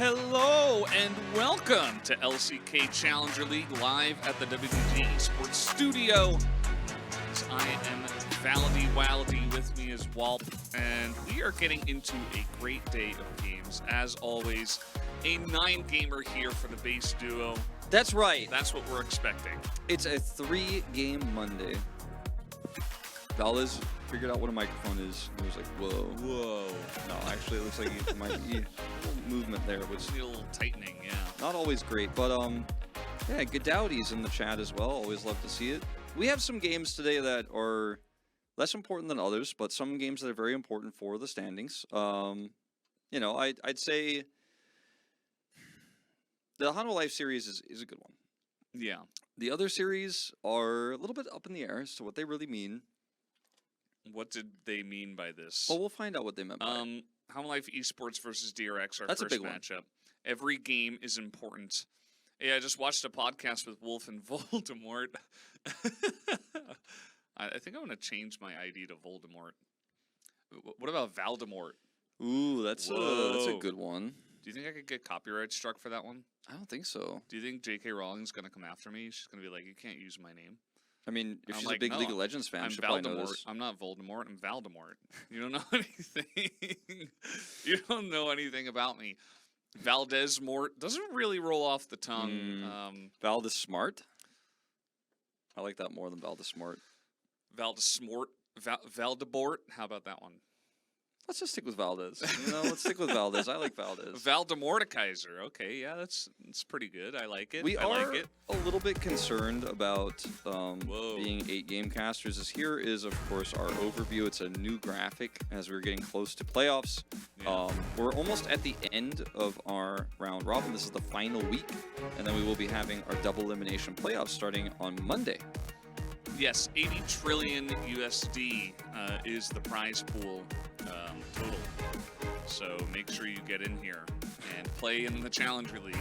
Hello and welcome to LCK Challenger League live at the WG Esports Studio. I am Valdy with me is Walt, and we are getting into a great day of games. As always, a 9-gamer here for the base duo. That's right. That's what we're expecting. It's a 3-game Monday. Valdez figured out what a microphone is. He was like, whoa. Whoa. No, actually, it looks like it might be a little movement there, which Just need a little tightening, yeah. not always great. But, yeah, Godowdy's in the chat as well. Always love to see it. We have some games today that are less important than others, but some games that are very important for the standings. You know, I'd say the Hanwha Life series is a good one. Yeah. The other series are a little bit up in the air as to what they really mean. What did they mean by this? Well, we'll find out what they meant by it. Hanwha Life Esports versus DRX, our That's a first big matchup. One. Every game is important. Yeah, I just watched a podcast with Wolf and Voldemort. I think I'm going to change my ID to Voldemort. What about Valdemort? Ooh, that's a good one. Do you think I could get copyright struck for that one? I don't think so. Do you think J.K. Rowling's going to come after me? She's going to be like, you can't use my name. I mean, if she's like, a big no, League of Legends fan, she'll probably know this. I'm not Voldemort. I'm Valdemort. You don't know anything. You don't know anything about me. Valdez-Mort doesn't really roll off the tongue. Valdez-Smart? I like that more than Valdez-Smart. Valdez-Smort. Valdebort. How about that one? Let's just stick with Valdez. You know, let's stick with Valdez. I like Valdez. Valdemortikaiser. Okay, yeah, that's pretty good. I like it. We I are like it. a little bit concerned about being 8-game casters. As here is, of course, our overview. It's a new graphic as we're getting close to playoffs. Yeah. We're almost at the end of our round robin. This is the final week, and then we will be having our double elimination playoffs starting on Monday. Yes, 80 trillion USD is the prize pool total. So make sure you get in here and play in the Challenger League.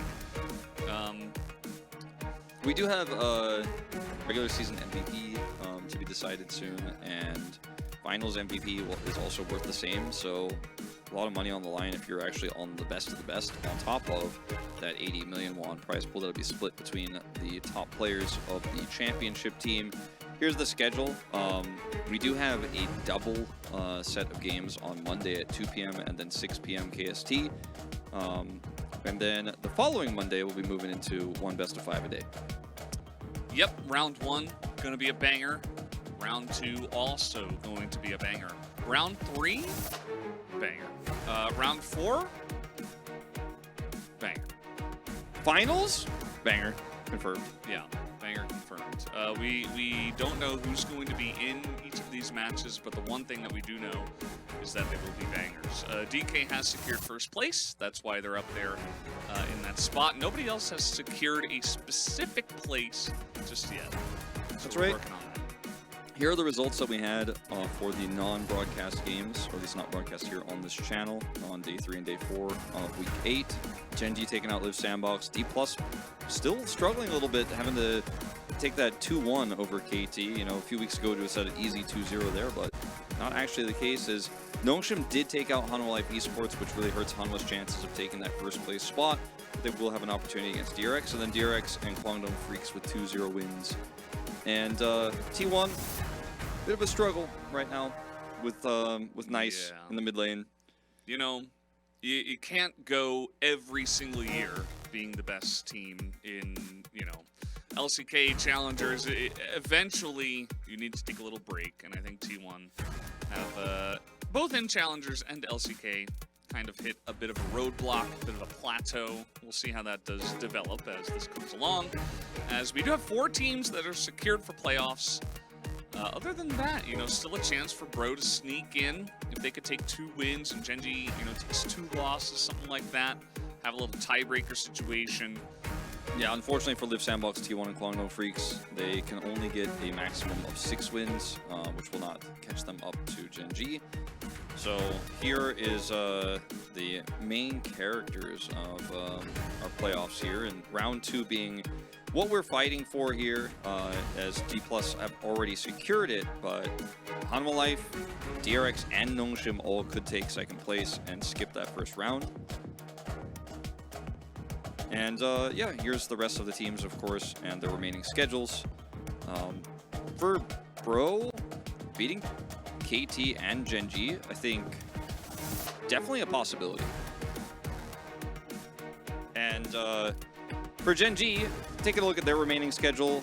We do have a regular season MVP to be decided soon, and finals MVP is also worth the same. So a lot of money on the line if you're actually on the best of the best, on top of that 80 million won prize pool that'll be split between the top players of the championship team. Here's the schedule. We do have a double set of games on Monday at 2 p.m. and then 6 p.m. KST. And then the following Monday, we'll be moving into one best of 5 a day. Yep, round 1 going to be a banger. Round 2 also going to be a banger. Round 3, banger. Round 4, banger. Finals, banger, confirmed. Yeah. Banger confirmed. We don't know who's going to be in each of these matches, but the one thing that we do know is that they will be bangers. DK has secured first place. That's why they're up there in that spot. Nobody else has secured a specific place just yet. So That's we're right. working on that. Here are the results that we had for the non-broadcast games, or at least not broadcast here on this channel, on day 3 and day 4 of week 8. Gen.G taking out Live Sandbox. D+ still struggling a little bit, having to take that 2-1 over KT. You know, a few weeks ago, it was at an easy 2-0 there, but not actually the case. As Nongshim did take out Hanwha Life Esports, which really hurts Hanwha's chances of taking that first place spot. They will have an opportunity against DRX, and then DRX and Kwangdong Freaks with 2-0 wins. And T1, bit of a struggle right now with Nice in the mid lane. You know, you can't go every single year being the best team in, you know, LCK Challengers. Eventually, you need to take a little break, and I think T1 have, both in Challengers and LCK, kind of hit a bit of a roadblock, a bit of a plateau. We'll see how that does develop as this comes along. As we do have 4 teams that are secured for playoffs. Other than that, you know, still a chance for Bro to sneak in. If they could take 2 wins and Gen.G, you know, takes 2 losses, something like that. Have a little tiebreaker situation. Yeah, unfortunately for Live Sandbox, T1 and Kwangdong Freaks, they can only get a maximum of 6 wins, which will not catch them up to Gen.G. So here is the main characters of our playoffs here, and round 2 being what we're fighting for here, as D+ have already secured it, but Hanwha Life, DRX, and Nongshim all could take second place and skip that first round. And yeah, here's the rest of the teams, of course, and their remaining schedules. For Bro, beating KT and Gen.G, I think definitely a possibility. And for Gen.G, taking a look at their remaining schedule,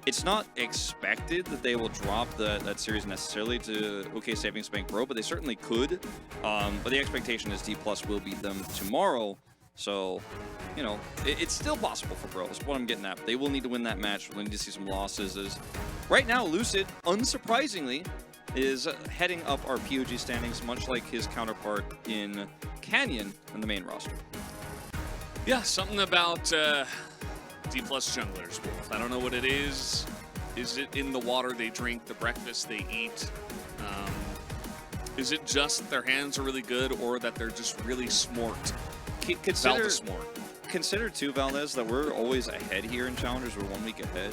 it's not expected that they will drop that series necessarily to OK Savings Bank Bro, but they certainly could. But the expectation is D+ will beat them tomorrow. So, you know, it's still possible for Bro. That's what I'm getting at. They will need to win that match. We'll need to see some losses. Right now, Lucid, unsurprisingly, is heading up our POG standings, much like his counterpart in Canyon in the main roster. Yeah, something about D+ junglers, Wolf. I don't know what it is. Is it in the water they drink, the breakfast they eat? Is it just their hands are really good, or that they're just really smart? Consider too, Valdez, that we're always ahead here in Challengers. We're 1 week ahead.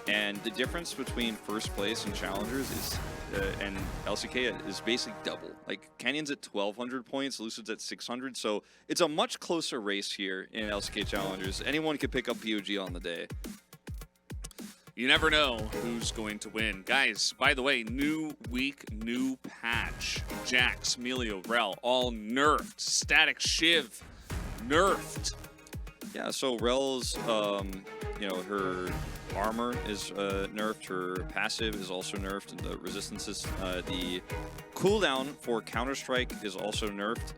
And the difference between first place and Challengers is and LCK is basically double. Like, Canyon's at 1,200 points, Lucid's at 600, so it's a much closer race here in LCK Challengers. Anyone could pick up POG on the day. You never know who's going to win. Guys, by the way, new week, new patch. Jax, Melio, Rel, all nerfed. Static Shiv, nerfed. Yeah, so Rel's, you know, her armor is nerfed, her passive is also nerfed, and the resistance is, the cooldown for Counter-Strike is also nerfed.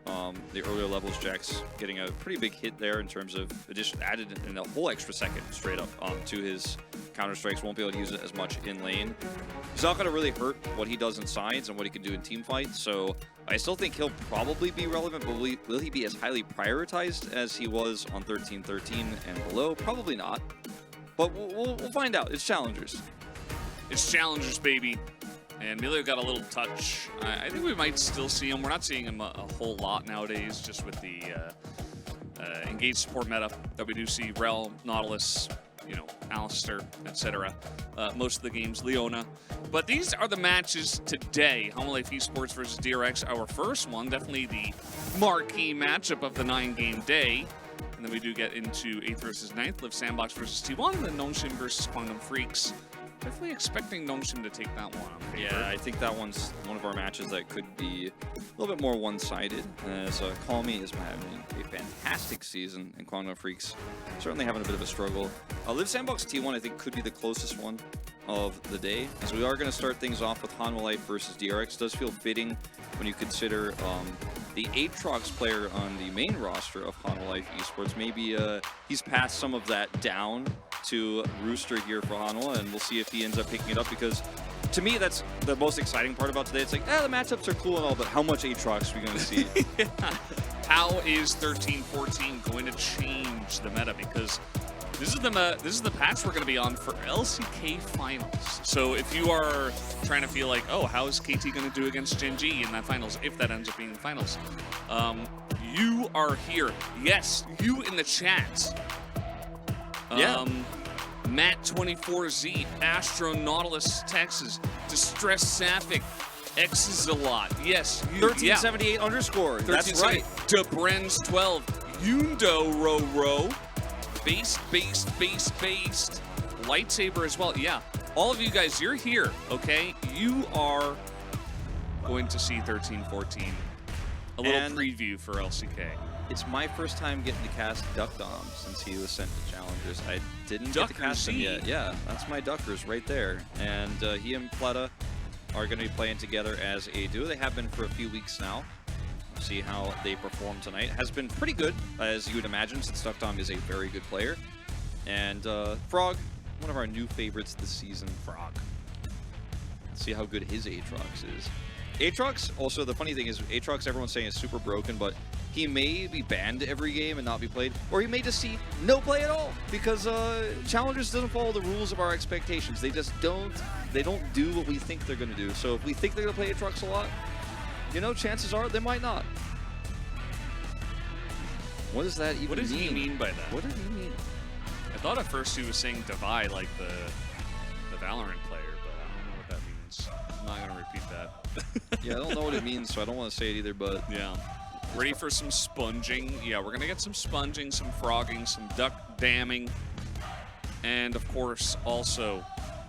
The earlier levels, Jax getting a pretty big hit there in terms of added in a whole extra second straight up to his Counter-Strikes. Won't be able to use it as much in lane. He's not going to really hurt what he does in sides and what he can do in team fights, so I still think he'll probably be relevant, but will he be as highly prioritized as he was on 13-13 and below? Probably not. But we'll find out. It's Challengers. It's Challengers, baby. And Melio got a little touch. I think we might still see him. We're not seeing him a whole lot nowadays, just with the engaged support meta that we do see. Rel, Nautilus, you know, Alistair, etc. Most of the games, Leona. But these are the matches today. Homolife Esports versus DRX, our first one. Definitely the marquee matchup of the 9-game day. And then we do get into 8th versus 9th, Live Sandbox versus T1, and then Nongshim versus Quantum Freaks. Definitely expecting Nongshim to take that one on paper. Yeah, I think that one's one of our matches that could be a little bit more one-sided, as Call Me is having a fantastic season, and Quantum Freaks certainly having a bit of a struggle. Live Sandbox T1, I think, could be the closest one of the day, as we are going to start things off with Homolife versus DRX. Does feel fitting when you consider the Aatrox player on the main roster of Homolife Esports. Maybe he's passed some of that down to Rooster here for Hanwha, and we'll see if he ends up picking it up, because to me that's the most exciting part about today. It's like, the matchups are cool and all, but how much Aatrox are we going to see? Yeah. How is 13-14 going to change the meta? Because this is the patch we're going to be on for LCK finals. So if you are trying to feel like, oh, how is KT going to do against Gen.G in that finals, if that ends up being the finals, you are here. Yes, you in the chat. Yeah. Matt24Z, Astro Nautilus, Texas, Distress Sapphic, X's a lot. Yes, you. 1378 underscore. That's right. Debrens12, Yundo Ro. Based. Lightsaber as well. Yeah. All of you guys, you're here, okay? You are going to see 13-14. A little preview for LCK. It's my first time getting to cast Duck Dom since he was sent to Challengers. I didn't get to cast him yet. Yeah, that's my Duckers right there. And he and Pleta are going to be playing together as a duo. They have been for a few weeks now. We'll see how they perform tonight. Has been pretty good, as you would imagine, since Duck Dom is a very good player. And Frog, one of our new favorites this season, Frog. Let's see how good his Aatrox is. Aatrox, also, the funny thing is, Aatrox, everyone's saying is super broken, but he may be banned every game and not be played, or he may just see no play at all, because Challengers doesn't follow the rules of our expectations. They just don't do what we think they're going to do. So if we think they're going to play Aatrox a lot, you know, chances are they might not. What does that even mean? What does he mean by that? What did he mean? I thought at first he was saying Divide like the Valorant player, but I don't know what that means. I'm not going to repeat that. Yeah, I don't know what it means, so I don't want to say it either, but yeah. Ready for some sponging. Yeah, we're going to get some sponging, some frogging, some duck damming, and of course also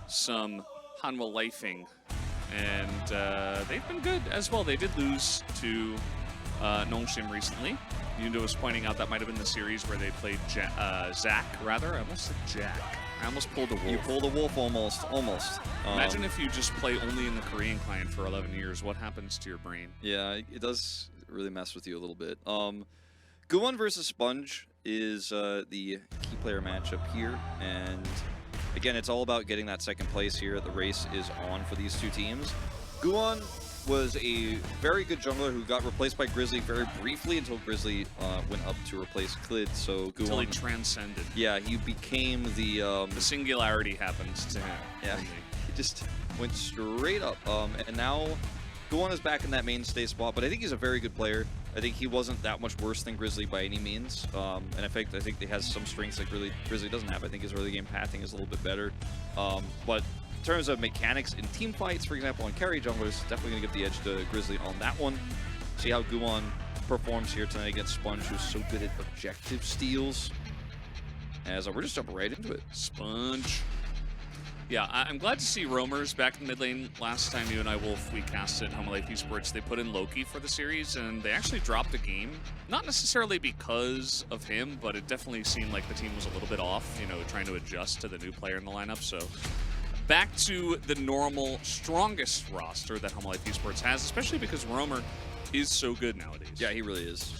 some Hanwha lifing. And they've been good as well. They did lose to Nongshim recently. Yundo was pointing out that might have been the series where they played Zach, rather. I almost said Jack. I almost pulled a wolf. You pulled a wolf almost. Imagine if you just play only in the Korean client for 11 years. What happens to your brain? Yeah, it does really mess with you a little bit. Guwon versus Sponge is the key player matchup here. And again, it's all about getting that second place here. The race is on for these two teams. Guwon was a very good jungler who got replaced by Grizzly very briefly until Grizzly went up to replace Klid. So Guwon, until he transcended. Yeah, he became the singularity happens to him. Yeah, he just went straight up. And now Guwon is back in that mainstay spot, but I think he's a very good player. I think he wasn't that much worse than Grizzly by any means. And in fact, I think he has some strengths that Grizzly doesn't have. I think his early game pathing is a little bit better. But in terms of mechanics in team fights, for example, on carry junglers, definitely going to give the edge to Grizzly on that one. See how Guwon performs here tonight against Sponge, who's so good at objective steals. As we're just jumping right into it. Sponge. Yeah, I'm glad to see Roamers back in mid lane. Last time you and I, Wolf, we casted Home Life Esports, they put in Loki for the series, and they actually dropped the game. Not necessarily because of him, but it definitely seemed like the team was a little bit off, you know, trying to adjust to the new player in the lineup. So back to the normal, strongest roster that Home Life Esports has, especially because Roamer is so good nowadays. Yeah, he really is.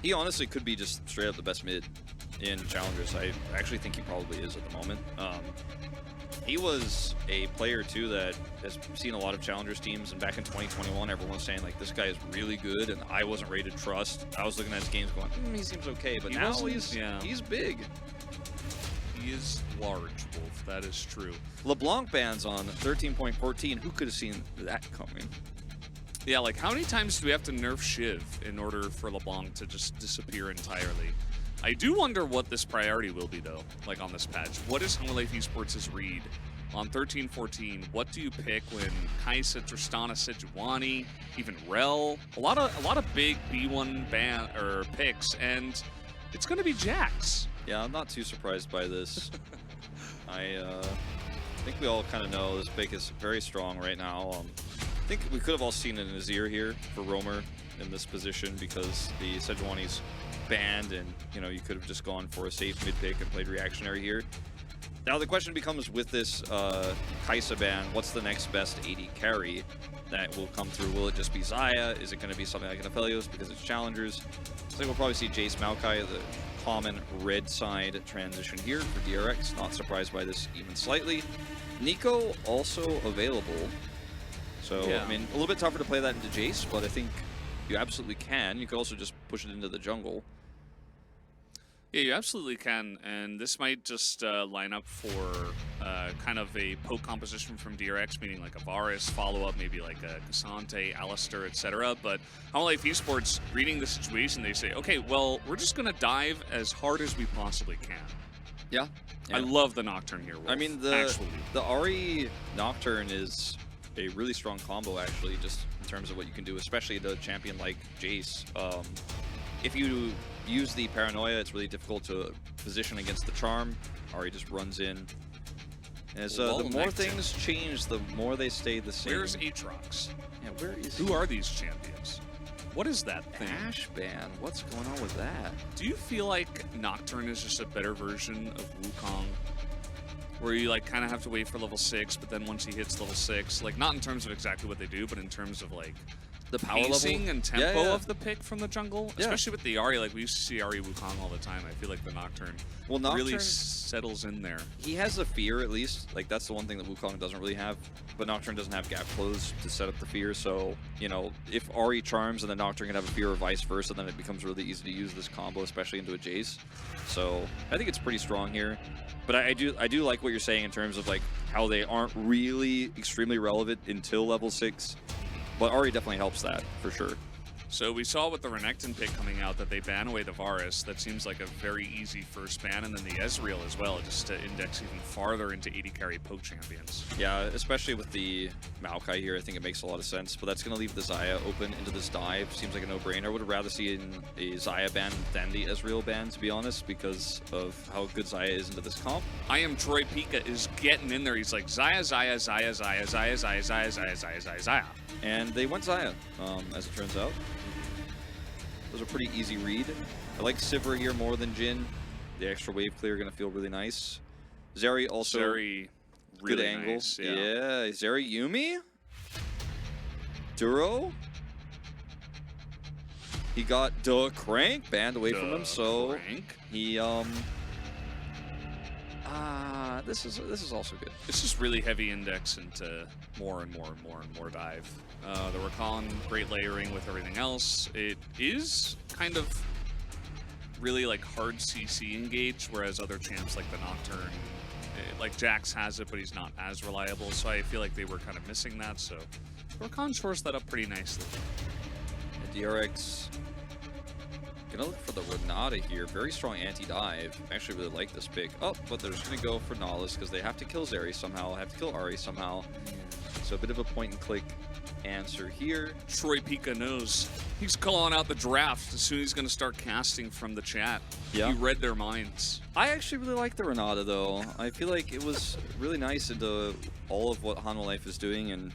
He honestly could be just straight up the best mid in Challengers. I actually think he probably is at the moment. He was a player, too, that has seen a lot of Challengers teams, and back in 2021, everyone was saying, like, this guy is really good, and I wasn't ready to trust. I was looking at his games going, he seems okay, but now he's big. He is large, Wolf. That is true. LeBlanc bans on 13.14. Who could have seen that coming? Yeah, like, how many times do we have to nerf Shiv in order for LeBlanc to just disappear entirely? I do wonder what this priority will be, though, like on this patch. What is Home Life Esports' read on 13-14? What do you pick when Kaisa, Tristana, Sejuani, even Rel? A lot of big B1 picks, and it's going to be Jax. Yeah, I'm not too surprised by this. I think we all kind of know this pick is very strong right now. I think we could have all seen an Azir here for Roamer in this position because the Sejuani's banned, and you know, you could have just gone for a safe mid pick and played reactionary here. Now the question becomes, with this Kaisa ban, what's the next best AD carry that will come through? Will it just be Xayah? Is it going to be something like an Aphelios because it's Challengers? I think we'll probably see Jace Maokai, the common red side transition here for DRX. Not surprised by this even slightly. Nico also available. So, yeah. I mean, a little bit tougher to play that into Jace, but I think you absolutely can. You could also just push it into the jungle. Yeah, you absolutely can, and this might just line up for kind of a poke composition from DRX, meaning like a Varus follow-up, maybe like a Cassante, Alistair, etc. But Home Life Esports, reading the situation, they say, okay, well, we're just going to dive as hard as we possibly can. Yeah. I love the Nocturne here, Wolf. I mean, the Ahri Nocturne is a really strong combo, actually, just in terms of what you can do, especially to a champion like Jace. If you use the Paranoia, it's really difficult to position against the Charm. Ahri just runs in. As the more things change, the more they stay the same. Where's Aatrox? Yeah, where is Who are these champions? What is that thing? Ash ban. What's going on with that? Do you feel like Nocturne is just a better version of Wukong? Where you like kind of have to wait for level 6, but then once he hits level 6, like not in terms of exactly what they do, but in terms of like the power pacing level and tempo of the pick from the jungle, especially with the Ahri. Like we used to see Ahri Wukong all the time. I feel like the Nocturne, really settles in there. He has the fear, at least. Like that's the one thing that Wukong doesn't really have. But Nocturne doesn't have gap close to set up the fear. So you know, if Ahri charms and the Nocturne can have a fear, or vice versa, then it becomes really easy to use this combo, especially into a Jace. So I think it's pretty strong here. But I do like what you're saying in terms of like how they aren't really extremely relevant until level 6. But Ahri definitely helps that, for sure. So we saw with the Renekton pick coming out that they ban away the Varus. That seems like a very easy first ban, and then the Ezreal as well, just to index even farther into 80 carry poke champions. Yeah, especially with the Maokai here, I think it makes a lot of sense. But that's going to leave the Xayah open into this dive. Seems like a no-brainer. I would rather see a Xayah ban than the Ezreal ban, to be honest, because of how good Xayah is into this comp. I am Troy Pika is getting in there. He's like, Xayah, Xayah, Xayah, Xayah, Xayah, Xayah, Xayah, Xayah, Xayah, Xayah, Xayah. And they went Xayah, as it turns out. It was a pretty easy read. I like Sivir here more than Jhin. The extra wave clear going to feel really nice. Zeri also Zeri, really good angle. nice, Yeah, Zeri Yumi. Duro. He got the Crank banned away from him, so Crank. he this is also good. It's just really heavy index into more and more and more and more dive. The Rakan, great layering with everything else. It is kind of really like hard CC engage, whereas other champs like the Nocturne, like Jax has it, but he's not as reliable. So I feel like they were kind of missing that. So Rakan shores that up pretty nicely. The DRX gonna look for the Renata here. Very strong anti-dive. Actually really like this pick. Oh, but they're just gonna go for Nautilus because they have to kill Zeri somehow, have to kill Ahri somehow. So a bit of a point and click answer here. Troy Pika knows. He's calling out the draft as soon as he's gonna start casting from the chat. Yeah. He read their minds. I actually really like the Renata though. I feel like it was really nice into all of what Hanwha Life is doing, and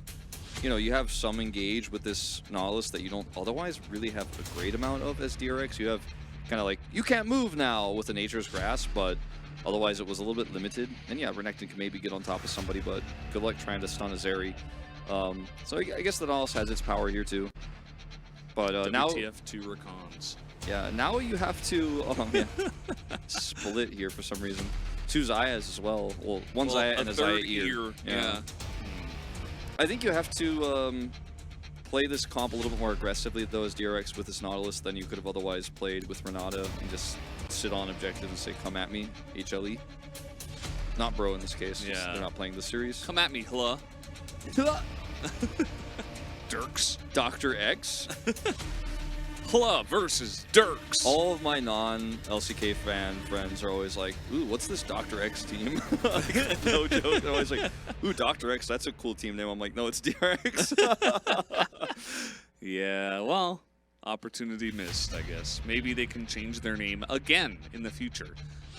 you know, you have some engage with this Nautilus that you don't otherwise really have a great amount of as DRX. You have kind of like, you can't move now with the Nature's Grasp, but otherwise it was a little bit limited. And yeah, Renekton can maybe get on top of somebody, but good luck trying to stun a Zeri. So I guess the Nautilus has its power here too. But now... WTF2 Rakans. Yeah, now you have to split here for some reason. Two Xayahs as well. Well, one Xayah and a Xayah ear. Yeah. I think you have to play this comp a little bit more aggressively, though, as DRX with this Nautilus than you could have otherwise played with Renata, and just sit on objective and say, come at me, HLE. Not bro in this case, Yeah. they're not playing the series. Come at me, hla. Dirks. Dr. X. Hla versus Dirks. All of my non-LCK fan friends are always like, ooh, what's this Dr. X team? Like, no joke. They're always like, ooh, Dr. X, that's a cool team name. I'm like, no, it's DRX. Yeah, well, opportunity missed, I guess. Maybe they can change their name again in the future,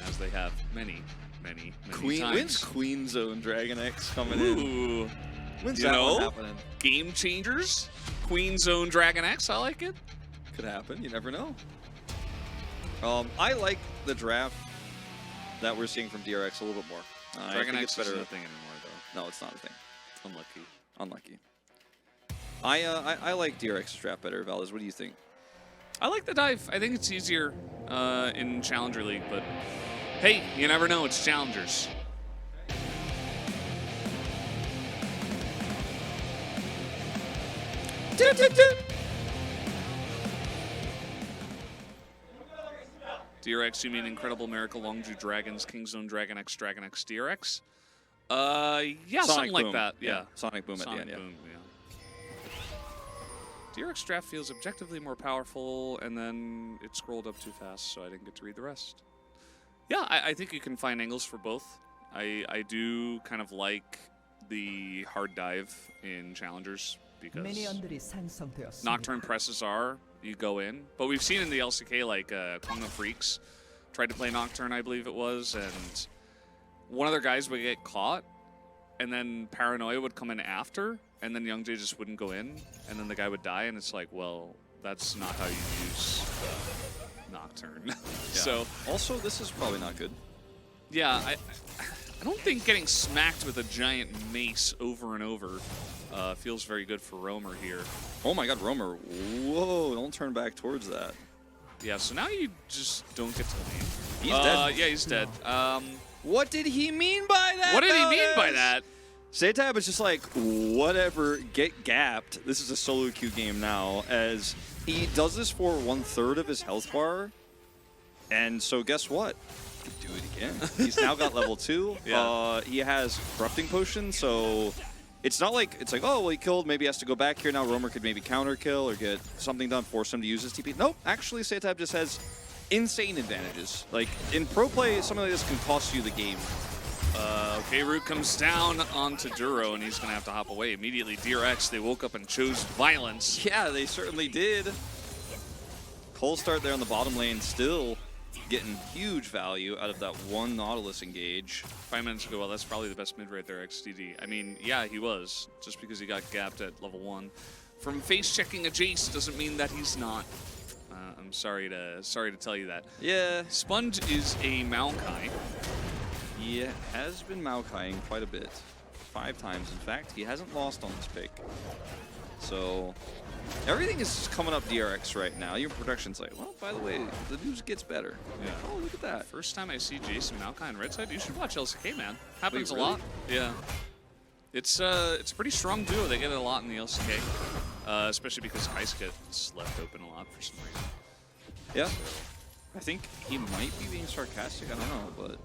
as they have many times. When's Queen Zone Dragon X coming in? Ooh. When's You that know? one happening? Game changers? Queen Zone Dragon X, I like it. Could happen. You never know. I like the draft that we're seeing from DRX a little bit more. I Dragon think X it's better. isn't a thing anymore, though. No, it's not a thing. Unlucky. Unlucky. I like DRX's draft better. Valdez, what do you think? I like the dive. I think it's easier in Challenger League, but hey, you never know. It's Challengers. DRX, you mean Incredible Miracle, Longju Dragons, Kingzone, Dragon X, DRX? Yeah, Sonic something like Boom. that, yeah. Sonic Boom Sonic at the end, Boom, yeah. DRX draft feels objectively more powerful, and then it scrolled up too fast, so I didn't get to read the rest. Yeah, I think you can find angles for both. I do kind of like the hard dive in Challengers, because Nocturne presses are, you go in. But we've seen in the LCK, like, Konga Freaks tried to play Nocturne, I believe it was, and one of their guys would get caught, and then Paranoia would come in after, and then Gen.G just wouldn't go in, and then the guy would die, and it's like, well, that's not how you use Nocturne. Yeah. So also, this is probably not good. yeah, I don't think getting smacked with a giant mace over and over feels very good for Roamer here. Oh my god, Roamer. Whoa, don't turn back towards that. Yeah, so now you just don't get to leave. He's dead. Yeah, he's dead. What did he mean by that? What did he mean by that? Saytab is just like, whatever, get gapped. This is a solo queue game now, as he does this for 1/3 of his health bar. And so guess what? Do it again. He's now got level 2. Yeah. He has Corrupting Potion, so it's not like, it's like, oh, well, he killed, maybe he has to go back here. Now Roamer could maybe counter kill or get something done, force him to use his TP. Nope, actually, CTab just has insane advantages. Like, in pro play, something like this can cost you the game. Okay, Root comes down onto Duro, and he's going to have to hop away immediately. DRX, they woke up and chose violence. Yeah, they certainly did. Cold start there on the bottom lane, still getting huge value out of that one Nautilus engage. 5 minutes ago, well, that's probably the best mid right there, XDD. I mean, yeah, he was, just because he got gapped at level 1. From face-checking a Jace doesn't mean that he's not. I'm sorry to tell you that. Yeah. Sponge is a Maokai. He has been Maokaiing quite a bit. 5 times, in fact. He hasn't lost on this pick. So, everything is coming up DRX right now. Your production's like, well, by the way, the news gets better. Yeah. Oh, look at that. First time I see Jason Maokai on red side, you should watch LCK, man. Happens Wait, a lot. Yeah. It's a pretty strong duo. They get it a lot in the LCK. Especially because Kais gets left open a lot for some reason. Yeah. I think he might be being sarcastic, I don't know, but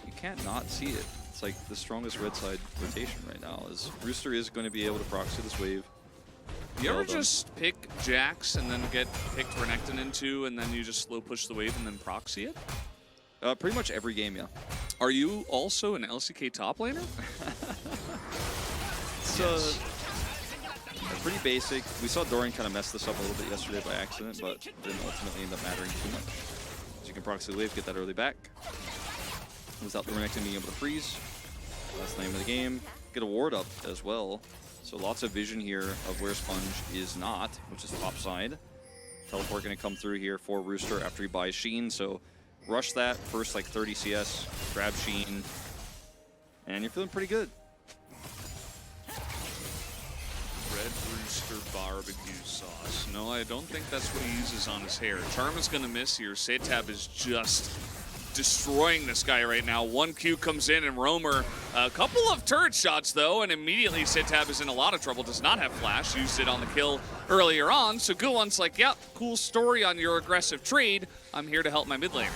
you can't not see it. It's like the strongest red side rotation right now is Rooster is going to be able to proxy this wave. You ever just pick Jax and then get picked Renekton into, and then you just slow push the wave and then proxy it? Pretty much every game, yeah. Are you also an LCK top laner? It's pretty basic. We saw Dorian kind of mess this up a little bit yesterday by accident, but didn't ultimately end up mattering too much. So you can proxy the wave, get that early back. Without the Renekton being able to freeze. That's the name of the game. Get a ward up as well. So lots of vision here of where Sponge is not, which is top side. Teleport going to come through here for Rooster after he buys Sheen. So rush that first like 30 CS, grab Sheen, and you're feeling pretty good. Red Rooster barbecue sauce. No, I don't think that's what he uses on his hair. Charm is going to miss here. CTab is just destroying this guy right now. 1Q comes in and Roamer, a couple of turret shots though, and immediately CTab is in a lot of trouble. Does not have flash, used it on the kill earlier on. So Guwon's like, yep, cool story on your aggressive trade. I'm here to help my mid laner.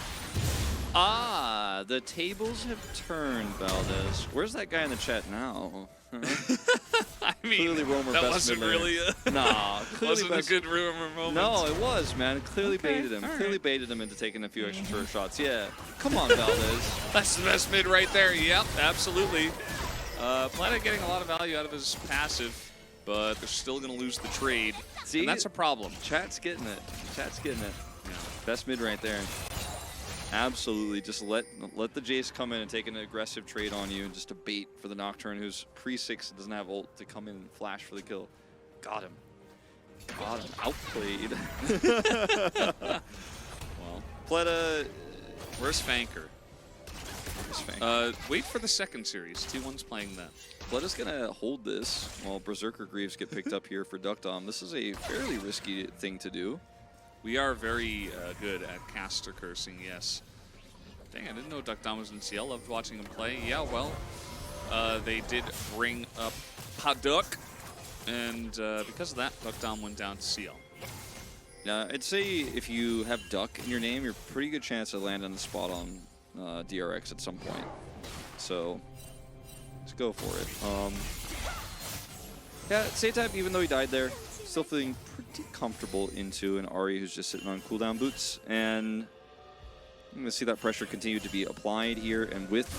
Ah, the tables have turned, Valdez. Where's that guy in the chat now? I mean, clearly Roamer that best wasn't mid laner. really a, nah, wasn't best. a good Roamer moment. No, it was, man. Clearly Okay, baited him. all Clearly right. baited him into taking a few extra turret shots. Yeah. Come on, Valdez. That's the best mid right there. Yep, absolutely. Planet getting a lot of value out of his passive, but they're still going to lose the trade. See, and that's a problem. Chat's getting it. Chat's getting it. Yeah. Best mid right there. Absolutely. Just let the Jace come in and take an aggressive trade on you, and just a bait for the Nocturne, who's pre-6 and doesn't have ult to come in and flash for the kill. Got him. Got him. Outplayed. Well, Pleta. where's Fanker? Wait for the second series. T1's playing that. Pleta's gonna hold this while Berserker Greaves get picked up here for Duckdom. This is a fairly risky thing to do. We are very good at caster cursing, yes. Dang, I didn't know Duckdom was in CL. Loved watching him play. Yeah, well, they did bring up Paduk, and because of that, Duckdom went down to CL. I'd say if you have Duck in your name, you're a pretty good chance to land on the spot on DRX at some point. So, let's go for it. Yeah, CTab, even though he died there, still feeling pretty comfortable into an Ahri who's just sitting on cooldown boots. And I'm going to see that pressure continue to be applied here. And with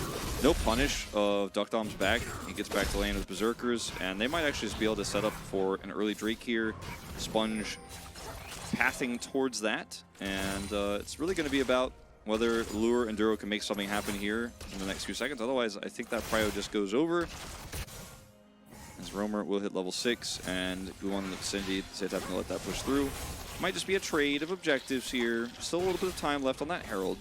no punish of Duckdom's back, he gets back to lane with Berserkers. And they might actually just be able to set up for an early Drake here. Sponge pathing towards that. And it's really going to be about whether Lure and Duro can make something happen here in the next few seconds. Otherwise, I think that prio just goes over. As Roamer will hit level 6, and Guwon in the vicinity, CTab going to let that push through. Might just be a trade of objectives here. Still a little bit of time left on that Herald.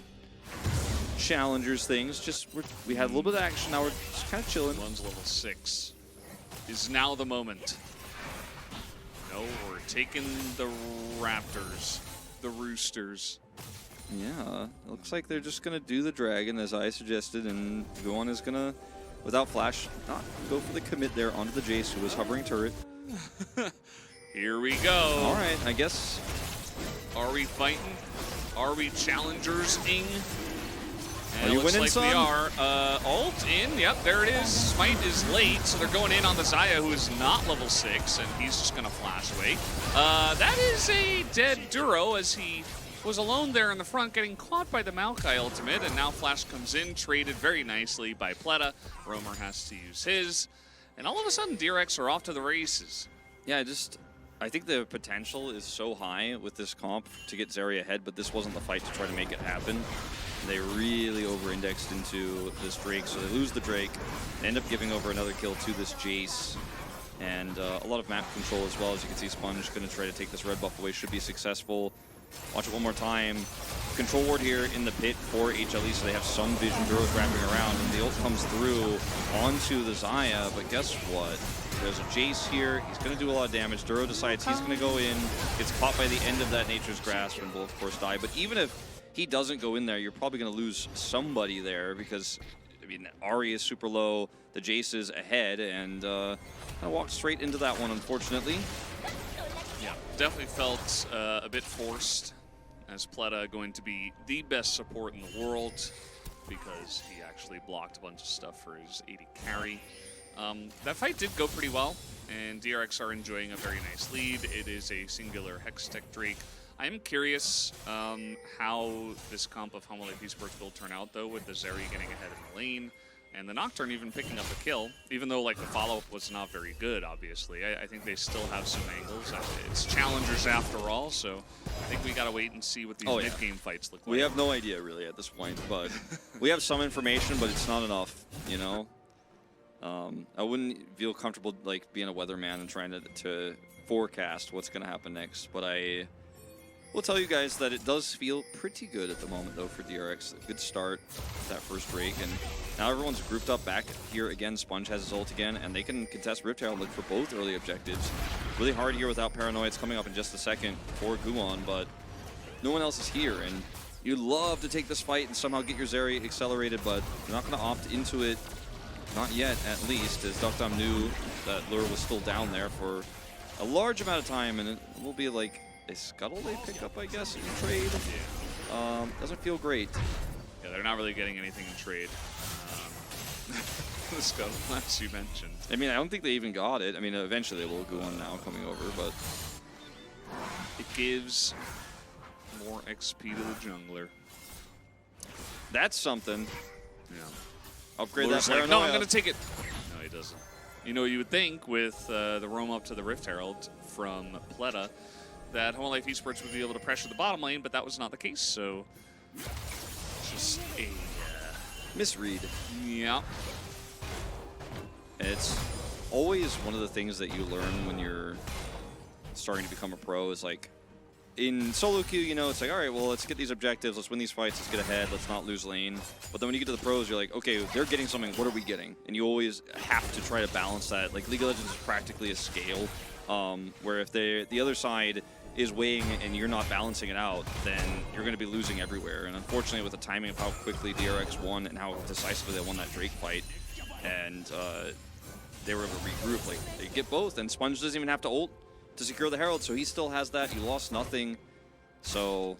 Challengers things, just we had a little bit of action, now we're just kind of chilling. One's level 6. Is now the moment. No, we're taking the Raptors, the Roosters. Yeah, it looks like they're just going to do the dragon as I suggested, and Guwon is going to, without flash, not go for the commit there onto the Jace who was hovering turret. Here we go. All right, I guess. Are we fighting? Are we challengers-ing? And you it looks winning, like son? we are. Ult in. Yep, there it is. Smite is late, so they're going in on the Xayah, who is not level 6, and he's just going to flash away. That is a dead Duro, as he was alone there in the front, getting caught by the Maokai ultimate, and now Flash comes in, traded very nicely by Pleta. Roamer has to use his, and all of a sudden, DRX are off to the races. Yeah, I think the potential is so high with this comp to get Zeri ahead, but this wasn't the fight to try to make it happen. They really over-indexed into this Drake, so they lose the Drake. They end up giving over another kill to this Jace. And a lot of map control as well. As you can see, Sponge going to try to take this red buff away. Should be successful. Watch it one more time. Control ward here in the pit for HLE, so they have some vision. Duro's wrapping around, and the ult comes through onto the Xayah. But guess what? There's a Jace here. He's going to do a lot of damage. Duro decides he's going to go in. Gets caught by the end of that Nature's Grasp, and will, of course, die. But even if he doesn't go in there, you're probably going to lose somebody there because, I mean, Ahri is super low. The Jace is ahead, and kind of walked straight into that one, unfortunately. Yeah, definitely felt a bit forced, as Pleta going to be the best support in the world because he actually blocked a bunch of stuff for his AD carry. That fight did go pretty well, and DRX are enjoying a very nice lead. It is a singular Hextech Drake. I am curious how this comp of Humble AP Sports will turn out, though, with the Zeri getting ahead in the lane, and the Nocturne even picking up a kill, even though like the follow-up was not very good, obviously. I think they still have some angles. It's challengers after all, so I think we gotta wait and see what these mid-game fights look like. We have no idea really at this point, but we have some information, but it's not enough, you know? I wouldn't feel comfortable like being a weatherman and trying to forecast what's gonna happen next, but I will tell you guys that it does feel pretty good at the moment, though, for DRX. A good start, that first Drake, and now everyone's grouped up back here again. Sponge has his ult again, and they can contest Rift Herald for both early objectives. Really hard here without Paranoia. It's coming up in just a second for Guwon, but no one else is here, and you'd love to take this fight and somehow get your Zeri accelerated, but you're not going to opt into it. Not yet, at least, as Dukdom knew that Lure was still down there for a large amount of time, and it will be like a scuttle they pick up, I guess, in trade. Doesn't feel great. Yeah, they're not really getting anything in trade. The scuttle, as you mentioned. I mean, I don't think they even got it. I mean, eventually they will go on now coming over, but it gives more XP to the jungler. That's something. Yeah. Upgrade Lure's that like, Paranoia. no, I'm going to take it. No, he doesn't. You know, you would think with the roam up to the Rift Herald from Pleta that Home Life Esports would be able to pressure the bottom lane, but that was not the case, so just a misread. Yeah. It's always one of the things that you learn when you're starting to become a pro is like, in solo queue, you know, it's like, all right, well, let's get these objectives, let's win these fights, let's get ahead, let's not lose lane. But then when you get to the pros, you're like, okay, they're getting something, what are we getting? And you always have to try to balance that. Like, League of Legends is practically a scale, where if the other side is weighing and you're not balancing it out, then you're going to be losing everywhere. And unfortunately, with the timing of how quickly DRX won and how decisively they won that Drake fight, and they were able to regroup, like, they get both, and Sponge doesn't even have to ult to secure the Herald, so he still has that. He lost nothing, so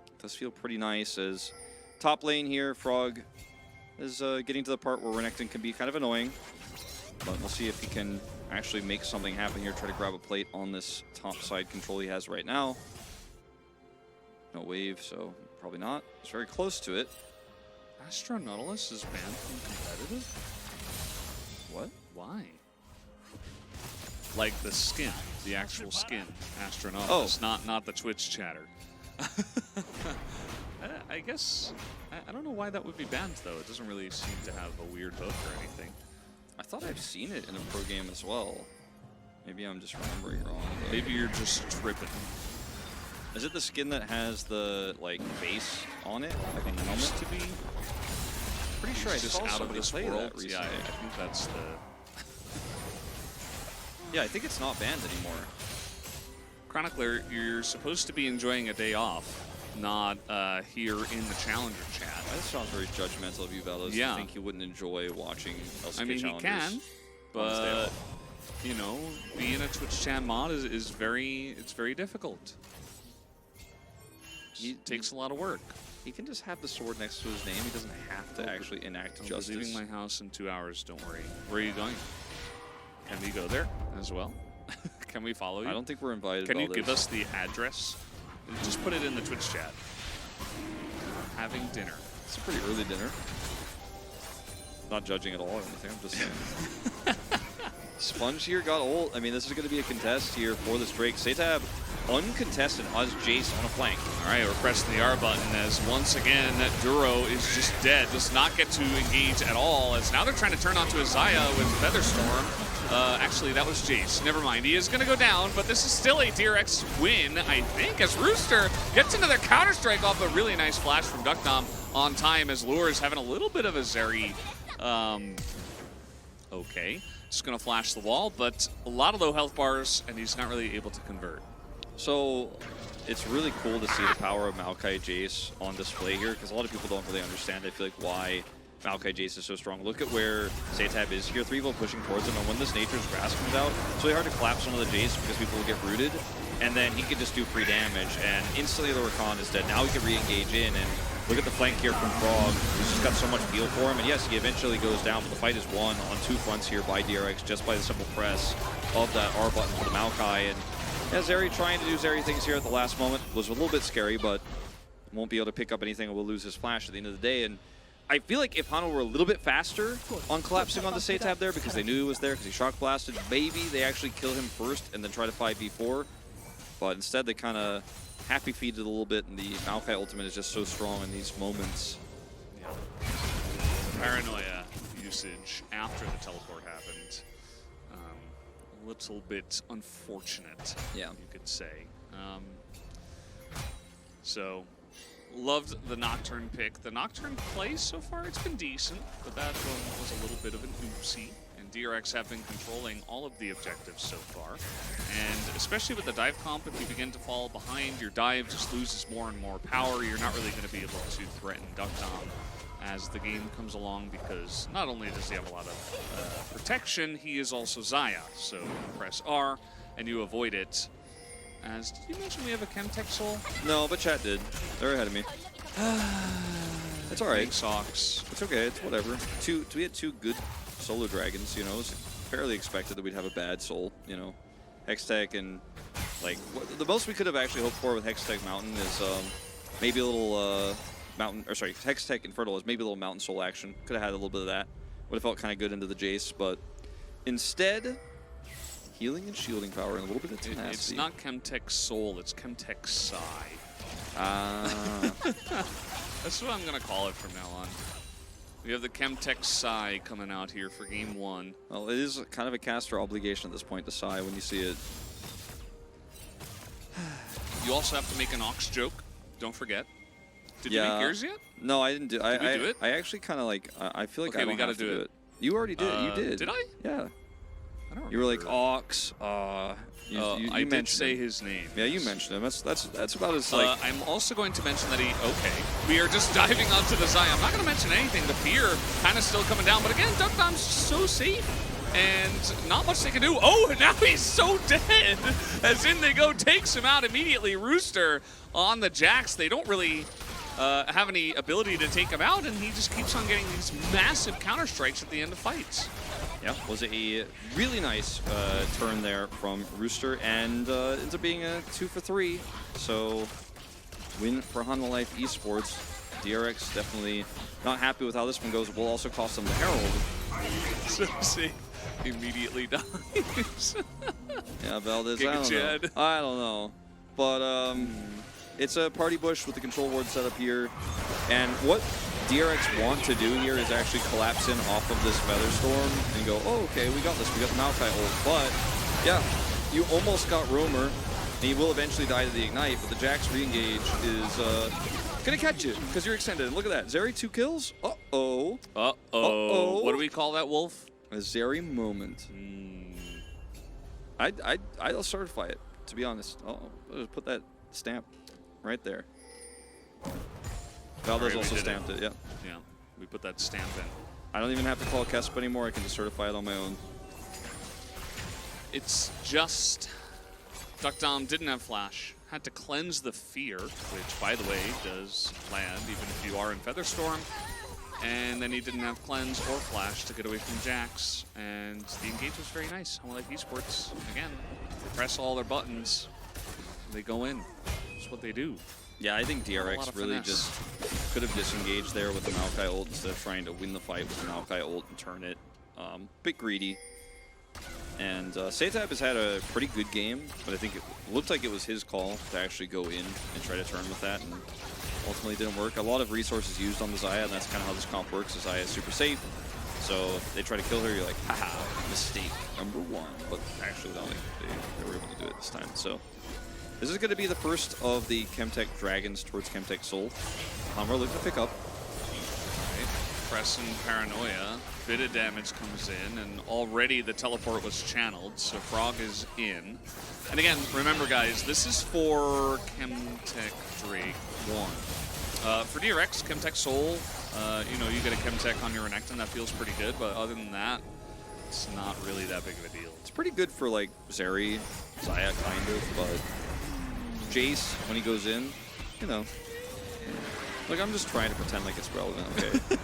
it does feel pretty nice. As top lane here, Frog is getting to the part where Renekton can be kind of annoying, but we'll see if he can actually make something happen here, try to grab a plate on this top side control he has right now. No wave, so probably not. It's very close to it. Astro Nautilus is banned from competitive? What? Why? Like the skin, the actual skin, Astro Nautilus, not the Twitch chatter. I guess, I don't know why that would be banned, though. It doesn't really seem to have a weird hook or anything. I thought I've seen it in a pro game as well. Maybe I'm just remembering wrong. Maybe you're just tripping. Is it the skin that has the, like, base on it? I think it used to be. Pretty sure I just saw out of this play world. that recently. Yeah, I think that's the... Yeah, I think it's not banned anymore. Chronicler, you're supposed to be enjoying a day off, not here in the Challenger chat. That sounds very judgmental of you, Velas. Yeah. I think you wouldn't enjoy watching LCK I mean, he can, but, you know, being a Twitch chat mod is very difficult. It takes a lot of work. he can just have the sword next to his name. He doesn't have to actually enact justice. I'm leaving my house in 2 hours, don't worry. Where are you going? Can we go there as well? Can we follow you? I don't think we're invited. Can you give us the address? Just put it in the Twitch chat. Having dinner. It's a pretty early dinner. Not judging at all or anything, I'm just saying. Sponge here got ult. I mean, this is going to be a contest here for this Drake. Setab uncontested as Jace on a flank. All right, we're pressing the R button as once again that Duro is just dead. Does not get to engage at all, as now they're trying to turn onto a Xayah with Featherstorm. Actually, that was Jace. Never mind. He is going to go down, but this is still a DRX win, I think, as Rooster gets another Counter-Strike off a really nice flash from Duckdom on time, as Lure is having a little bit of a Zeri. Okay. Just going to flash the wall, but a lot of low health bars, and he's not really able to convert. So it's really cool to see the power of Maokai Jace on display here, because a lot of people don't really understand, I feel like, why Maokai Jace is so strong. Look at where Setab is here, 3-0 pushing towards him, and when this Nature's Grasp comes out, it's really hard to collapse one of the Jace because people will get rooted, and then he could just do free damage, and instantly the Rakan is dead. Now he can re-engage in, and look at the flank here from Frog, who's just got so much feel for him, and yes, he eventually goes down, but the fight is won on 2 fronts here by DRX just by the simple press of that R button for the Maokai, and yeah, Zeri trying to do Zeri things here at the last moment was a little bit scary, but won't be able to pick up anything and will lose his flash at the end of the day. And I feel like if Hana were a little bit faster on collapsing on the Setab there because they knew he was there because he shock blasted, maybe they actually kill him first and then try to 5v4. But instead they kind of happy feed it a little bit, and the Maokai ultimate is just so strong in these moments. Yeah. Paranoia usage after the teleport happened. A little bit unfortunate, yeah, you could say. So, loved the Nocturne pick. The Nocturne play so far, it's been decent, but that one was a little bit of an oopsie. And DRX have been controlling all of the objectives so far. And especially with the dive comp, if you begin to fall behind, your dive just loses more and more power. You're not really going to be able to threaten Duckdom as the game comes along, because not only does he have a lot of protection, he is also Xayah. So you press R and you avoid it. As, did you mention we have a Chemtech Soul? No, but chat did. They're ahead of me. It's alright. Big socks. It's okay, it's whatever. We had 2 good solo dragons, you know, it was fairly expected that we'd have a bad soul, you know. Hextech and, like, the most we could have actually hoped for with Hextech Mountain is maybe a little Mountain, or sorry, Hextech Infernal is maybe a little Mountain Soul action. Could have had a little bit of that. Would have felt kind of good into the Jace, but instead, healing and shielding power and a little bit of tenacity. It's not Chemtech Soul, it's Chemtech Psi. That's what I'm going to call it from now on. We have the Chemtech Psi coming out here for game 1. Well, it is kind of a caster obligation at this point to Psi when you see it. You also have to make an Ox joke, don't forget. Did yeah. you make yours yet? No, I didn't do. Did we do it? I actually kind of like. I feel like okay, I don't we gotta have to do do it. it. You already did. You did. Did I? Yeah. I don't remember. You were like Ox. You I did mentioned say him. his name. Yeah, you mentioned him. That's about as like. I'm also going to mention that we are just diving onto the Xayah. I'm not going to mention anything. The fear kind of still coming down, but again, Duckdom's so safe. And not much they can do. Oh, now he's so dead. As in they go, takes him out immediately. Rooster on the Jax. They don't really have any ability to take him out, and he just keeps on getting these massive counter strikes at the end of fights. Yeah, was a really nice turn there from Rooster, and ends up being a 2 for 3. So win for Hana Life Esports. DRX definitely not happy with how this one goes. Will also cost them the Herald. So see, immediately dies. Yeah, Valdez, Giga I don't know. But it's a party bush with the control ward set up here. And what DRX want to do here is actually collapse in off of this Featherstorm and go, oh, okay, we got this. We got the Maokai ult. But, yeah, you almost got Roamer. And he will eventually die to the Ignite, but the Jax re-engage is going to catch you because you're extended. Look at that. Zeri 2 kills. Uh-oh. Uh-oh. Uh-oh. What do we call that, Wolf? A Zeri moment. I'll certify it, to be honest. I'll just put that stamp right there. Valdez also stamped it, yeah. Yeah, we put that stamp in. I don't even have to call Kesp anymore. I can just certify it on my own. It's just Duck Dom didn't have flash. Had to cleanse the fear, which, by the way, does land even if you are in Featherstorm. And then he didn't have cleanse or flash to get away from Jax. And the engage was very nice. HLE Esports, again, they press all their buttons. They go in. That's what they do. Yeah, I think DRX really just could have disengaged there with the Maokai ult instead of trying to win the fight with the Maokai ult and turn it. Bit greedy. And Setab has had a pretty good game, but I think it looked like it was his call to actually go in and try to turn with that, and ultimately didn't work. A lot of resources used on the Xayah, and that's kind of how this comp works. The Xayah is super safe, so if they try to kill her, you're like, haha, mistake #1. But actually, no, they were able to do it this time. So this is going to be the first of the Chemtech Dragons towards Chemtech Soul. We're looking to pick up. Press and Paranoia, bit of damage comes in, and already the teleport was channeled, so Frog is in. And again, remember guys, this is for Chemtech Drake 1. For DRX, Chemtech Soul, you know, you get a Chemtech on your Renekton, that feels pretty good, but other than that, it's not really that big of a deal. It's pretty good for like Zeri, Xayah kind of, but Jace, when he goes in, you know, like, I'm just trying to pretend like it's relevant, okay?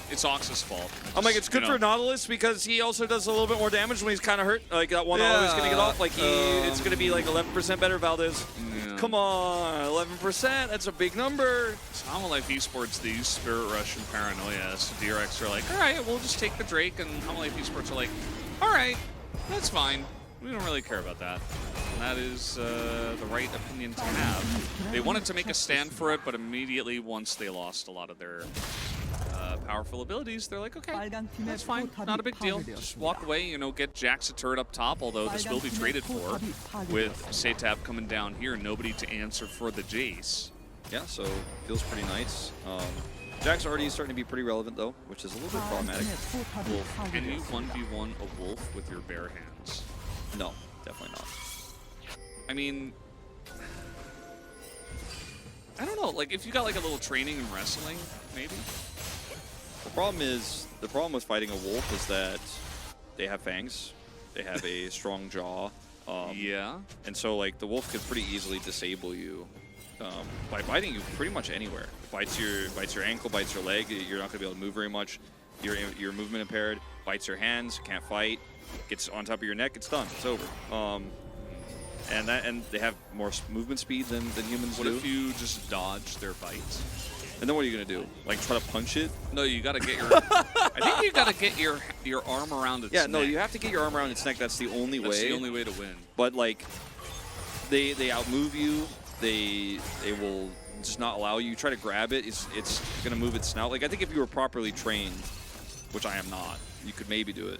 It's Ox's fault. I'm like, it's good for Nautilus because he also does a little bit more damage when he's kind of hurt. Like, that one auto is going to get off. Like, it's going to be like 11% better, Valdez. Yeah. Come on, 11%. That's a big number. So HLE Esports, they use Spirit Rush and Paranoia. So DRX are like, all right, we'll just take the Drake. And HLE Esports are like, all right, that's fine. We don't really care about that. And that is the right opinion to have. They wanted to make a stand for it, but immediately once they lost a lot of their powerful abilities, they're like, okay, that's fine, not a big deal. Just walk away, you know, get Jax a turret up top, although this will be traded for with Setab coming down here, nobody to answer for the Jace. Yeah, so feels pretty nice. Jax already is starting to be pretty relevant, though, which is a little bit problematic. Wolf, can you 1v1 a wolf with your bare hands? No, definitely not. I mean, I don't know, like if you got like a little training in wrestling, maybe? The problem with fighting a wolf is that they have fangs, they have a strong jaw. Yeah. And so like the wolf could pretty easily disable you by biting you pretty much anywhere. Bites your ankle, bites your leg, you're not gonna be able to move very much. Your movement impaired, bites your hands, can't fight, gets on top of your neck, it's done, it's over. And they have more movement speed than humans do. What if you just dodge their bites? And then what are you gonna do? Like try to punch it? No, you gotta get your. I think you gotta get your arm around its neck. Yeah, no, you have to get your arm around its neck. That's the only way. That's the only way to win. But like, they outmove you. They will just not allow you. You try to grab it. It's gonna move its snout. Like I think if you were properly trained, which I am not, you could maybe do it.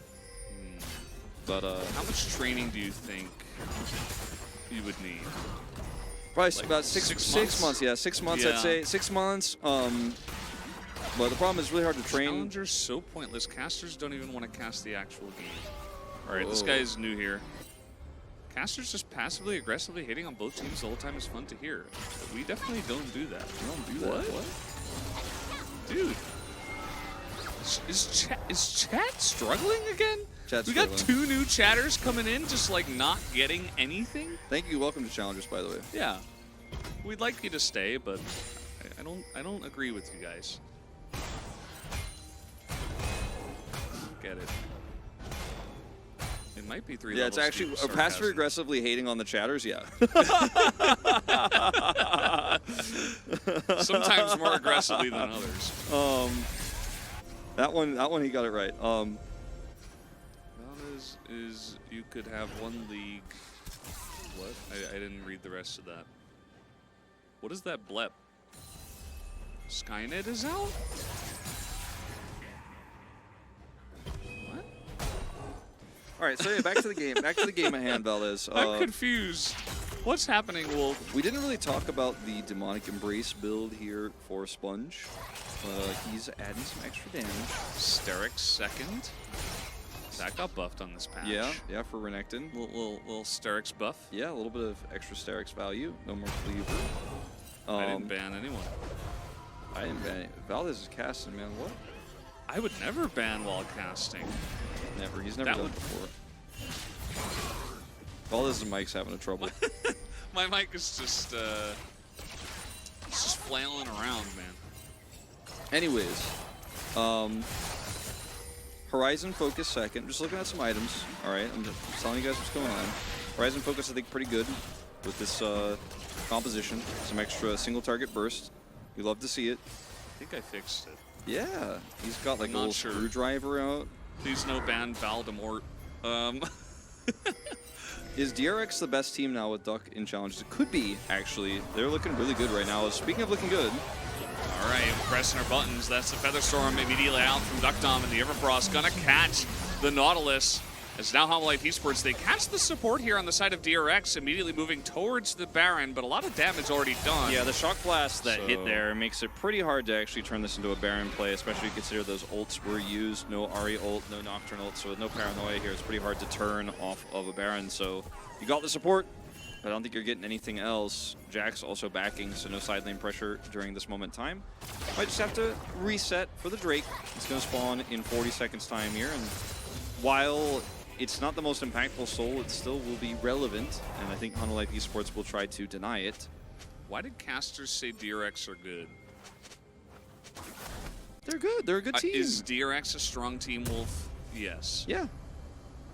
But how much training do you think you would need? Probably Like about six months. Yeah, 6 months. Yeah. I'd say 6 months. But the problem is it's really hard to train. Challengers so pointless. Casters don't even want to cast the actual game. All right, this guy is new here. Casters just passively aggressively hitting on both teams the whole time is fun to hear. But we definitely don't do that. We don't do that. What? Dude. Is chat struggling again? Chat's we got struggling. 2 new chatters coming in, just like not getting anything. Thank you. Welcome to Challengers, by the way. Yeah, we'd like you to stay, but I don't agree with you guys. Get it? It might be 3 Yeah, levels. it's actually deep passive sarcasm. aggressively hating on the chatters. Yeah. Sometimes more aggressively than others. That one he got it right. That is you could have 1 league. What? I didn't read the rest of that. What is that blep? Skynet is out? What? All right, so yeah, back to the game. Back to the game at hand, Valdez. I'm confused. What's happening, Wolf? We didn't really talk about the Demonic Embrace build here for Sponge. He's adding some extra damage. Sterix second. That got buffed on this patch. Yeah, for Renekton. Little Sterix buff. Yeah, a little bit of extra Sterix value. No more Cleaver. I didn't ban anyone. I didn't ban it. Valdez is casting, man. What? I would never ban while casting. Never. He's never done it before. Valdez's mic's having a trouble. My mic is just it's just flailing around, man. Anyways, Horizon Focus second. Just looking at some items. All right, I'm just telling you guys what's going on. Horizon Focus, I think, pretty good with this composition. Some extra single target burst. We love to see it. I think I fixed it. Yeah, he's got like I'm a little not sure. screwdriver out. Please no ban Voldemort. Is DRX the best team now with Duck in challenges? It could be, actually. They're looking really good right now. Speaking of looking good. All right, pressing our buttons. That's the Featherstorm immediately out from Duckdom, and the Everfrost gonna catch the Nautilus. As now Hololive Esports, they catch the support here on the side of DRX, immediately moving towards the Baron, but a lot of damage already done. Yeah, the Shock Blast that hit there makes it pretty hard to actually turn this into a Baron play, especially if you consider those ults were used. No Ahri ult, no Nocturne ult, so with no Paranoia here, it's pretty hard to turn off of a Baron. So you got the support, but I don't think you're getting anything else. Jack's also backing, so no side lane pressure during this moment in time. Might just have to reset for the Drake. It's going to spawn in 40 seconds time here, and while it's not the most impactful soul, it still will be relevant, and I think Hololive Esports will try to deny it. Why did casters say DRX are good? They're good. They're a good team. Is DRX a strong team, Wolf? Yes. Yeah.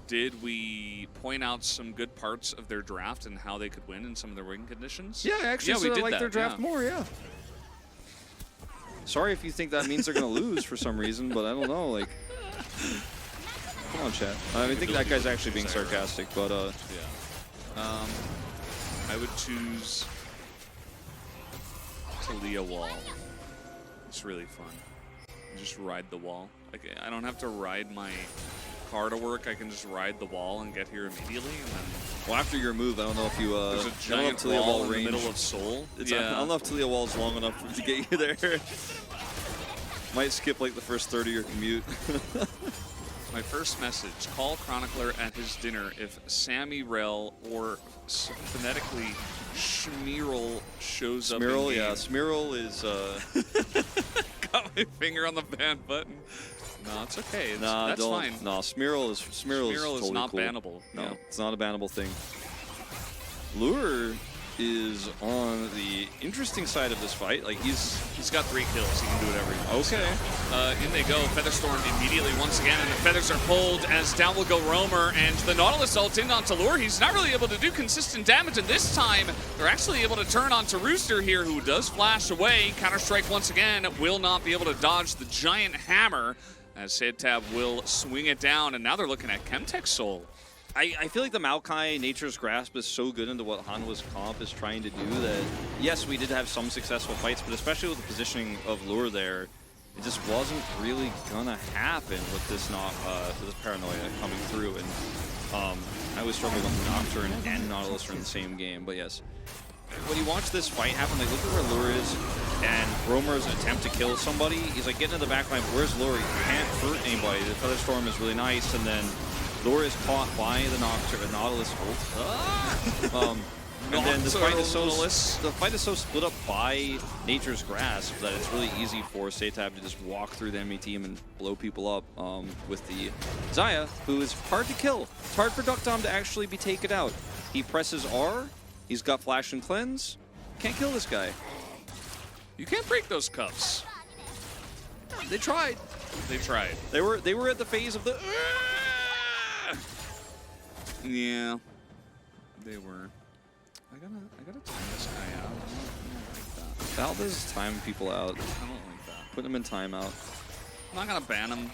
Did we point out some good parts of their draft and how they could win in some of their win conditions? Yeah, actually, we did like that, their draft more, yeah. Sorry if you think that means they're going to lose for some reason, but I don't know, like... Come on, chat. I think that guy's actually being sarcastic, but yeah. I would choose Talia Wall. It's really fun. Just ride the wall. Like, I don't have to ride my car to work. I can just ride the wall and get here immediately. And then, well, after your move, I don't know if you. There's a giant wall in the middle of Seoul. Yeah. I don't know if Talia Wall is long enough to get you there. Might skip like the first 30 of your commute. My first message, call Chronicler at his dinner if Sammy Rel or phonetically Schmearl shows up in game. Yeah, Schmearl is... Got my finger on the ban button. No, it's okay. That's fine. No, Schmearl is totally not cool. bannable. No, yeah. It's not a bannable thing. Lure is on the interesting side of this fight. Like he's got 3 kills. He can do whatever he wants. Okay. In they go. Featherstorm immediately once again, and the feathers are pulled as down will go Roamer, and the Nautilus ult in onto Lure. He's not really able to do consistent damage, and this time they're actually able to turn onto Rooster here, who does flash away. Counter-Strike once again will not be able to dodge the giant hammer, as Tab will swing it down, and now they're looking at Chemtech Soul. I feel like the Maokai Nature's Grasp is so good into what Hanwha's comp is trying to do that, yes, we did have some successful fights, but especially with the positioning of Lure there, it just wasn't really gonna happen with this this Paranoia coming through. And I always struggle with Nocturne and Nautilus are in the same game, but yes. When you watch this fight happen, like look at where Lure is, and Roamer's attempt to kill somebody, he's like getting to the back line, but where's Lure? He can't hurt anybody. The Featherstorm is really nice, and then Lure is caught by the Nautilus ult. And then the fight is so split up by Nature's Grasp that it's really easy for Tab to just walk through the enemy team and blow people up with the Xayah, who is hard to kill. It's hard for Duckdom to actually be taken out. He presses R, he's got Flash and Cleanse. Can't kill this guy. You can't break those cuffs. They tried. They tried. They were at the phase of the... Yeah, they were. I gotta time this guy out. I don't like that. Valdez is timing people out. I don't like that. Putting him in timeout. I'm not gonna ban him.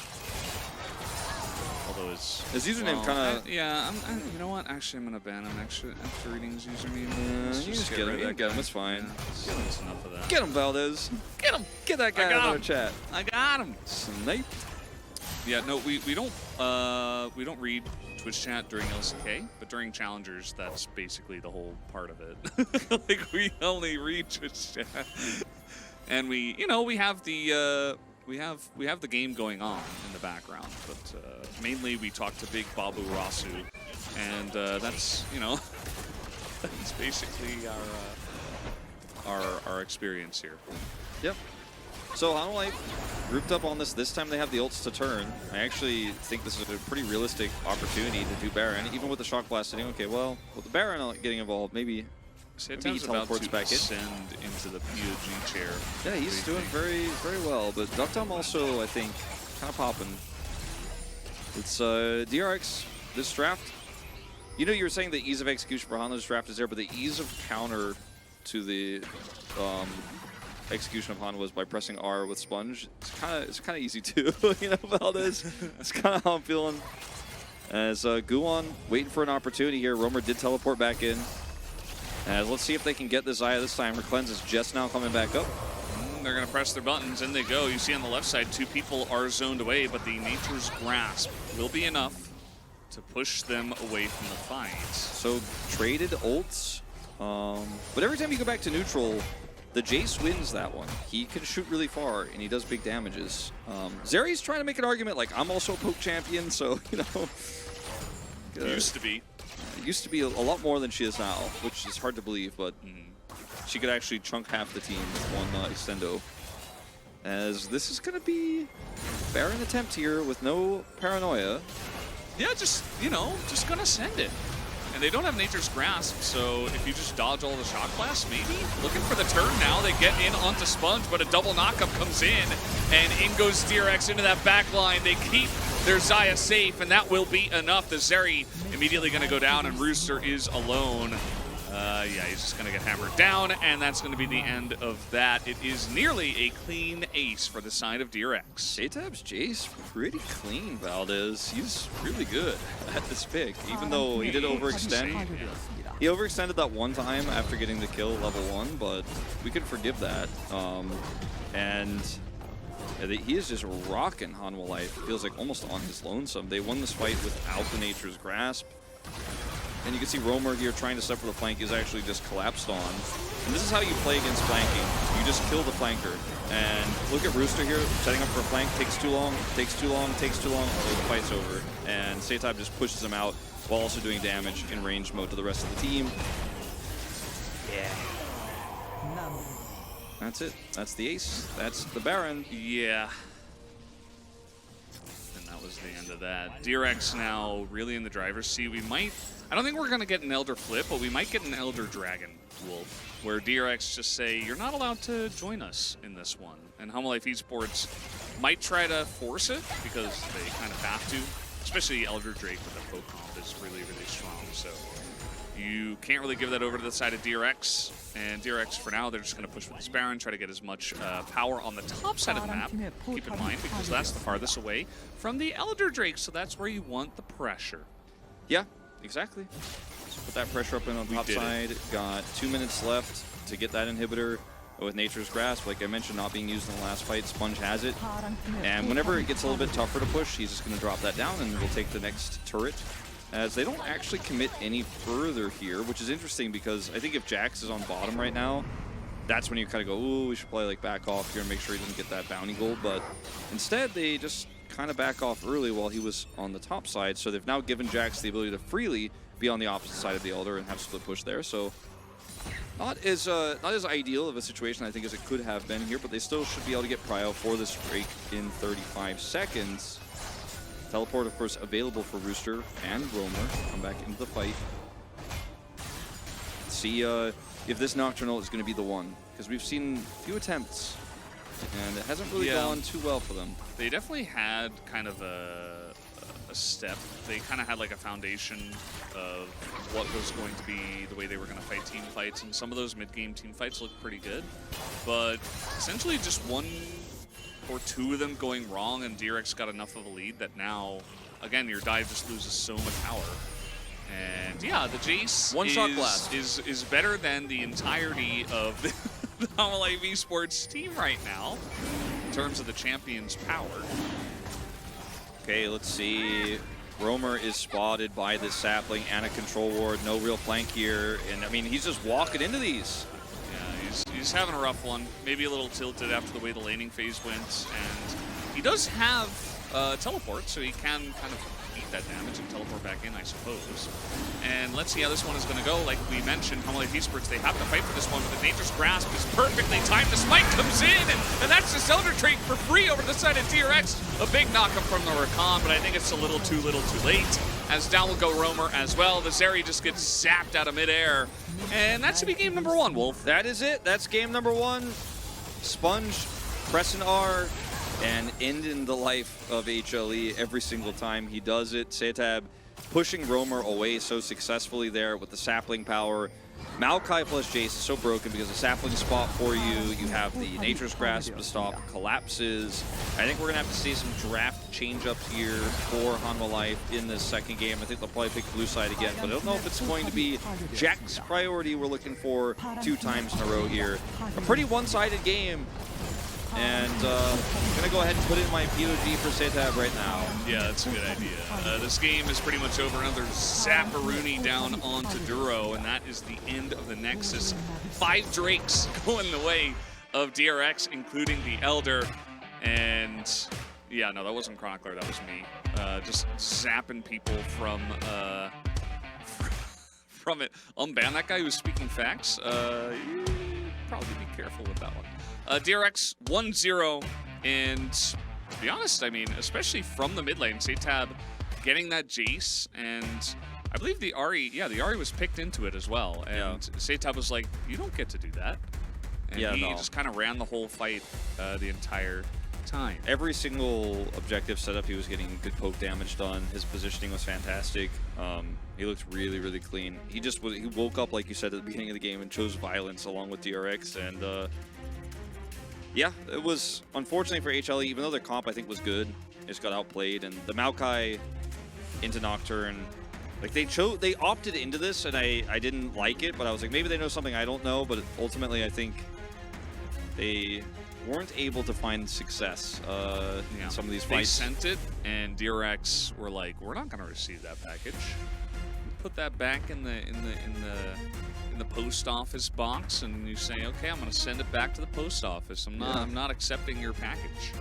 Although his username kind of... Yeah, you know what? Actually, I'm gonna ban him after reading his username. You just get him. Get him. It's fine. Yeah, that's enough of that. Get him, Valdez. Get him. Get that guy out of our chat. I got him. Snipe. Yeah, no, we don't read Twitch chat during LCK, but during challengers, that's basically the whole part of it. Like we only read Twitch chat, and we have the game going on in the background, but mainly we talk to Big Babu Rasu, and that's that's basically our experience here. Yep. So Hanwha grouped up on this. This time they have the ults to turn. I actually think this is a pretty realistic opportunity to do Baron, even with the Shock Blast sitting. Okay, well, with the Baron not getting involved, maybe he teleports back in. Ascend into the POG chair. Yeah, he's doing very, very well. But Duckdom also, I think, kind of popping. It's DRX this draft. You know, you were saying the ease of execution for Hanwha's draft is there, but the ease of counter to the execution of Hanwha was by pressing R with Sponge. It's kind of easy too, you know, Valdez. That's kind of how I'm feeling. As Guwon waiting for an opportunity here. Roamer did teleport back in. Let's see if they can get the Xayah this time. Her cleanse is just now coming back up. They're going to press their buttons, and they go. You see on the left side, 2 people are zoned away, but the Nature's Grasp will be enough to push them away from the fight. So traded ults, but every time you go back to neutral, the Jace wins that one. He can shoot really far, and he does big damages. Zeri's trying to make an argument like, I'm also a poke champion, so, you know. Used to be. Used to be a lot more than she is now, which is hard to believe, but she could actually chunk half the team with one extendo. As this is going to be a Baron attempt here with no paranoia. Yeah, just, you know, just going to send it. And they don't have Nature's Grasp, so if you just dodge all the Shock Blasts, maybe? Looking for the turn now. They get in onto Sponge, but a double knockup comes in, and in goes DRX into that back line. They keep their Xayah safe, and that will be enough. The Zeri immediately going to go down, and Rooster is alone. Yeah, he's just going to get hammered down, and that's going to be the end of that. It is nearly a clean ace for the side of DRX. J-Tab's Jace pretty clean, Valdez. He's really good at this pick, even though he did overextend. He overextended that one time after getting the kill level 1, but we could forgive that. And he is just rocking Hanwha life. It feels like almost on his lonesome. They won this fight without the Nature's Grasp. And you can see Roamer here trying to suffer the flank is actually just collapsed on. And this is how you play against flanking. You just kill the flanker. And look at Rooster here, setting up for a flank. Takes too long, takes too long, takes too long. Oh, the fight's over. And Seitab just pushes him out while also doing damage in range mode to the rest of the team. Yeah. That's it. That's the ace. That's the Baron. Yeah. And that was the end of that. DRX now really in the driver's seat. We might... I don't think we're going to get an Elder Flip, but we might get an Elder Dragon Wolf, where DRX just say, you're not allowed to join us in this one. And Hanwha Life Esports might try to force it, because they kind of have to. Especially Elder Drake with the poke comp is really, really strong. So you can't really give that over to the side of DRX. And DRX, for now, they're just going to push with this Baron, try to get as much power on the top side of the map. Keep in mind, because that's the farthest away from the Elder Drake, so that's where you want the pressure. Yeah. Exactly. So put that pressure up in on the top side. Got 2 minutes left to get that inhibitor with Nature's Grasp. Like I mentioned, not being used in the last fight, Sponge has it. And whenever it gets a little bit tougher to push, he's just going to drop that down and we'll take the next turret. As they don't actually commit any further here, which is interesting because I think if Jax is on bottom right now, that's when you kind of go, ooh, we should probably like back off here and make sure he doesn't get that bounty gold. But instead, they just kind of back off early while he was on the top side. So they've now given Jax the ability to freely be on the opposite side of the Elder and have split push there. So not as ideal of a situation I think as it could have been here, but they still should be able to get prio for this break in 35 seconds. Teleport, of course, available for Rooster and Roamer. Come back into the fight. See if this Nocturnal is going to be the one, because we've seen a few attempts and it hasn't really gone too well for them. They definitely had kind of a step. They kind of had like a foundation of what was going to be the way they were going to fight team fights, and some of those mid-game team fights looked pretty good. But essentially just one or two of them going wrong, and DRX got enough of a lead that now, again, your dive just loses so much power. And yeah, the Jace is better than the entirety of the Hanwha Life Esports team right now in terms of the champion's power. Okay, let's see. Roamer is spotted by this sapling and a control ward. No real flank here, and I mean he's just walking into these. Yeah, he's having a rough one. Maybe a little tilted after the way the laning phase went, and he does have teleport, so he can kind of eat that damage and teleport back in, I suppose. And let's see how this one is going to go. Like we mentioned, HLE Esports, they have to fight for this one, but the Nature's Grasp is perfectly timed. The Smite comes in, and that's the Elder Trait for free over the side of DRX. A big knockup from the Rakan, but I think it's a little too late. As down will go Roamer as well. The Zeri just gets zapped out of midair. And that should be game number 1, Wolf. That is it. That's game number 1. Sponge, press an R, and ending the life of HLE every single time he does it. Setab pushing Roamer away so successfully there with the sapling power. Maokai plus Jace is so broken because the sapling spot for you. You have the Nature's Grasp to stop collapses. I think we're going to have to see some draft change-ups here for Hanwha Life in this second game. I think they'll probably pick blue side again, but I don't know if it's going to be Jack's priority we're looking for 2 times in a row here. A pretty one-sided game. And I'm going to go ahead and put in my POG for Setab right now. Yeah, that's a good idea. This game is pretty much over. Another Zapparoonie down onto Duro, and that is the end of the Nexus. 5 Drakes going the way of DRX, including the Elder. And yeah, no, that wasn't Chronicler, that was me. Just zapping people from it. Unban that guy who was speaking facts. You probably be careful with that one. DRX 1-0, and to be honest, I mean, especially from the mid lane, Setab getting that Jace, and I believe the Ahri was picked into it as well, and Setab was like, you don't get to do that. And he just kind of ran the whole fight the entire time. Every single objective setup, he was getting good poke damage done. His positioning was fantastic. He looked really, really clean. He woke up, like you said, at the beginning of the game and chose violence along with DRX, and yeah, it was unfortunately for HLE, even though their comp I think was good, it just got outplayed. And the Maokai into Nocturne, like they opted into this, and I didn't like it, but I was like, maybe they know something I don't know. But ultimately, I think they weren't able to find success in some of these fights. They sent it, and DRX were like, we're not going to receive that package. Put that back in the post office box, and you say, okay, I'm going to send it back to the post office. I'm not accepting your package.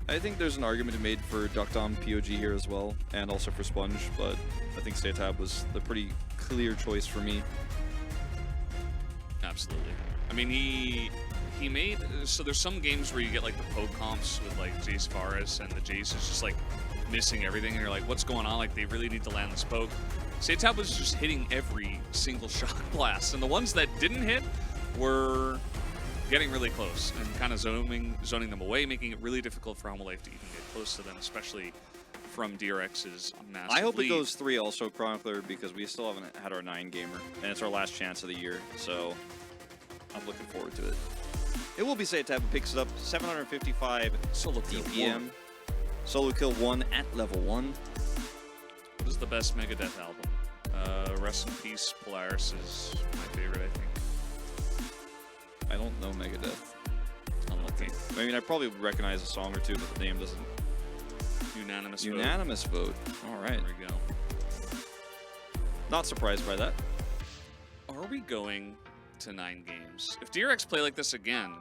I think there's an argument to be made for Duckdom POG here as well, and also for Sponge, but I think Setab was the pretty clear choice for me. Absolutely. I mean, he made, so there's some games where you get like the poke comps with like Jace Faris, and the Jace is just like missing everything, and you're like, what's going on? Like, they really need to land this poke. Setab was just hitting every single shot blast, and the ones that didn't hit were getting really close and kind of zoning them away, making it really difficult for HLE Life to even get close to them, especially from DRX's massive I hope lead. it goes 3 also, Chronicler, because we still haven't had our 9 gamer, and it's our last chance of the year, so I'm looking forward to it. It will be Setab who picks it up, 755 solo DPM. Solo kill 1 at level 1. What is the best Megadeth album? Rest in Peace, Polaris is my favorite, I think. I don't know Megadeth. Unlucky. I mean, I probably would recognize a song or two, but the name doesn't. Unanimous vote. All right. There we go. Not surprised by that. Are we going to 9 games? If DRX play like this again,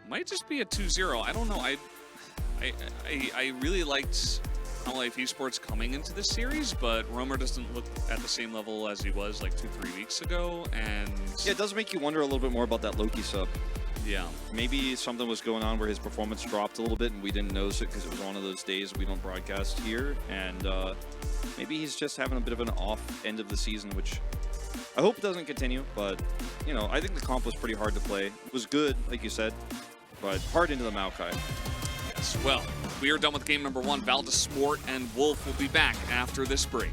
might just be a 2-0. I don't know. I really liked HLE Esports coming into this series, but Roamer doesn't look at the same level as he was like 2-3 weeks ago, and yeah, it does make you wonder a little bit more about that Loki sub. Yeah, maybe something was going on where his performance dropped a little bit, and we didn't notice it because it was one of those days we don't broadcast here, and maybe he's just having a bit of an off end of the season, which I hope doesn't continue. But you know, I think the comp was pretty hard to play. It was good, like you said, but hard into the Maokai. Yes. Well, we are done with game number 1. Valdesport and Wolf will be back after this break.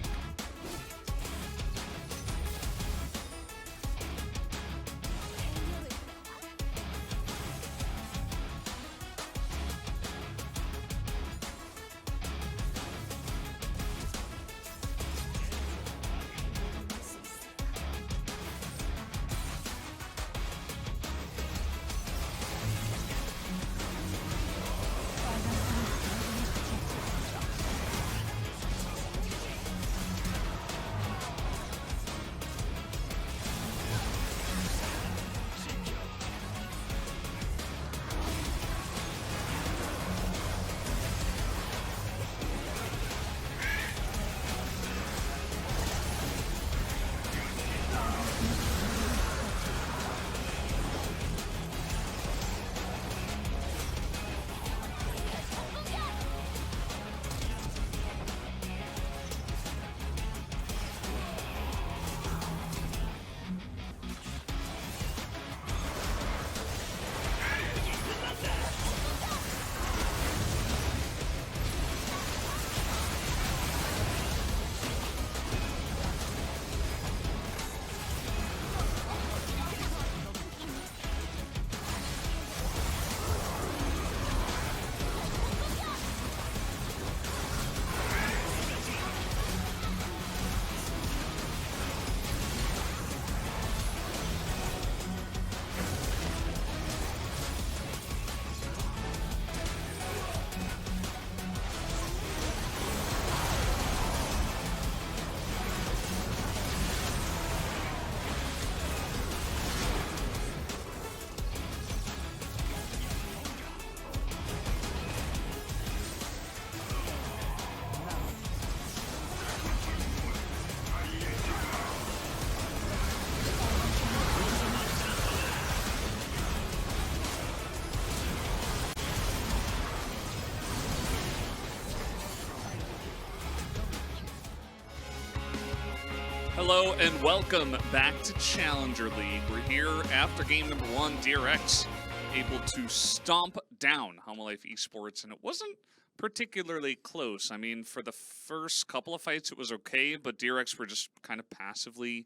Hello and welcome back to Challenger League. We're here after game number 1, DRX able to stomp down Homolife Esports, and it wasn't particularly close. I mean, for the first couple of fights it was okay, but DRX were just kind of passively,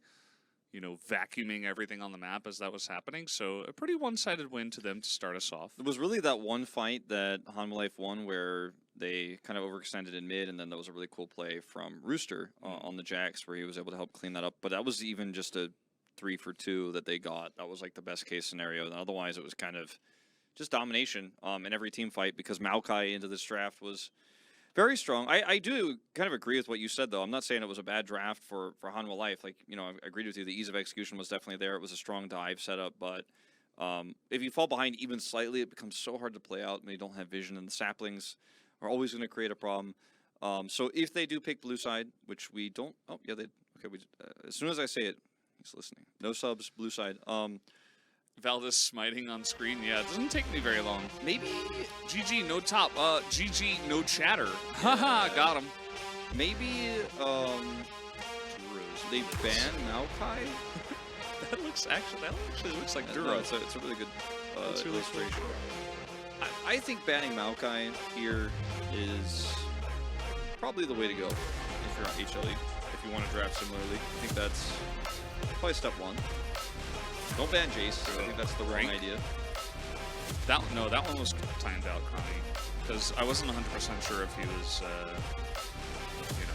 you know, vacuuming everything on the map as that was happening. So a pretty one-sided win to them to start us off. It was really that one fight that Homolife won where they kind of overextended in mid, and then that was a really cool play from Rooster on the Jax where he was able to help clean that up. But that was even just a 3 for 2 that they got. That was like the best case scenario. And otherwise, it was kind of just domination in every team fight because Maokai into this draft was very strong. I do kind of agree with what you said, though. I'm not saying it was a bad draft for Hanwha Life. Like, you know, I agreed with you. The ease of execution was definitely there. It was a strong dive setup, but if you fall behind even slightly, it becomes so hard to play out when you don't have vision, and the saplings are always going to create a problem. So if they do pick blue side, which we don't, oh yeah, they okay. We as soon as I say it, he's listening. No subs, blue side. Valdez smiting on screen. Yeah, it doesn't take me very long. Maybe GG no top. GG no chatter. Haha, got him. maybe they ban Maokai. That actually looks like No, Duro. it's a really good That's really illustration. I think banning Maokai here is probably the way to go if you're on HLE. If you want to draft similarly, I think that's probably step one. Don't ban Jace. I think that's the wrong idea. That one was timed out, Connie, because I wasn't 100% sure if he was, you know,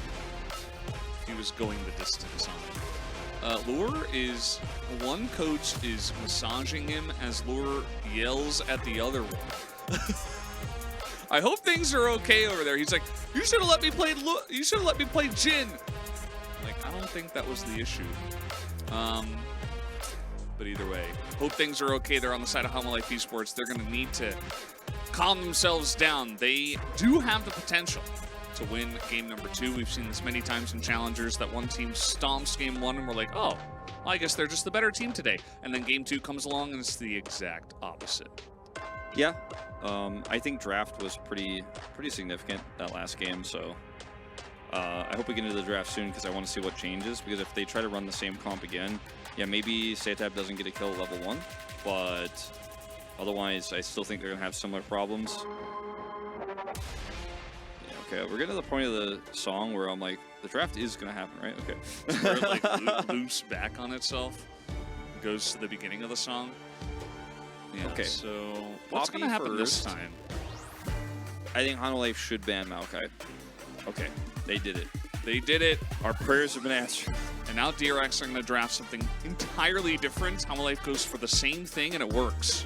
if he was going the distance on it. Lure is one coach is massaging him as Lure yells at the other one. I hope things are okay over there. He's like, you should have let me play. You should have let me play Jin. Like, I don't think that was the issue. But either way, hope things are okay. They're on the side of Homolife Esports. They're going to need to calm themselves down. They do have the potential to win game number 2. We've seen this many times in Challengers that one team stomps game 1 and we're like, oh, well, I guess they're just the better team today. And then game 2 comes along and it's the exact opposite. Yeah, I think draft was pretty significant that last game. So I hope we get into the draft soon because I want to see what changes. Because if they try to run the same comp again, yeah, maybe Satab doesn't get a kill at level 1, but otherwise, I still think they're gonna have similar problems. Yeah, okay, we're getting to the point of the song where I'm like, the draft is gonna happen, right? Okay. Where it like loops back on itself, goes to the beginning of the song. Yeah, okay. So what's Poppy gonna happen first. this time? I think Homolife should ban Maokai. Okay, they did it. They did it. Our prayers have been answered. And now DRX are going to draft something entirely different. Homolife goes for the same thing, and it works.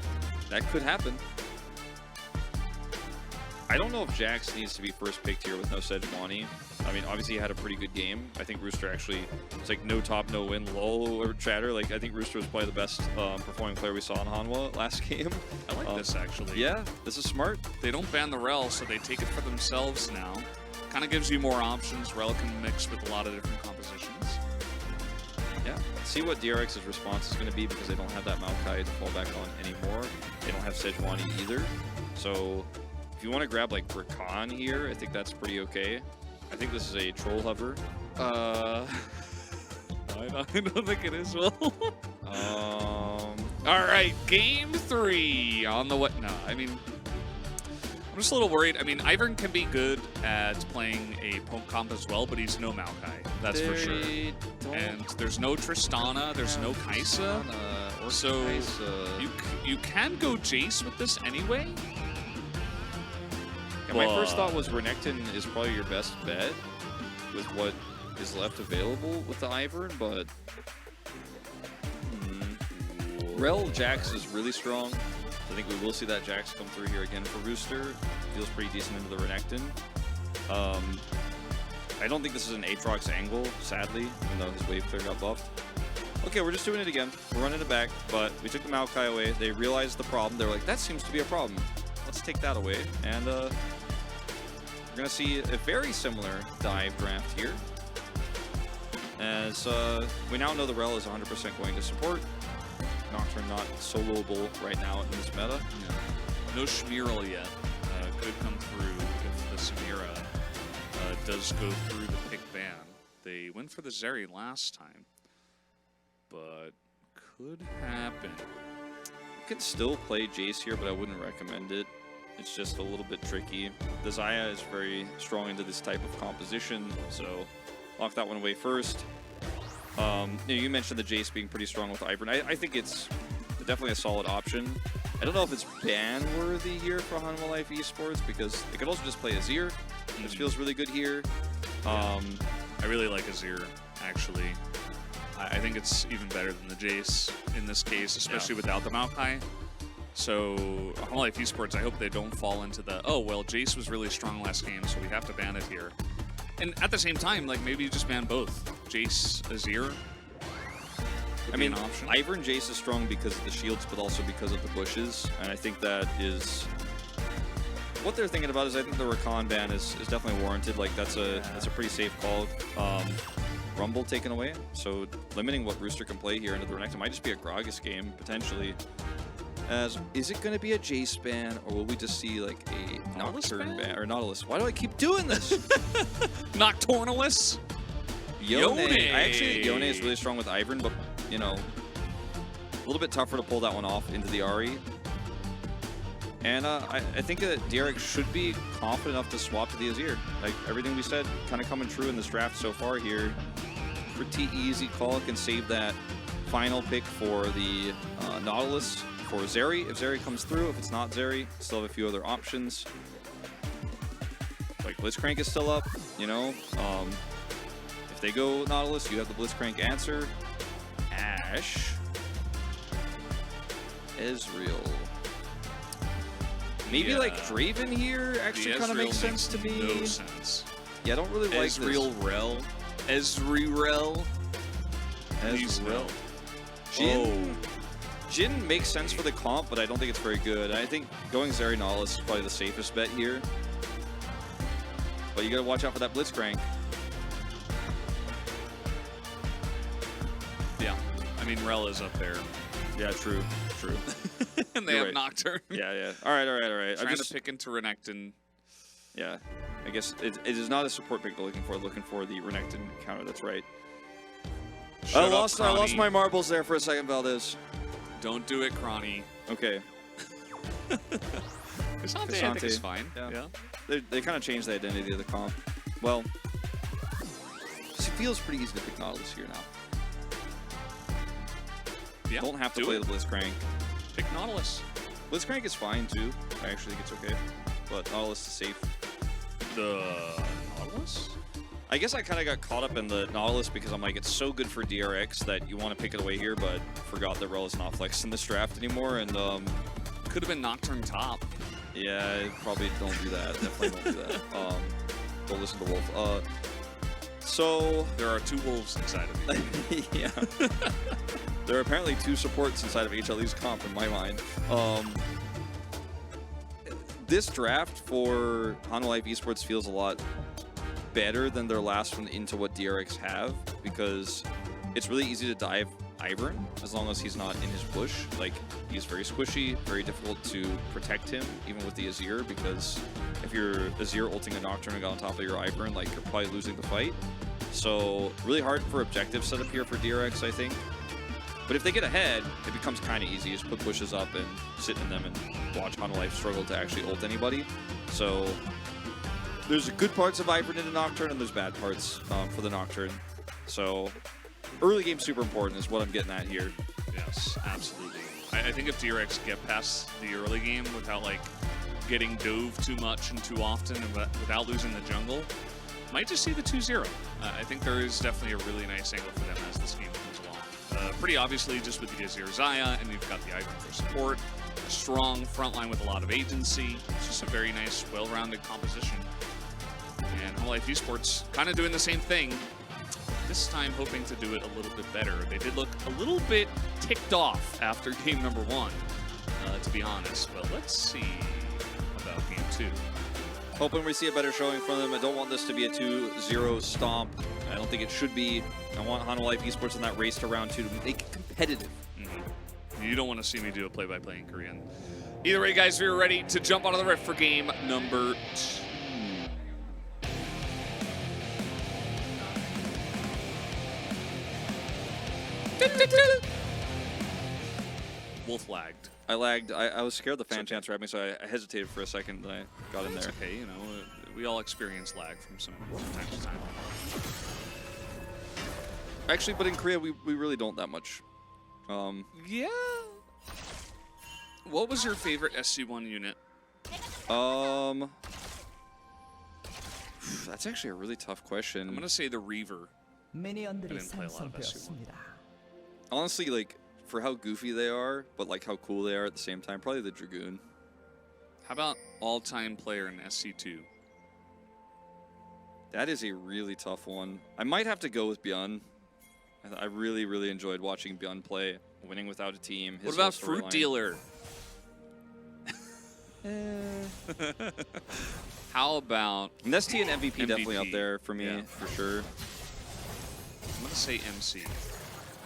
That could happen. I don't know if Jax needs to be first picked here with no Sejuani. I mean, obviously he had a pretty good game. I think Rooster actually, it's like no top, no win, lol, or chatter. Like, I think Rooster was probably the best performing player we saw in Hanwha last game. I like this, actually. Yeah, this is smart. They don't ban the Rel, so they take it for themselves now. Kind of gives you more options. Rel can mix with a lot of different compositions. Yeah, see what DRX's response is going to be because they don't have that Maokai to fall back on anymore. They don't have Sejuani either. So if you want to grab like Rakan here, I think that's pretty okay. I think this is a troll hover. I don't think it is, Will. All right, game 3 on the what? No, I mean, I'm just a little worried. I mean, Ivern can be good at playing a poke comp as well, but he's no Maokai. That's for sure. And there's no Tristana, there's no Kaisa. So you can go Jace with this anyway. Yeah, my first thought was Renekton is probably your best bet with what is left available with the Ivern, but Rel Jax is really strong. I think we will see that Jax come through here again for Rooster. Feels pretty decent into the Renekton. I don't think this is an Aatrox angle, sadly, even though his wave clear got buffed. Okay, we're just doing it again. We're running it back, but we took the Maokai away. They realized the problem. They're like, that seems to be a problem. Let's take that away. And we're going to see a very similar dive draft here. As we now know the Rel is 100% going to support. Nocturne not soloable right now in this meta. Yeah. No Shmiral yet. Could come through if the Samira does go through the pick ban. They went for the Zeri last time, but could happen. You can still play Jace here, but I wouldn't recommend it. It's just a little bit tricky. The Xayah is very strong into this type of composition, so lock that one away first. You mentioned the Jace being pretty strong with Ivern. I think it's definitely a solid option. I don't know if it's ban-worthy here for Hanwha Life Esports, because they could also just play Azir, which feels really good here. I really like Azir, actually. I think it's even better than the Jace in this case, especially without the Maokai. So, Hanwha Life Esports, I hope they don't fall into the, oh, well, Jace was really strong last game, so we have to ban it here. And at the same time, like, maybe you just ban both. Jace, Azir. I mean, Ivern Jace is strong because of the shields, but also because of the bushes. And I think that is... What they're thinking about is I think the Rakan ban is definitely warranted. Like, that's a pretty safe call. Rumble taken away, so limiting what Rooster can play here into the Renekton might just be a Gragas game, potentially. Is it going to be a Jace ban, or will we just see like a Nocturne ban? Or Nautilus? Why do I keep doing this? Nocturnalist? Yone. I actually think Yone is really strong with Ivern, but, you know, a little bit tougher to pull that one off into the Ahri. And I think that DRX should be confident enough to swap to the Azir. Like, everything we said kind of coming true in this draft so far here. Pretty easy call. Can save that final pick for the Nautilus for Zeri. If Zeri comes through, if it's not Zeri, still have a few other options. Like, Blitzcrank is still up, you know. If they go Nautilus, you have the Blitzcrank answer. Ashe. Ezreal. Maybe like Draven here actually kind of makes sense to me. No sense. Yeah, I don't really like Ezreal Rel. Ezreal. Jhin makes sense for the comp, but I don't think it's very good. I think going Zeri Nautilus is probably the safest bet here. But you gotta watch out for that Blitzcrank. Yeah, I mean Rel is up there. Yeah, true. And they have Nocturne. Yeah. All right. I'm trying to pick into Renekton. Yeah, I guess it is not a support pick they're looking for. Looking for the Renekton counter. That's right. I lost my marbles there for a second, Valdez. Don't do it, Cronny. Okay. Cassante, I think, is fine. Yeah. They kind of changed the identity of the comp. Well, it feels pretty easy to pick Nautilus here now. Yeah, don't have to play the Blitzcrank. Pick Nautilus. Blitzcrank is fine too. I actually think it's okay. But Nautilus is safe. The Nautilus? I guess I kind of got caught up in the Nautilus because I'm like, it's so good for DRX that you want to pick it away here, but forgot that Rel is not flexed in this draft anymore. And could have been Nocturne top. Yeah, probably don't do that. Definitely don't do that. Go listen to Wolf. So there are two wolves inside of me. Yeah. There are apparently two supports inside of HLE's comp in my mind. This draft for Hanwha Life Esports feels a lot better than their last one into what DRX have, because it's really easy to dive Ivern as long as he's not in his bush. Like, he's very squishy, very difficult to protect him, even with the Azir, because if you're Azir ulting a Nocturne and got on top of your Ivern, like, you're probably losing the fight. So, really hard for objective setup here for DRX, I think. But if they get ahead, it becomes kind of easy. Just put bushes up and sit in them and watch Hanwha Life struggle to actually ult anybody. So there's good parts of Ivern in the Nocturne, and there's bad parts for the Nocturne. So early game super important is what I'm getting at here. Yes, absolutely. I think if DRX get past the early game without like getting dove too much and too often and without losing the jungle, might just see the 2-0. I think there is definitely a really nice angle for them as this game comes along. Pretty obviously just with the Azir Xayah, and you've got the Ivern for support. A strong front line with a lot of agency. It's just a very nice, well-rounded composition. And Hanwha Life Esports kind of doing the same thing. This time hoping to do it a little bit better. They did look a little bit ticked off after game number 1, to be honest. But let's see about game 2. Hoping we see a better showing from them. I don't want this to be a 2-0 stomp. I don't think it should be. I want Hanwha Life Esports in that race to round 2 to make it competitive. You don't want to see me do a play-by-play in Korean. Either way, guys, we are ready to jump onto the rift for game number 2. Wolf lagged. I lagged. I was scared the fan chants were at me, so I hesitated for a second, then I got in It's there. okay, you know, we all experience lag from time to time. Actually, but in Korea, we really don't that much. Yeah. What was your favorite SC1 unit? That's actually a really tough question. I'm gonna say the Reaver. 미니언들이 didn't play a lot of 생성되었습니다. Honestly, like, for how goofy they are, but like how cool they are at the same time, probably the Dragoon. How about all-time player in SC2? That is a really tough one. I might have to go with Bjorn. I really, really enjoyed watching Bjorn play, winning without a team. What about Fruit Dealer? How about And ST and MVP definitely up MVP, there for me, yeah. for sure. I'm gonna say MC.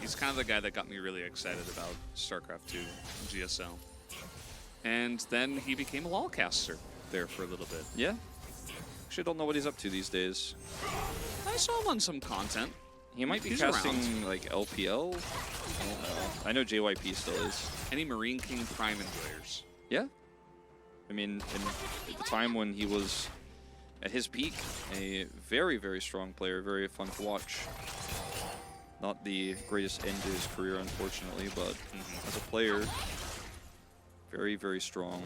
He's kind of the guy that got me really excited about StarCraft 2 and GSL. And then he became a LoLcaster there for a little bit. Yeah. Actually, don't know what he's up to these days. I saw him on some content. He might be He's casting around. like LPL. I don't know. I know JYP still is. Any Marine King Prime enjoyers? Yeah. I mean, at the time when he was at his peak, a very, very strong player, very fun to watch. Not the greatest end to his career, unfortunately, but as a player, very, very strong.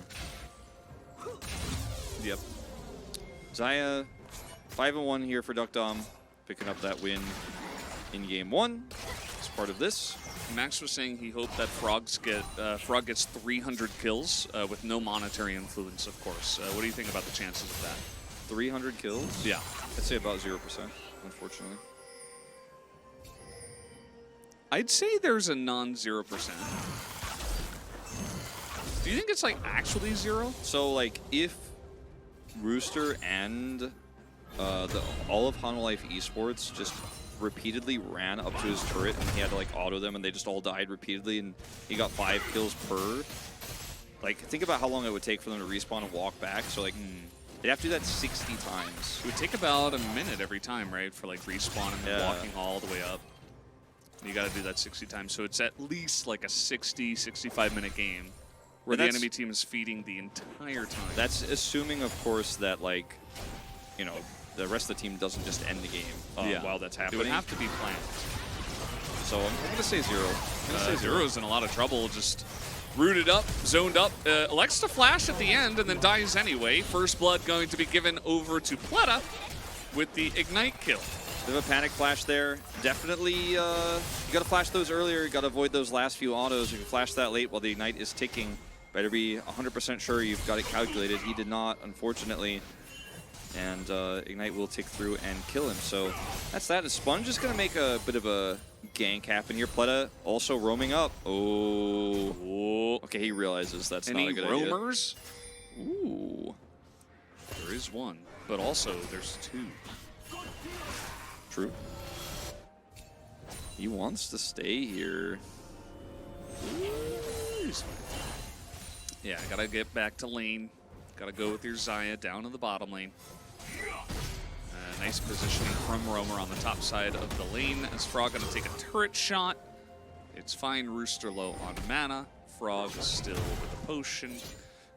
Yep. Zaya, 5-1 here for Duckdom, picking up that win in game 1 as part of this. Max was saying he hoped that Frog gets 300 kills with no monetary influence, of course. What do you think about the chances of that? 300 kills? Yeah. I'd say about 0%, unfortunately. I'd say there's a non-0%. Do you think it's like actually 0? So, like, if Rooster and all of Hanwha Life Esports just repeatedly ran up to his turret and he had to, like, auto them and they just all died repeatedly and he got 5 kills per, like, think about how long it would take for them to respawn and walk back. So, like, they'd have to do that 60 times. It would take about a minute every time, right? For like respawning and Yeah. walking all the way up. You got to do that 60 times. So it's at least like a 60, 65-minute game where And the that's- enemy team is feeding the entire time. That's assuming, of course, that, like, you know, the rest of the team doesn't just end the game while that's It happening. would have to be planned. So I'm going to say 0. I'm going to say 0. Zero's in a lot of trouble. Just rooted up, zoned up. Elects to flash at the end and then dies anyway. First blood going to be given over to Pleta with the Ignite kill. Bit of a panic flash there. Definitely, you got to flash those earlier. You got to avoid those last few autos. If you flash that late while the Ignite is ticking, better be 100% sure you've got it calculated. He did not, unfortunately. And Ignite will tick through and kill him. So that's that. Sponge is going to make a bit of a gank happen here. Pleta also roaming up. Oh. Okay, he realizes that's not a good idea. Any roamers? Ooh. There is one, but also there's 2. True. He wants to stay here. Yeah, gotta get back to lane. Gotta go with your Zaya down in the bottom lane. Nice positioning from Roamer on the top side of the lane as Frog gonna take a turret shot. It's fine, Rooster low on mana. Frog is still with a potion.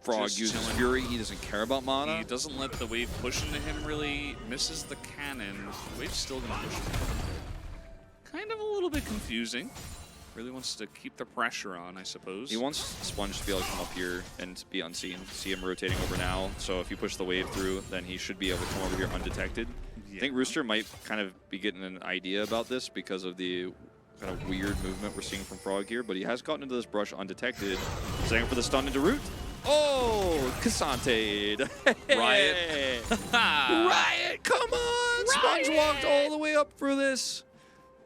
Frog Just uses chilling. Fury. He doesn't care about mana. He doesn't let the wave push into him really. Misses the cannon. Wave's still gonna push him. Kind of a little bit confusing. Really wants to keep the pressure on, I suppose. He wants Sponge to be able to come up here and be unseen. See him rotating over now. So if you push the wave through, then he should be able to come over here undetected. Yeah. I think Rooster might kind of be getting an idea about this because of the kind of weird movement we're seeing from Frog here. But he has gotten into this brush undetected. Setting for the stun into root. Oh, Cassante. Riot. Riot, come on! Sponge walked all the way up for this.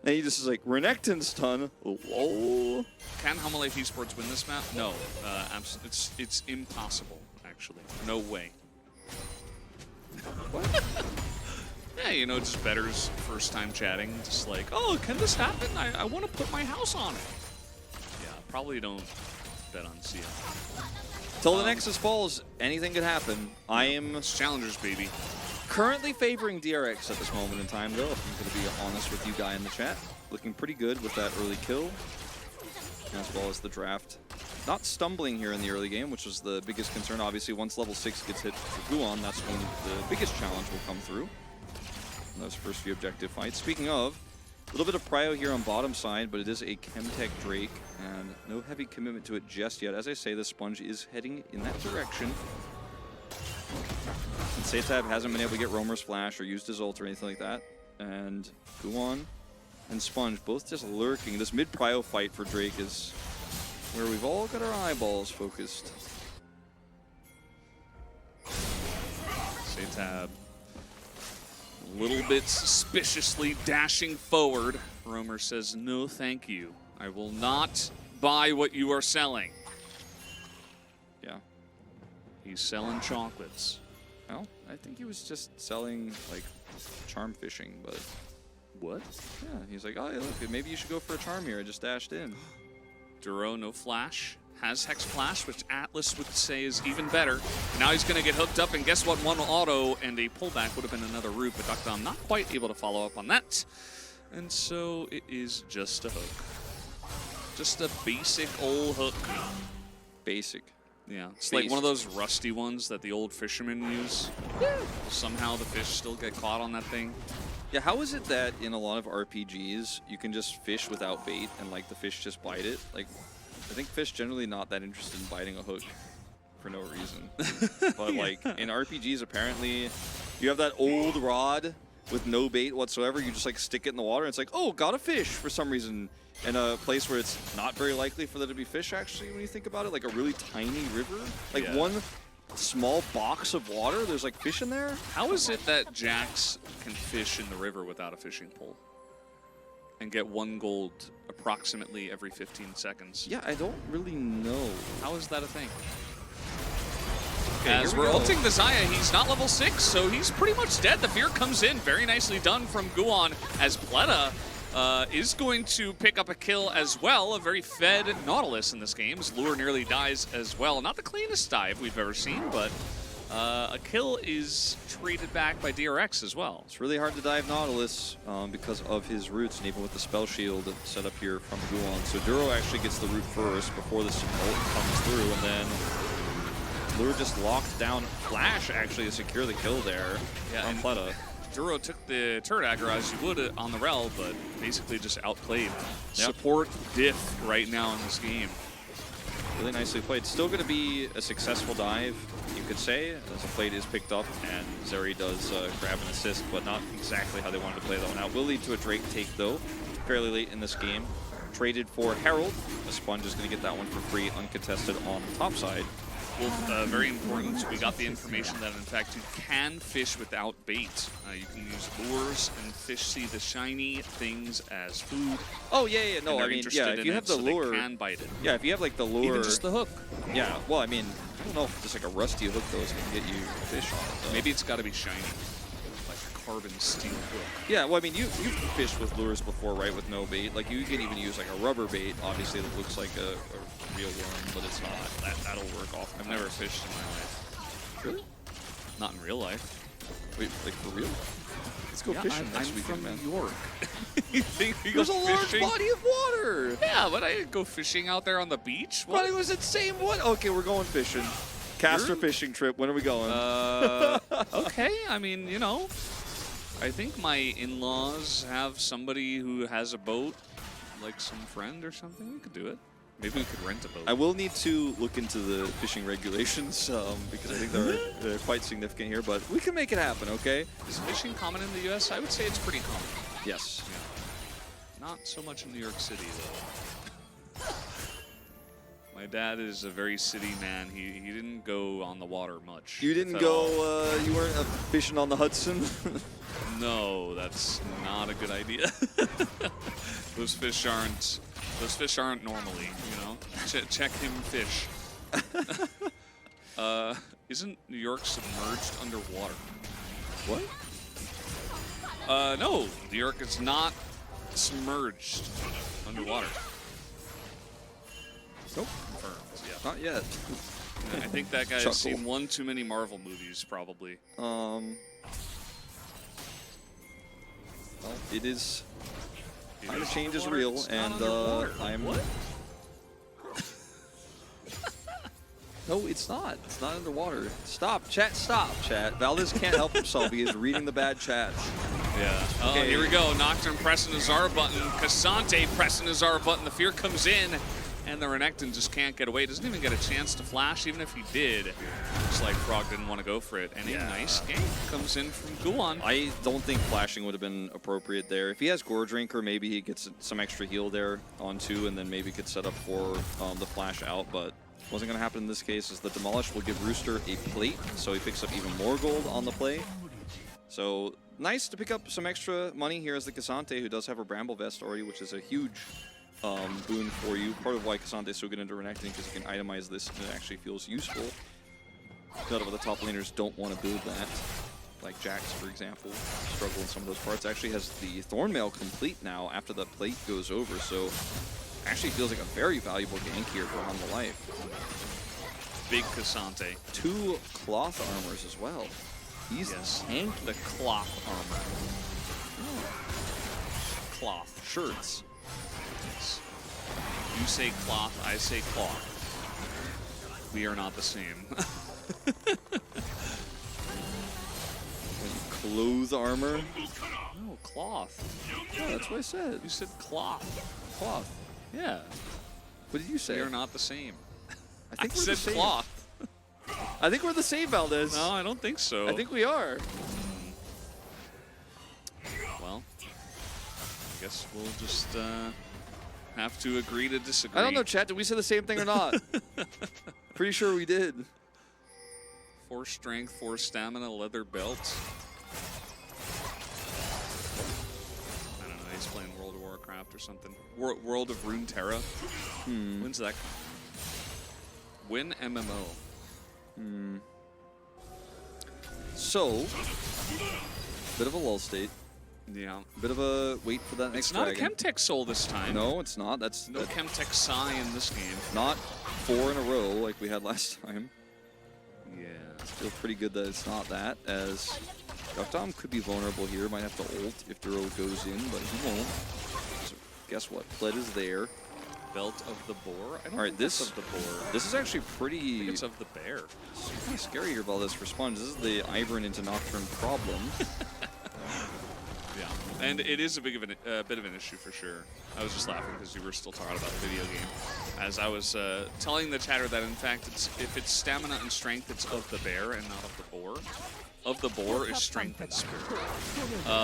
And he just is like, Renekton stun. Whoa. Can Hanwha Life Esports win this map? No. It's impossible, actually. No way. What? Yeah, you know, just Better's first time chatting. Just like, oh, can this happen? I want to put my house on it. Yeah, probably don't bet on CL. Till the Nexus falls, anything could happen. I am It's Challengers, baby. currently favoring DRX at this moment in time, though, if I'm going to be honest with you guy in the chat. Looking pretty good with that early kill. as well as the draft. Not stumbling here in the early game, which was the biggest concern. Obviously, once level 6 gets hit for Guon, that's when the biggest challenge will come through in those first few objective fights. Speaking of, a little bit of prio here on bottom side, but it is a Chemtech Drake, and no heavy commitment to it just yet. As I say, the Sponge is heading in that direction. And Satab hasn't been able to get Roamer's Flash or used his ult or anything like that. And Guon and Sponge both just lurking. This mid-prio fight for Drake is where we've all got our eyeballs focused. Satab a little bit suspiciously dashing forward. Roamer says, no thank you. I will not buy what you are selling. Yeah. He's selling chocolates. Well, I think he was just selling, like, charm fishing, but... What? Yeah, he's like, oh, yeah, look, maybe you should go for a charm here. I just dashed in. Duro, no flash. Has Hex Flash, which Atlas would say is even better. Now he's going to get hooked up, and guess what? One auto and a pullback would have been another route, but Duckdom not quite able to follow up on that. And so it is just a hook. Just a basic old hook. Basic. Yeah, it's like one of those rusty ones that the old fishermen use. Somehow the fish still get caught on that thing. Yeah, how is it that in a lot of RPGs you can just fish without bait and like the fish just bite it? Like, I think fish generally not that interested in biting a hook for no reason. But like in RPGs, apparently you have that old rod with no bait whatsoever. You just like stick it in the water and it's like, oh, got a fish for some reason. In a place where it's not very likely for there to be fish actually when you think about it, like a really tiny river. Like one small box of water, there's like fish in there. How is it that Jax can fish in the river without a fishing pole and get 1 gold approximately every 15 seconds? Yeah, I don't really know. How is that a thing? Okay, as we're ulting the Xayah, he's not level 6, so he's pretty much dead. The fear comes in, very nicely done from Guon, as Pleta is going to pick up a kill as well. A very fed Nautilus in this game, as Lure nearly dies as well. Not the cleanest dive we've ever seen, but a kill is traded back by DRX as well. It's really hard to dive Nautilus because of his roots, and even with the spell shield set up here from Guon. So Duro actually gets the root first before the ult comes through, and then Lure just locked down Flash actually to secure the kill there on Pleta. Duro took the turret aggro as you would on the rel, but basically just outplayed. Support diff right now in this game. Really nicely played. Still going to be a successful dive, you could say, as a plate is picked up and Zeri does grab an assist, but not exactly how they wanted to play that one out. Will lead to a Drake take, though, fairly late in this game. Traded for Herald. The Sponge is going to get that one for free, uncontested on the top side. Well, very important. We got the information that, in fact, you can fish without bait. You can use lures and fish see the shiny things as food. Oh, yeah. No, I mean, yeah, if you have the lure, they can bite it. Yeah, if you have, like, the lure. Even just the hook. Yeah, well, I mean, I don't know if just, like, a rusty hook, though, is going to get you fish on it, though. Maybe it's got to be shiny. Like a carbon steel hook. Yeah, well, I mean, you've fished with lures before, right, with no bait. Like, you can even use, like, a rubber bait, obviously, that looks like a real worm, but it's not. That'll work off. I've never fished in my life. Really? Not in real life. Wait, like for real? Let's go fishing next weekend, man. I'm from New York. You think we There's go a large fishing? body of water! Yeah, but I didn't go fishing out there on the beach. But it was the same one. Okay, we're going fishing. Caster fishing trip. When are we going? Okay, I mean, you know, I think my in-laws have somebody who has a boat, like some friend or something. We could do it. Maybe we could rent a boat. I will need to look into the fishing regulations because I think they're quite significant here, but we can make it happen, okay? Is fishing common in the U.S.? I would say it's pretty common. Yes. Yeah. Not so much in New York City, though. My dad is a very city man. He didn't go on the water much. You didn't go, you weren't fishing on the Hudson? No, that's not a good idea. Those fish aren't normally, you know? Check him fish. Isn't New York submerged underwater? What? No, New York is not submerged underwater. Nope. Confirmed, yeah. Not yet. I think that guy has seen one too many Marvel movies, probably. Well, it is... Climate change is real, and I'm No, it's not. It's not underwater. Stop, chat. Stop, chat. Valdez can't help himself. He is reading the bad chats. Yeah. Oh, Okay. here we go. Nocturne pressing his R button. Cassante pressing his R button. The fear comes in, and the Renekton just can't get away. Doesn't even get a chance to flash, even if he did. Looks like Frog didn't want to go for it. And a nice game comes in from Guan. I don't think flashing would have been appropriate there. If he has Gore Drinker, maybe he gets some extra heal there on 2, and then maybe could set up for the flash out, but wasn't going to happen in this case, as the Demolish will give Rooster a plate, so he picks up even more gold on the play. So nice to pick up some extra money here as the Cassante, who does have a Bramble Vest already, which is a huge boon for you. Part of why Cassante is so good into Renekton, because you can itemize this and it actually feels useful. A lot of the top laners don't want to build that. Like Jax, for example, struggle in some of those parts. Actually has the Thornmail complete now after the plate goes over, so actually feels like a very valuable gank here for Humble Life. Big Cassante. 2 cloth armors as well. He's tanky. The cloth armor. Cloth. Shirts. Yes. You say cloth, I say cloth. We are not the same. Clothes armor? No, cloth. Yeah, that's what I said. You said cloth. Cloth. Yeah. What did you say? We are not the same. I think I we're said the same. cloth. I think we're the same, Valdez. No, I don't think so. I think we are. Well, I guess we'll just have to agree to disagree. I don't know, chat. Did we say the same thing or not? Pretty sure we did. 4 strength, 4 stamina, leather belt. I don't know. He's playing World of Warcraft or something. World of Runeterra. When's that? Win MMO. So, bit of a lull state. Yeah. Bit of a wait for that next It's not dragon. a Chemtech Soul this time. No, it's not. That's No Chemtech Psy in this game. not 4 in a row like we had last time. Yeah. Feels pretty good that it's not that, as Duckdom could be vulnerable here. Might have to ult if Duro goes in, but he won't. So guess what? Pled is there. Belt of the Boar? I don't All right, think this it's of the Boar. This is actually pretty. I think it's of the Bear. It's kind of scary here about this response. This is the Ivern into Nocturne problem. Yeah, and it is a bit of an issue for sure. I was just laughing because you were still talking about the video game. As I was telling the chatter that in fact, if it's stamina and strength, it's of the bear and not of the boar. Of the boar is strength and spirit.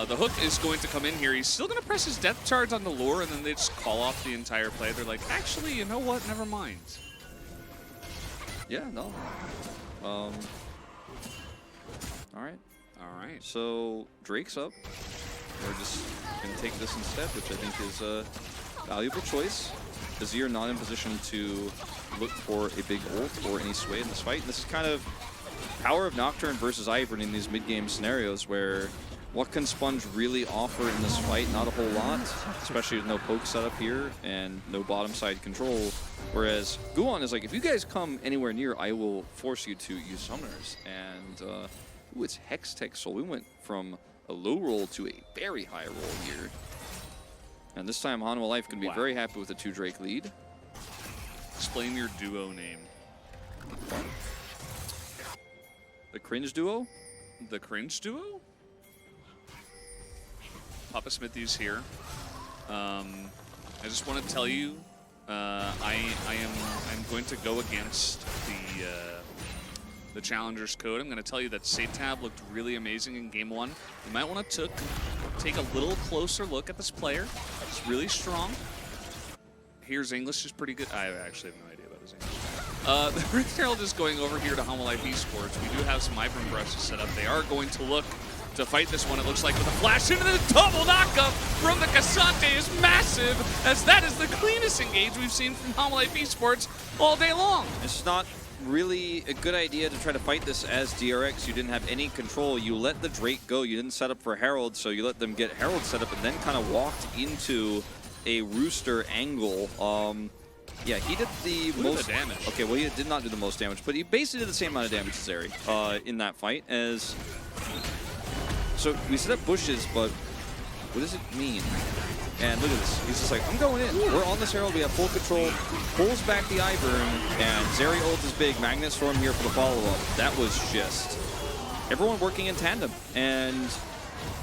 The hook is going to come in here. He's still going to press his death charge on the lure, and then they just call off the entire play. They're like, actually, you know what? Never mind. Yeah, no. All right. All right. So Drake's up. We're just going to take this instead, which I think is a valuable choice. Azir not in position to look for a big ult or any sway in this fight. And this is kind of power of Nocturne versus Ivern in these mid-game scenarios where what can Sponge really offer in this fight? Not a whole lot, especially with no poke setup here and no bottom side control. Whereas Guan is like, if you guys come anywhere near, I will force you to use summoners. And ooh, it's Hextech Soul. We went from a low roll to a very high roll here. And this time Hanwha Life can be very happy with a 2 Drake lead. Explain your duo name. Fun. The Cringe Duo? The Cringe Duo? Papa Smithy's here. I just want to tell you, I'm going to go against the Challenger's code. I'm going to tell you that Satab looked really amazing in Game 1. You might want to take a little closer look at this player. He's really strong. Here's English is pretty good. I actually have no idea about his English. The Rift Herald is going over here to Hanwha Life Esports. We do have some Ivern brushes set up. They are going to look to fight this one, it looks like, with a flash into the double knockup from the Cassante is massive, as that is the cleanest engage we've seen from Hanwha Life Esports all day long. It's not really a good idea to try to fight this as DRX. You didn't have any control. You let the Drake go. You didn't set up for Herald, so you let them get Herald set up and then kind of walked into a Rooster angle. Yeah, he did the most damage. Okay, well, he did not do the most damage, but he basically did the same amount of damage as Zeri in that fight. So we set up bushes, but what does it mean? And look at this. He's just like, I'm going in. We're on this Herald. We have full control. Pulls back the Ivern. And Zeri ult is big. Magnet Storm here for the follow-up. That was just everyone working in tandem. And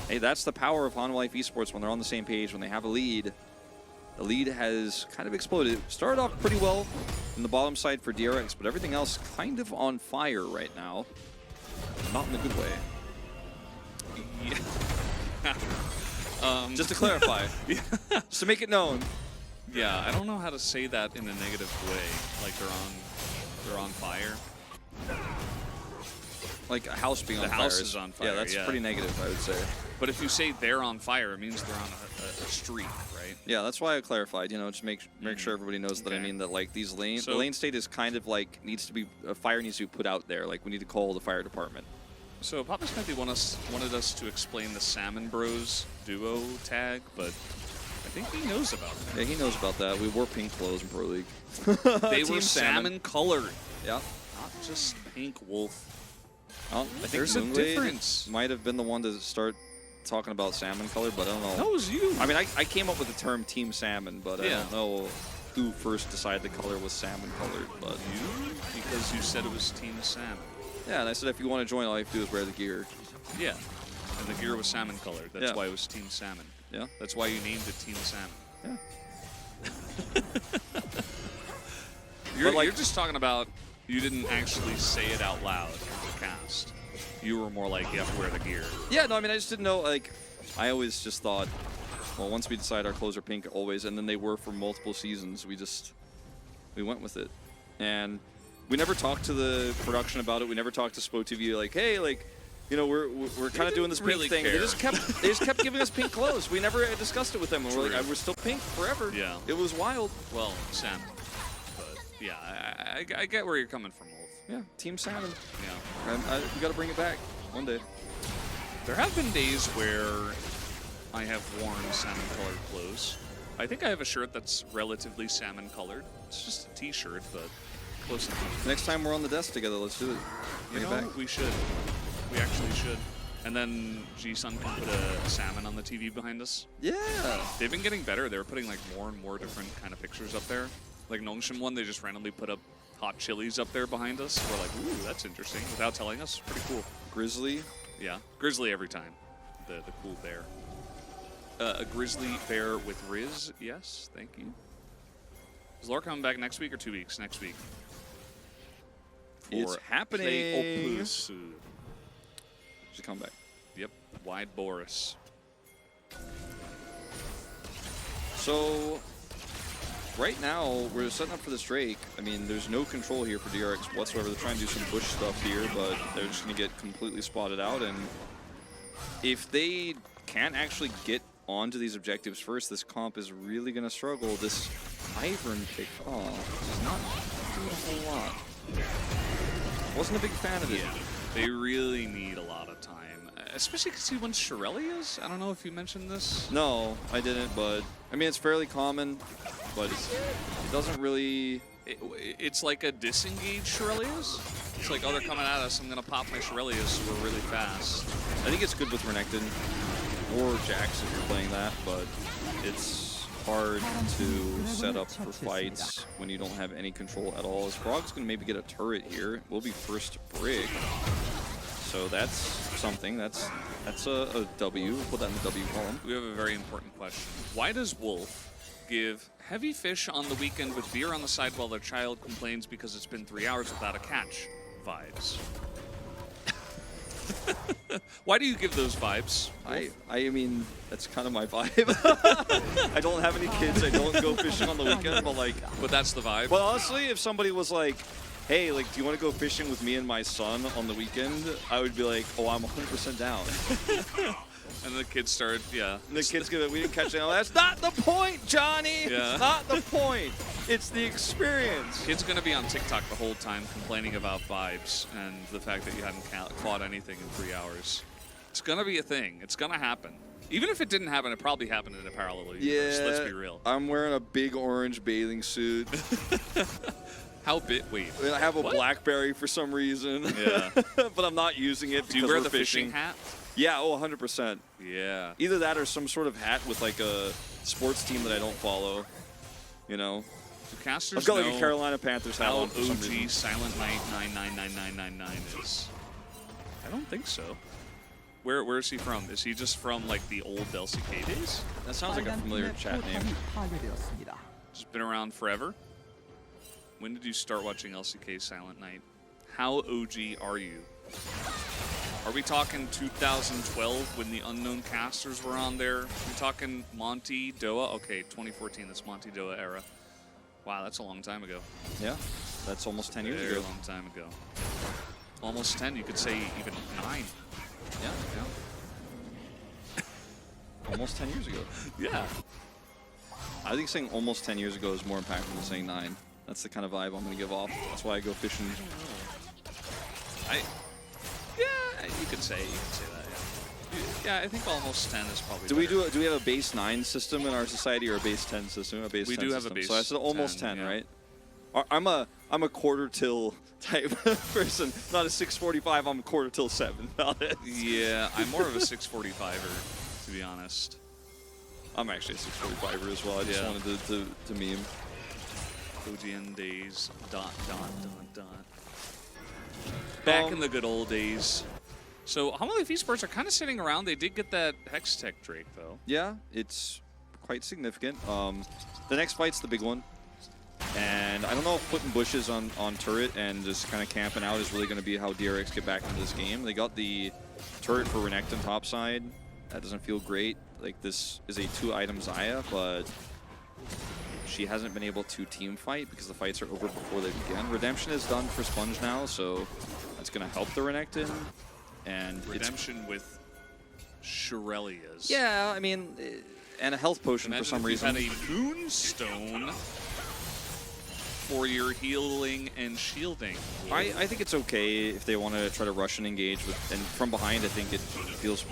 hey, that's the power of Hanwha Life Esports when they're on the same page, when they have a lead. The lead has kind of exploded. Started off pretty well in the bottom side for DRX, but everything else kind of on fire right now. Not in a good way. Yeah. Just to clarify, just to make it known. Yeah, I don't know how to say that in a negative way. Like they're on fire. Like a house being on The fire. house is on fire, Yeah, that's pretty negative, I would say. But if you say they're on fire, it means they're on a streak, right? Yeah, that's why I clarified. You know, just make sure everybody knows that I mean that like these the lane state is kind of like a fire needs to be put out there. Like we need to call the fire department. So Papa Smithy wanted us to explain the Salmon Bros duo tag, but I think he knows about that. Yeah, he knows about that. We wore pink clothes in Pro League. They were salmon colored. Yeah. Not just pink wolf. I think There's a difference. Might have been the one to start talking about salmon color, but I don't know. That was you. I mean, I came up with the term Team Salmon, but I don't know who first decided the color was salmon colored. But you? Because you said it was Team Salmon. Yeah, and I said if you want to join, all you have to do is wear the gear. Yeah. And the gear was salmon colored. That's why it was Team Salmon. Yeah. That's why you named it Team Salmon. Yeah. You're just talking about you didn't actually say it out loud in the cast. You were more like, you have to wear the gear. Yeah, no, I mean, I just didn't know, like, I always just thought, well, once we decide our clothes are pink, always, and then they were for multiple seasons, we went with it. And we never talked to the production about it. We never talked to Spo TV, like, hey, like, you know, we're kind of doing this pink thing. They just kept giving us pink clothes. We never discussed it with them. And we're like, we're still pink forever. Yeah. It was wild. Well, salmon. But yeah, I get where you're coming from, Wolf. Yeah, Team Salmon. Yeah. And we got to bring it back one day. There have been days where I have worn salmon-colored clothes. I think I have a shirt that's relatively salmon-colored. It's just a T-shirt, but close enough. Next time we're on the desk together, let's do it. You know, we should. We actually should. And then G-Sun can put a salmon on the TV behind us. Yeah. They've been getting better. They were putting like more and more different kind of pictures up there. Like Nongshim one, they just randomly put up hot chilies up there behind us. We're like, ooh, that's interesting. Without telling us, pretty cool. Grizzly. Yeah, grizzly every time. The cool bear. A grizzly bear with Riz, yes, thank you. Is Lore coming back next week or 2 weeks? Next week. It's happening. Should come back. Yep, Wide Boris. So, right now, we're setting up for this Drake. I mean, there's no control here for DRX whatsoever. They're trying to do some bush stuff here, but they're just going to get completely spotted out. And if they can't actually get onto these objectives first, this comp is really going to struggle. This Ivern pick is not doing a whole lot. Wasn't a big fan of it. Yeah, they really need a lot of time, especially because he wants Shirelias. I don't know if you mentioned this. No, I didn't, but I mean, it's fairly common, but it doesn't really... It's like a disengaged Shirelias. It's like, oh, they're coming at us. I'm going to pop my Shirelias so we're really fast. I think it's good with Renekton or Jax if you're playing that, but it's hard to set up for fights when you don't have any control at all. As Frog's going to maybe get a turret here. Will be first brick. So that's something. That's a W. We'll put that in the W column. We have a very important question. Why does Wolf give heavy fish on the weekend with beer on the side while their child complains because it's been 3 hours without a catch vibes? Why do you give those vibes? I mean, that's kind of my vibe. I don't have any kids. I don't go fishing on the weekend, but like... But that's the vibe? Well, honestly, if somebody was like, hey, like, do you want to go fishing with me and my son on the weekend? I would be like, oh, I'm 100% down. And the kids started, yeah. And the kids go, we didn't catch it. That's not the point, Johnny. Yeah. It's not the point. It's the experience. Kid's going to be on TikTok the whole time complaining about vibes and the fact that you hadn't caught anything in 3 hours. It's going to be a thing. It's going to happen. Even if it didn't happen, it probably happened in a parallel universe. Yeah, Let's be real. I'm wearing a big orange bathing suit. How big? Wait. I have a BlackBerry for some reason. Yeah. But I'm not using it. Do you wear the fishing hat? Yeah, oh, 100%. Yeah. Either that or some sort of hat with like a sports team that I don't follow. You know? Do casters I've got like know a Carolina Panthers hat how on for some OG reason. Silent Night 999999 is? I don't think so. Where is he from? Is he just from like the old LCK days? That sounds like a familiar chat name. Just been around forever? When did you start watching LCK Silent Night? How OG are you? Are we talking 2012 when the unknown casters were on there? Are we talking Monty, Doa? Okay, 2014, that's Monty Doa era. Wow, that's a long time ago. Yeah, that's almost 10 years Very ago. long time ago. Almost 10, you could say even 9. Yeah, almost 10 years ago. Yeah. I think saying almost 10 years ago is more impactful than saying 9. That's the kind of vibe I'm going to give off. That's why I go fishing. Yeah, you could say that. Yeah, I think almost 10 is probably. Do we have a base 9 system in our society or a base 10 system? A base We 10 do have system. a base. So I said almost 10, yeah. right? I'm a quarter till type person, not a 645. I'm a quarter till 7. Yeah, I'm more of a 645er, to be honest. I'm actually a 645er as well. I just Yeah. wanted to meme. OGN days. ... Back in the good old days. So Homolife Esports are kind of sitting around. They did get that Hextech Drake though. Yeah, it's quite significant. The next fight's the big one. And I don't know if putting bushes on turret and just kind of camping out is really going to be how DRX get back into this game. They got the turret for Renekton topside. That doesn't feel great. Like, this is a 2-item Xayah, but she hasn't been able to team fight because the fights are over before they begin. Redemption is done for Sponge now, so that's going to help the Renekton. And Redemption with Shirelias. Yeah, I mean, and a health potion Imagine for some if reason. you had a Moonstone for your healing and shielding. I think it's okay if they want to try to rush and engage with, and from behind I think it feels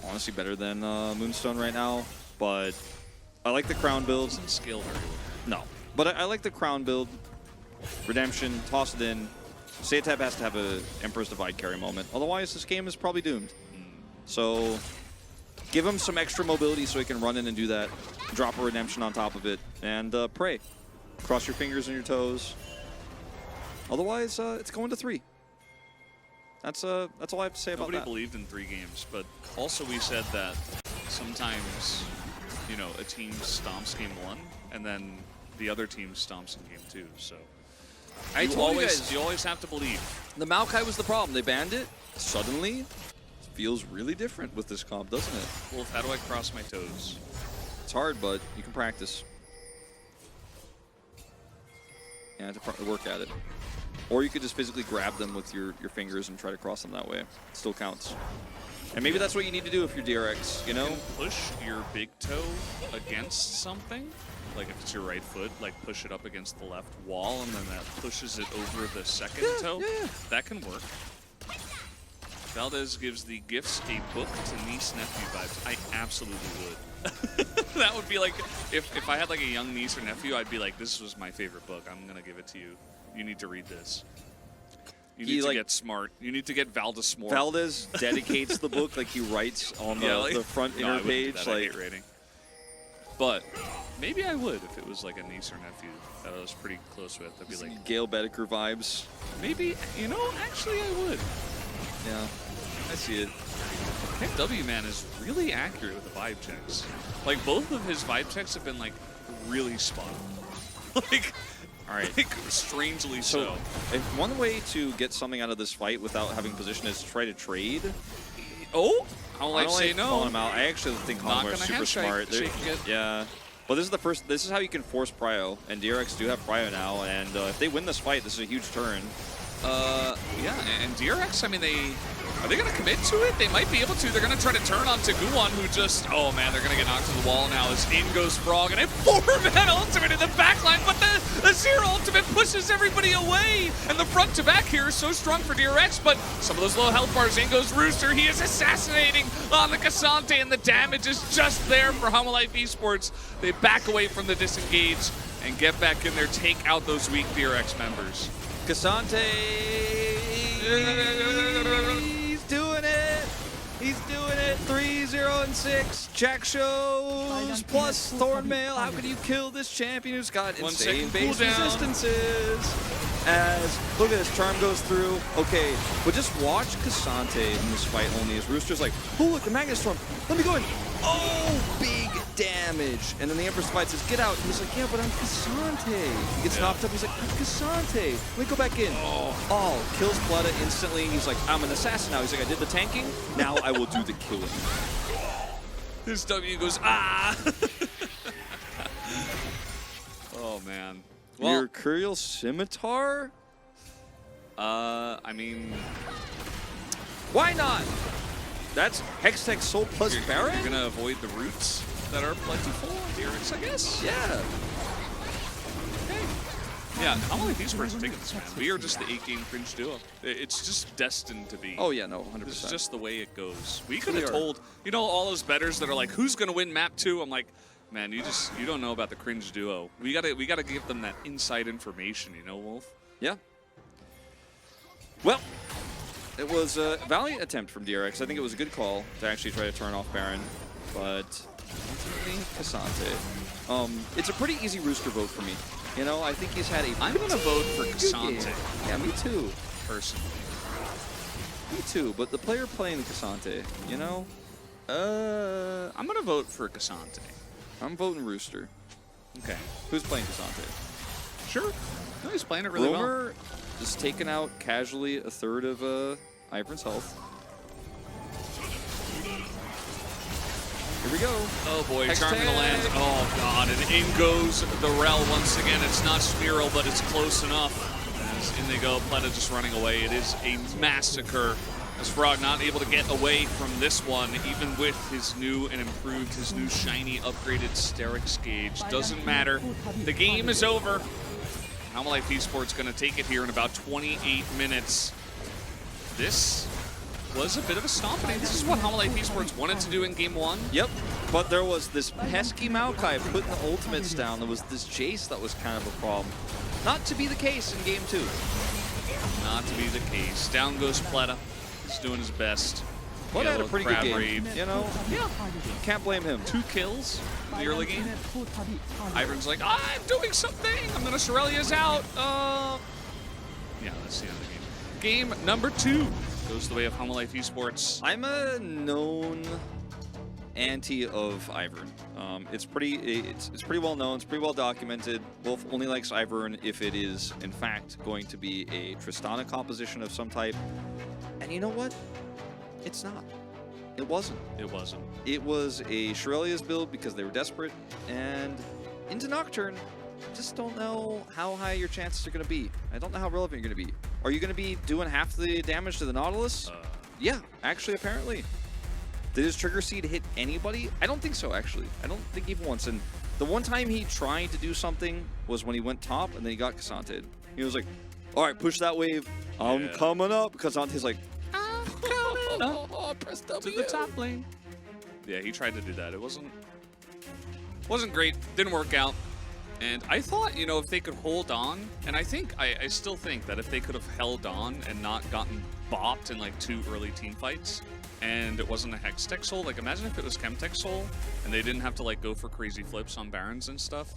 honestly better than Moonstone right now, but I like the crown build. Doesn't scale very well. No, but I like the crown build. Redemption, toss it in. Sayatap has to have a Emperor's Divide carry moment, otherwise this game is probably doomed. So give him some extra mobility so he can run in and do that. Drop a Redemption on top of it, and pray. Cross your fingers and your toes. Otherwise, it's going to 3. That's all I have to say about that. Nobody believed in 3 games, but also we said that sometimes, you know, a team stomps game 1, and then the other team stomps in game 2. So you always have to believe. The Maokai was the problem. They banned it. Suddenly, it feels really different with this comp, doesn't it? Wolf, how do I cross my toes? It's hard, but you can practice. You have to work at it. Or you could just physically grab them with your fingers and try to cross them that way. It still counts. And maybe that's what you need to do if you're DRX, you know? You can push your big toe against something. Like if it's your right foot, like push it up against the left wall, and then that pushes it over the second toe. Yeah. That can work. Valdez gives the gifts a book to niece-nephew vibes. I absolutely would. That would be like, if I had like a young niece or nephew, I'd be like, this was my favorite book. I'm going to give it to you. You need to read this. You need to get smart. You need to get Valdez smart. Valdez dedicates the book, like he writes on the front inner page. I hate rating. But maybe I would if it was like a niece or nephew that I was pretty close with. I'd be like, Gale Bedecker vibes. maybe, you know, actually I would. Yeah, I see it. W Man is really accurate with the vibe checks. Like, both of his vibe checks have been, like, really spot on. Like, all right. Like, strangely so. If one way to get something out of this fight without having position is to try to trade. Oh, I don't like say say no. Calling him out. I actually think Not Conway's gonna super handshake smart. it. Yeah. But this is the first. This is how you can force Prio, and DRX do have Prio now. And if they win this fight, this is a huge turn. Yeah, and DRX, I mean, are they going to commit to it? They might be able to. They're going to try to turn on Taguan, who just, oh man, they're going to get knocked to the wall now as in goes Frog, and a 4-man ultimate in the backline, but the zero ultimate pushes everybody away, and the front to back here is so strong for DRX, but some of those low health bars, in goes Rooster, he is assassinating on the Cassante, and the damage is just there for Homolife Esports. They back away from the disengage and get back in there, take out those weak DRX members. Cassante, he's doing it. He's 3, 0, and 6. Jack shows plus Thornmail. How can you kill this champion who's got 1 insane second base cooldown. resistances? As, look at this, Charm goes through. Okay, but just watch Cassante in this fight only as Rooster's like, oh, look, the Magnet Storm. Let me go in. Oh, big damage. And then the Empress Fight says, get out. And he's like, yeah, but I'm Cassante. He gets knocked up. He's like, I'm Cassante. Let me go back in. Oh, kills Pleta instantly. He's like, I'm an assassin now. He's like, I did the tanking. Now I will do the killing. His W goes, ah! Oh, man. Well, Mercurial Scimitar? I mean, Why not? That's Hextech Soul plus Baron? you're gonna avoid the roots that are plentiful on DRX, I guess? Yeah. Yeah, how many these first taking this, man? We are just the 8-game cringe duo. It's just destined to be. Oh, yeah, no, 100%. This is just the way it goes. We could We have are. told, you know, all those bettors that are like, who's gonna win map 2? I'm like, man, you don't know about the cringe duo. We gotta give them that inside information, you know, Wolf? Yeah. Well, it was a valiant attempt from DRX. I think it was a good call to actually try to turn off Baron, but ultimately, Cassante. It's a pretty easy Rooster vote for me. You know, I think he's had a I'm gonna vote for good Cassante. game. Yeah, me too. Personally. Me too, but the player playing Cassante, you know? I'm gonna vote for Cassante. I'm voting Rooster. Okay. Who's playing Cassante? Sure. No, he's playing it really well. Romer just taking out casually a third of Ivern's health. Here we go. Oh boy, Hex Charm gonna land. tag. Oh god, and in goes the Rel once again. It's not Spiral, but it's close enough. As in they go, Pleta just running away. It is a massacre. As Frog not able to get away from this one, even with his new and improved, his new shiny upgraded Sterix gauge. Doesn't matter. The game is over. How Life Esports gonna take it here in about 28 minutes. This was a bit of a stomping. This is what How Life Esports wanted to do in game 1. Yep, but there was this pesky Maokai putting the ultimates down. There was this Jace that was kind of a problem. Not to be the case in game 2. Not to be the case. Down goes Pleta. He's doing his best. But had a Yellow pretty good Crab game. Rave. You know, Yeah. can't blame him. 2 kills in the early game. Ivern's like, I'm doing something. I'm gonna Shirelia's out. Yeah, that's the end of the game. Game number 2 goes the way of Humble Life Esports. I'm a known anti of Ivern. It's pretty well known. It's pretty well documented. Wolf only likes Ivern if it is, in fact, going to be a Tristana composition of some type. And you know what? It's not. It wasn't. It wasn't. It was a Shirelia's build because they were desperate. And into Nocturne, just don't know how high your chances are going to be. I don't know how relevant you're going to be. Are you going to be doing half the damage to the Nautilus? Yeah, actually, apparently. Did his Trigger Seed hit anybody? I don't think so, actually. I don't think even once. And the one time he tried to do something was when he went top and then he got Cassanted. He was like, all right, push that wave. I'm coming up. Cassante's like, I'm coming up. Oh, press W. To the top lane. Yeah, he tried to do that. It wasn't great. Didn't work out. And I thought, you know, if they could hold on, and I still think that if they could have held on and not gotten bopped in like 2 early team fights, and it wasn't a Hextech Soul, like imagine if it was Chemtech Soul, and they didn't have to like go for crazy flips on Barons and stuff.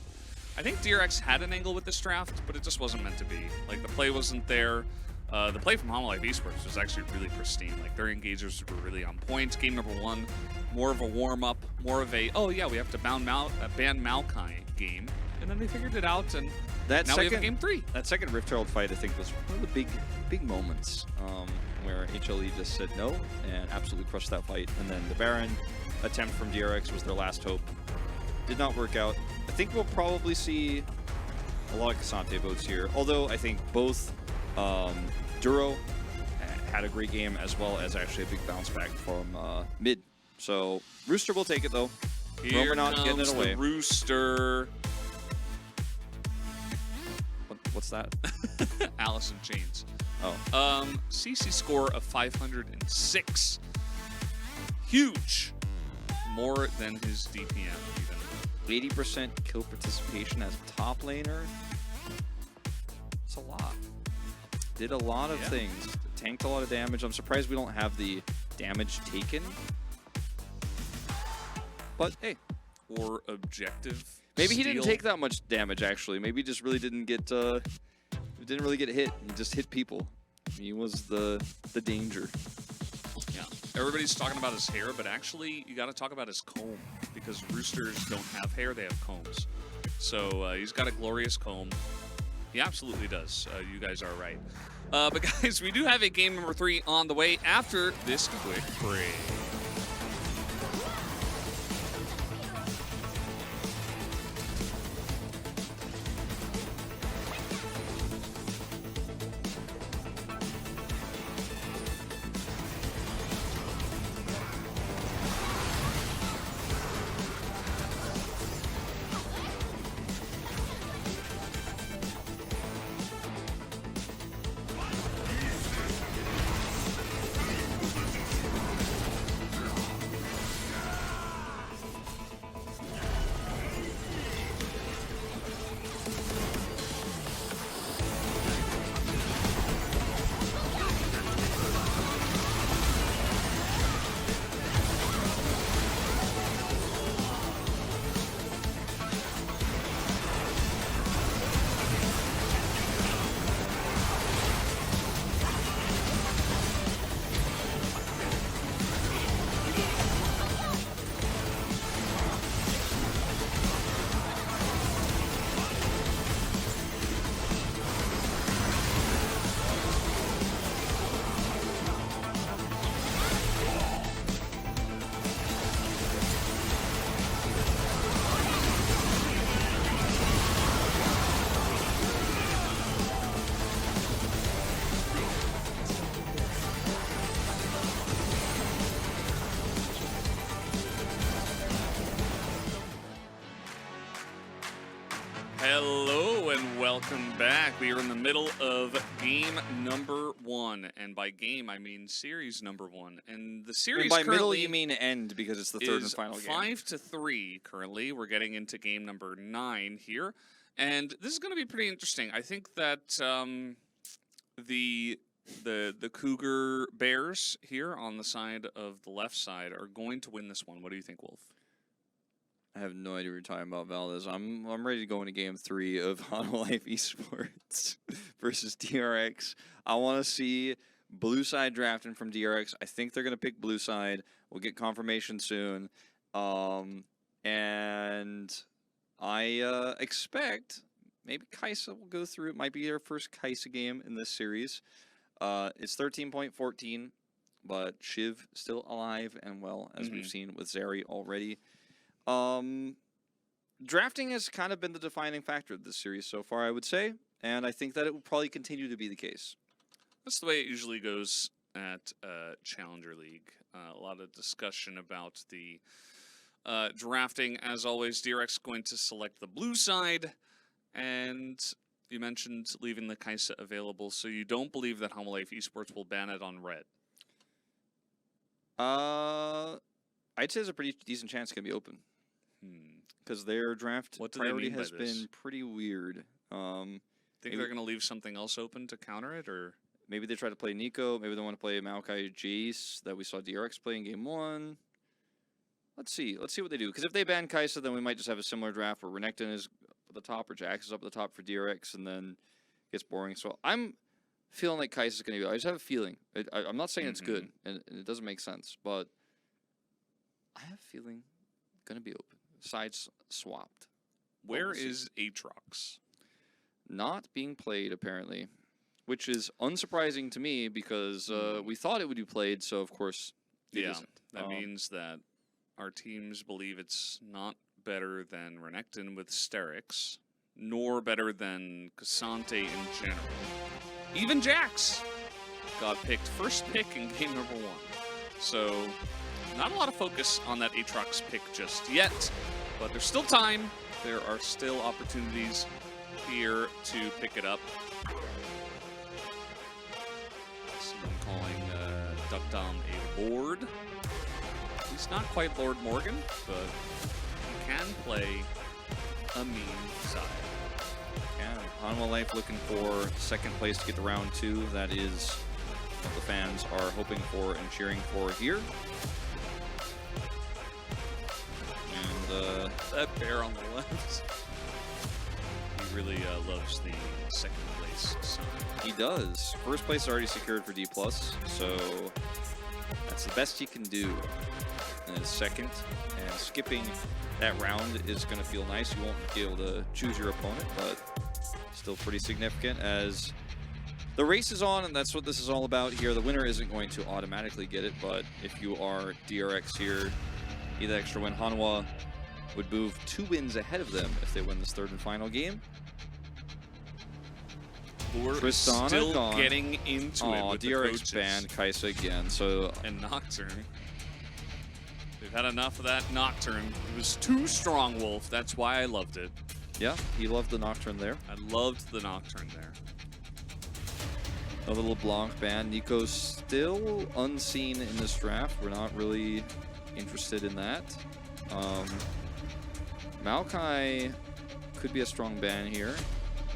I think DRX had an angle with this draft, but it just wasn't meant to be. Like the play wasn't there. The play from Humble Life Esports was actually really pristine. Like their engagers were really on point. Game number 1, more of a warm-up, more of a, oh yeah, we have to ban Maokai game. And then they figured it out, and that now second, we have game 3. That second Rift Herald fight, I think, was one of the big moments where HLE just said no and absolutely crushed that fight. And then the Baron attempt from DRX was their last hope. Did not work out. I think we'll probably see a lot of Cassante votes here, although I think both Duro had a great game as well as actually a big bounce back from mid. So Rooster will take it, though. Here Romer not getting it away. The Rooster. What's that? Alice in Chains. Oh. CC score of 506. Huge. More than his DPM, even. 80% kill participation as a top laner. It's a lot. Did a lot of things. Tanked a lot of damage. I'm surprised we don't have the damage taken But hey, or objective. maybe he didn't steal. take that much damage actually. Maybe he just really didn't get hit. He just hit people. He was the danger. Yeah, everybody's talking about his hair, but actually you got to talk about his comb, because roosters don't have hair, they have combs. So he's got a glorious comb. He absolutely does. You guys are right. But guys, we do have a game number 3 on the way after this quick break. Hello and welcome back. We are in the middle of game number 1, and by game I mean series number 1. And the series And by middle currently you mean end, because it's the third and final game. 5-3 currently. We're getting into game number 9 here, and this is going to be pretty interesting. I think that the Cougar Bears here on the side of the left side are going to win this one. What do you think, Wolf? I have no idea what you're talking about, Valdez. I'm ready to go into game 3 of Life Esports versus DRX. I want to see blue side drafting from DRX. I think they're going to pick blue side. We'll get confirmation soon. And I expect maybe Kaisa will go through. It might be their first Kaisa game in this series. It's 13.14, but Shiv still alive and well, as we've seen with Zeri already. Drafting has kind of been the defining factor of this series so far, I would say, and I think that it will probably continue to be the case. That's the way it usually goes at Challenger League. A lot of discussion about the drafting. As always, DRX going to select the blue side, and you mentioned leaving the Kaisa available, so you don't believe that Life Esports will ban it on red? I'd say there's a pretty decent chance it can be open. Because their draft priority has been pretty weird. Think they're going to leave something else open to counter it, or maybe they try to play Nico. Maybe they want to play Maokai Jace that we saw DRX play in game 1. Let's see what they do. Because if they ban Kaisa, then we might just have a similar draft where Renekton is at the top or Jax is up at the top for DRX, and then it gets boring. So I'm feeling like Kaisa is going to be. I just have a feeling. I'm not saying it's good, and it doesn't make sense, but I have a feeling it's going to be open. Sides swapped. Where is Aatrox? Not being played, apparently, which is unsurprising to me because we thought it would be played, so of course it isn't. That means that our teams believe it's not better than Renekton with Sterix, nor better than Cassante in general. Even Jax got picked first pick in game number 1. So not a lot of focus on that Aatrox pick just yet, but there's still time. There are still opportunities here to pick it up. Someone calling Duckdom a Lord. He's not quite Lord Morgan, but he can play a mean side. Yeah, Life looking for second place to get to round 2. That is what the fans are hoping for and cheering for here. That bear on the left. He really loves the second place sign. He does. First place already secured for D+, so that's the best he can do. And second, and skipping that round is going to feel nice. You won't be able to choose your opponent, but still pretty significant as the race is on, and that's what this is all about here. The winner isn't going to automatically get it, but if you are DRX here, get the extra win. Hanwha would move 2 wins ahead of them if they win this third and final game. We're still getting into it with DRX banned Kaisa again, so... And Nocturne. We've had enough of that Nocturne. It was too strong, Wolf. That's why I loved it. Yeah, he loved the Nocturne there. I loved the Nocturne there. Another LeBlanc ban. Nico's still unseen in this draft. We're not really interested in that. Maokai could be a strong ban here.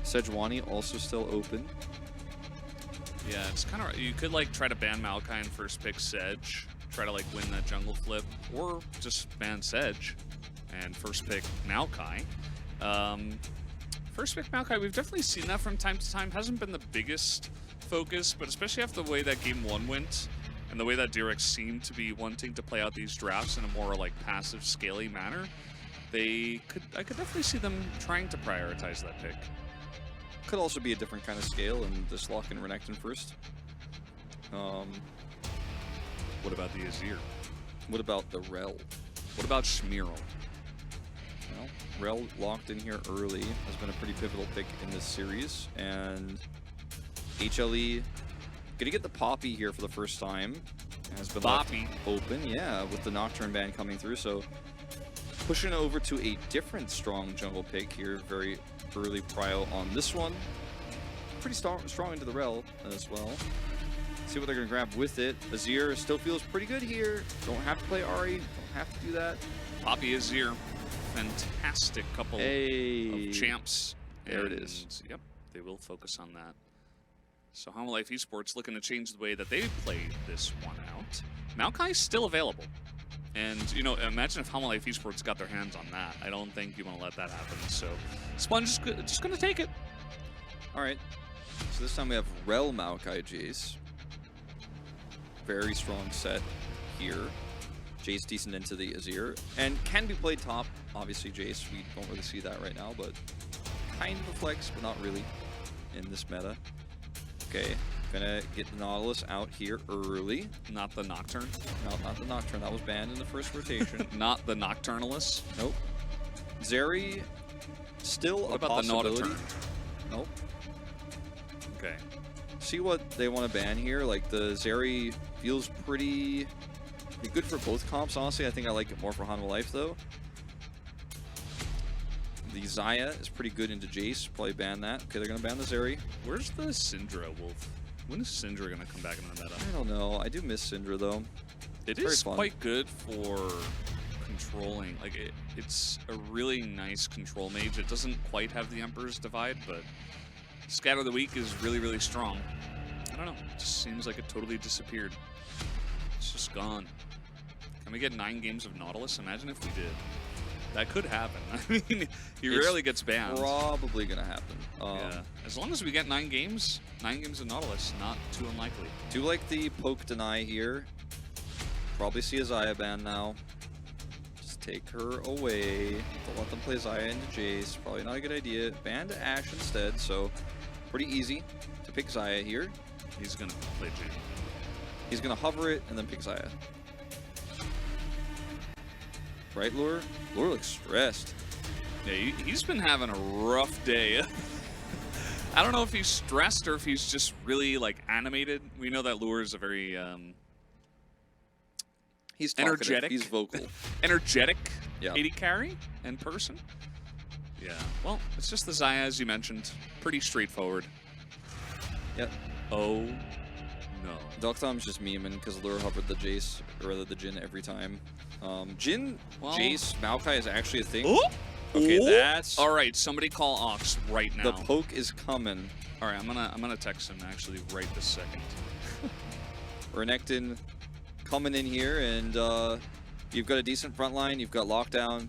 Sejuani also still open. Yeah, it's kind of... You could, like, try to ban Maokai and first pick Sedge. Try to, like, win that jungle flip. Or just ban Sedge and first pick Maokai. First pick Maokai, we've definitely seen that from time to time. Hasn't been the biggest focus, but especially after the way that game 1 went and the way that DRX seemed to be wanting to play out these drafts in a more, like, passive, scaly manner, I could definitely see them trying to prioritize that pick. Could also be a different kind of scale and just lock in Renekton first. What about the Azir? What about the Rel? What about Schmearl? Well, Rel locked in here early has been a pretty pivotal pick in this series, and HLE gonna get the Poppy here for the first time. Has been left open, yeah, with the Nocturne ban coming through, so pushing over to a different strong jungle pick here, very early prio on this one. Pretty strong into the Rel as well. See what they're going to grab with it. Azir still feels pretty good here. Don't have to play Ahri. Don't have to do that. Poppy Azir. Fantastic couple of champs. There it is. Yep, they will focus on that. So Hanwha Life Esports looking to change the way that they played this one out. Maokai's still available. And, you know, imagine if Hanwha Life Esports got their hands on that. I don't think you want to let that happen. So Sponge is just going to take it. All right. So this time we have Rel Maokai Jace. Very strong set here. Jace decent into the Azir. And can be played top. Obviously, Jace, we don't really see that right now, but kind of a flex, but not really in this meta. Okay, gonna get the Nautilus out here early. Not the Nocturne? No, not the Nocturne. That was banned in the first rotation. Not the Nocturnalist? Nope. Zeri, still a possibility. The Nautilus? Nope. Okay. See what they want to ban here. Like, the Zeri feels pretty good for both comps, honestly. I think I like it more for Hanwha Life, though. The Xayah is pretty good into Jace. Probably ban that. Okay, they're going to ban the Zeri. Where's the Syndra, Wolf? When is Syndra going to come back into the meta? I don't know. I do miss Syndra, though. It is quite good for controlling. Like, it's a really nice control mage. It doesn't quite have the Emperor's Divide, but Scatter the Weak is really, really strong. I don't know. It just seems like it totally disappeared. It's just gone. Can we get 9 games of Nautilus? Imagine if we did. That could happen. I mean, he rarely gets banned. Probably going to happen. Yeah. As long as we get 9 games of Nautilus, not too unlikely. Do like the poke deny here. Probably see a Xayah ban now. Just take her away. Don't let them play Xayah into Jace. Probably not a good idea. Ban to Ashe instead, so pretty easy to pick Xayah here. He's going to play Jhin. He's going to hover it and then pick Xayah. Right, Lure? Lure looks stressed. Yeah, he's been having a rough day. I don't know if he's stressed or if he's just really, like, animated. We know that Lure is a very he's energetic. He's vocal. Energetic Yeah. 80 carry in person. Yeah. Well, it's just the Xayah, as you mentioned. Pretty straightforward. Yep. Oh, no. Doctom's just memeing because Lure hovered the Jace, or rather the Jhin every time. Jhin, Jace, Maokai is actually a thing. Oh! Okay, that's... All right, somebody call Ox right now. The poke is coming. All right, I'm gonna text him actually right this second. Renekton coming in here, and you've got a decent front line. You've got lockdown.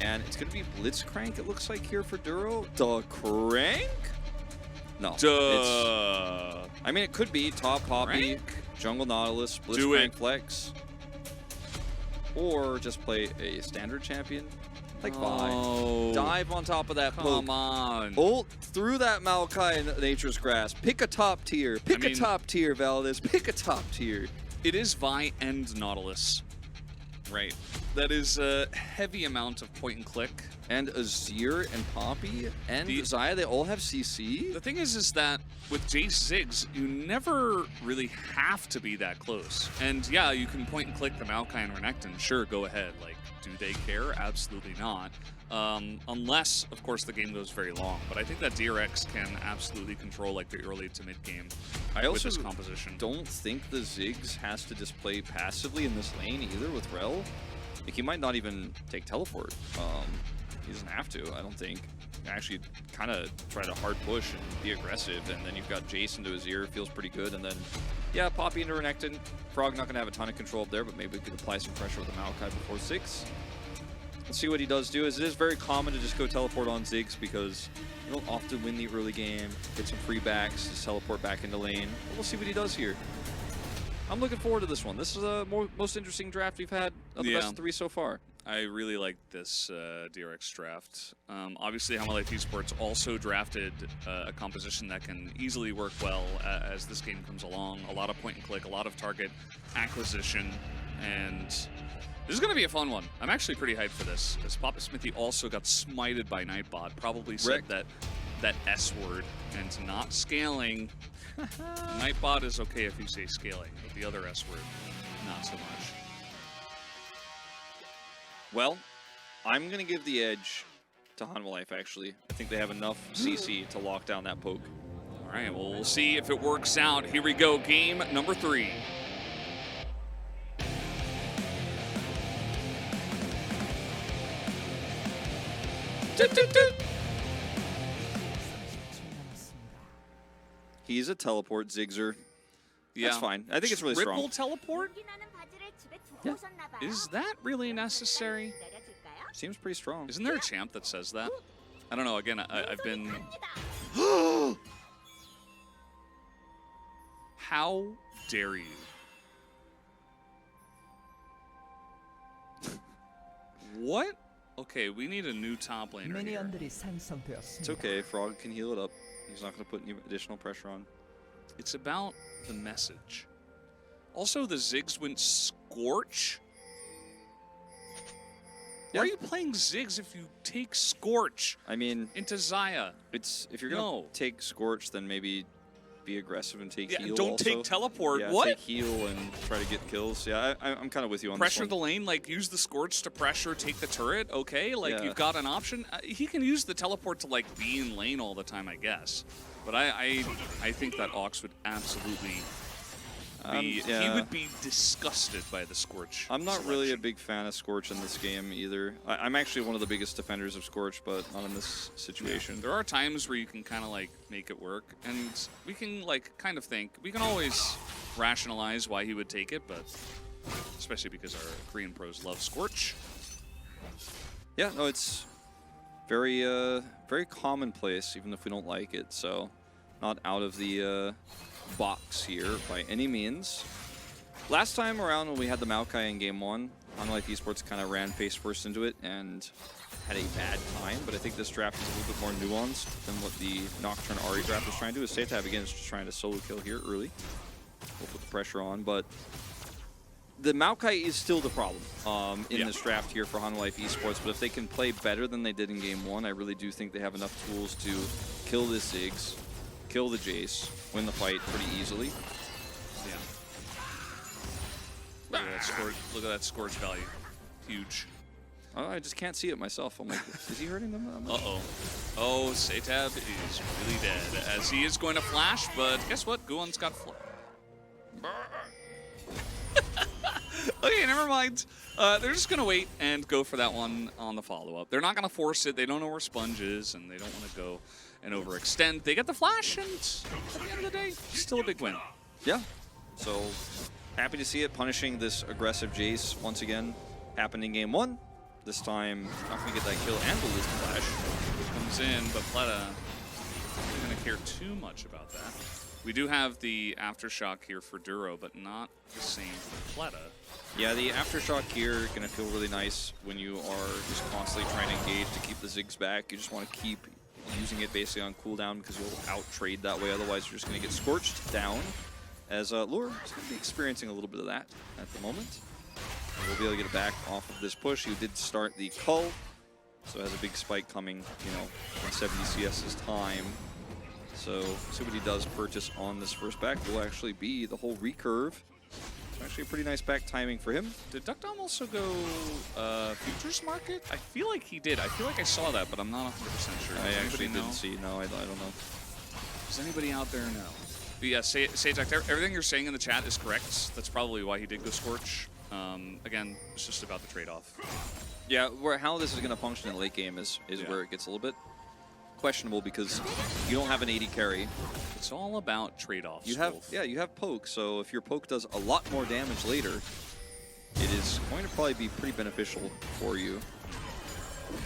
And it's going to be Blitzcrank, it looks like, here for Duro. The Crank? No. Duh. I mean, it could be Top Poppy, Crank? Jungle Nautilus, Do it. Blitzcrank Flex. Or just play a standard champion. Like Oh. dive on top of that poke. Come on. Ult through that Maokai in Nature's Grasp. Pick a top tier. Pick a top tier, Valdez. Pick a top tier. It is Vi and Nautilus. Right. That is a heavy amount of point and click. And Azir and Poppy and Xayah, they all have CC. The thing is that with Jace Ziggs, you never really have to be that close. And yeah, you can point and click the Maokai and Renekton. Sure, go ahead. Like, do they care? Absolutely not. Unless, of course, the game goes very long. But I think that DRX can absolutely control like the early to mid game with this composition. Don't think the Ziggs has to just play passively in this lane either with Rel. Like, he might not even take teleport. He doesn't have to, I don't think. Actually, kind of try to hard push and be aggressive, and then you've got Jace into his ear, feels pretty good, and then, yeah, Poppy into Renekton. Frog not going to have a ton of control up there, but maybe we could apply some pressure with the Maokai before 6. Let's see what he does do. As it is very common to just go teleport on Ziggs because you don't often win the early game, get some free backs, just teleport back into lane. But we'll see what he does here. I'm looking forward to this one. This is the most interesting draft we've had of the best of 3 so far. I really like this DRX draft. Obviously, How My Life Esports also drafted a composition that can easily work well as this game comes along. A lot of point and click, a lot of target acquisition, and this is going to be a fun one. I'm actually pretty hyped for this, as Papa Smithy also got smited by Nightbot. Probably said that S word and not scaling. Nightbot is okay if you say scaling, but the other S word, not so much. Well, I'm going to give the edge to Hanwha Life, actually. I think they have enough CC to lock down that poke. All right, well, we'll see if it works out. Here we go, game number 3. He's a teleport Zigzer. Yeah. That's fine. I think it's really Ripple strong. teleport? Yeah. Is that really necessary? Seems pretty strong. Isn't there a champ that says that? I don't know. Again, I've been... How dare you? What? Okay, we need a new top laner here. It's okay. Frog can heal it up. He's not going to put any additional pressure on. It's about the message. Also, the Ziggs went Scorch. Why are you playing Ziggs if you take Scorch? I mean, into Xayah. It's if you're gonna take Scorch, then maybe be aggressive and take heal. Don't also. take teleport. Yeah, what? Take heal and try to get kills. Yeah, I'm kind of with you on pressure this the lane. Like use the Scorch to pressure, take the turret. Okay, like Yeah. you've got an option. He can use the teleport to like be in lane all the time, I guess. But I think that Ox would absolutely. He would be disgusted by the Scorch. I'm not really a big fan of Scorch in this game either. I'm actually one of the biggest defenders of Scorch, but not in this situation. There are times where you can kind of like make it work, and we can like kind of think. We can always rationalize why he would take it, but especially because our Korean pros love Scorch. Yeah, no, it's very, very commonplace, even if we don't like it. So, not out of the box here by any means. Last time around when we had the Maokai in game 1, Hanwha Life Esports kind of ran face first into it and had a bad time, but I think this draft is a little bit more nuanced than what the Nocturne Ahri draft was trying to do. Setab again is just trying to solo kill here early. We'll put the pressure on, but the Maokai is still the problem in this draft here for Hanwha Life Esports, but if they can play better than they did in game 1, I really do think they have enough tools to kill this Ziggs, kill the Jace, win the fight pretty easily. Yeah. Look at that Scorch value. Huge. Oh, I just can't see it myself. I'm like, is he hurting them? Uh-oh. Oh, Setab is really dead, as he is going to flash, but guess what? Guwon's got Okay, never mind. They're just going to wait and go for that one on the follow-up. They're not going to force it. They don't know where Sponge is, and they don't want to go and overextend. They get the flash, and at the end of the day, still a big win. Yeah. So, happy to see it. Punishing this aggressive Jace once again. Happened in game 1. This time, not going to get that kill and will lose the flash. Comes in, but Pleta not going to care too much about that. We do have the Aftershock here for Duro, but not the same for Pleta. Yeah, the Aftershock here going to feel really nice when you are just constantly trying to engage to keep the Ziggs back. You just want to keep using it basically on cooldown because you'll out-trade that way. Otherwise, you're just going to get scorched down. As Lure is going to be experiencing a little bit of that at the moment. And we'll be able to get it back off of this push. He did start the cull, so has a big spike coming, you know, in 70 CS's time. So see what he does purchase on this first back. Will actually be the whole recurve. It's actually a pretty nice back timing for him. Did DuckDom also go Futures Market? I feel like he did. I feel like I saw that, but I'm not 100% sure. I actually didn't see. No, I don't know. Does anybody out there know? But yeah, Sage, everything you're saying in the chat is correct. That's probably why he did go Scorch. Again, it's just about the trade-off. Yeah, how this is going to function in late game is where it gets a little bit questionable because you don't have an 80 carry. It's all about trade-offs. You have poke, so if your poke does a lot more damage later, it is going to probably be pretty beneficial for you.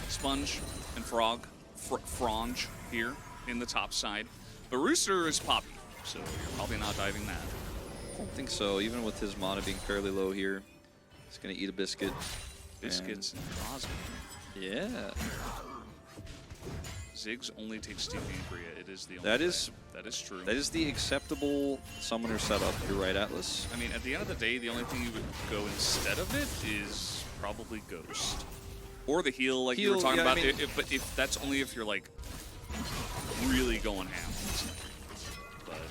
Sponge and Frange here in the top side. But Rooster is Poppy, so you're probably not diving that. I don't think so, even with his mana being fairly low here. He's going to eat a biscuit. Biscuits and Cosmo. Yeah. Ziggs only takes TP and Bria. It is the only that way. is true. That is the acceptable summoner setup. You're right, Atlas. I mean, at the end of the day, the only thing you would go instead of it is probably Ghost. Or the heal, like you were talking about. I mean, but if that's only if you're, like, really going ham.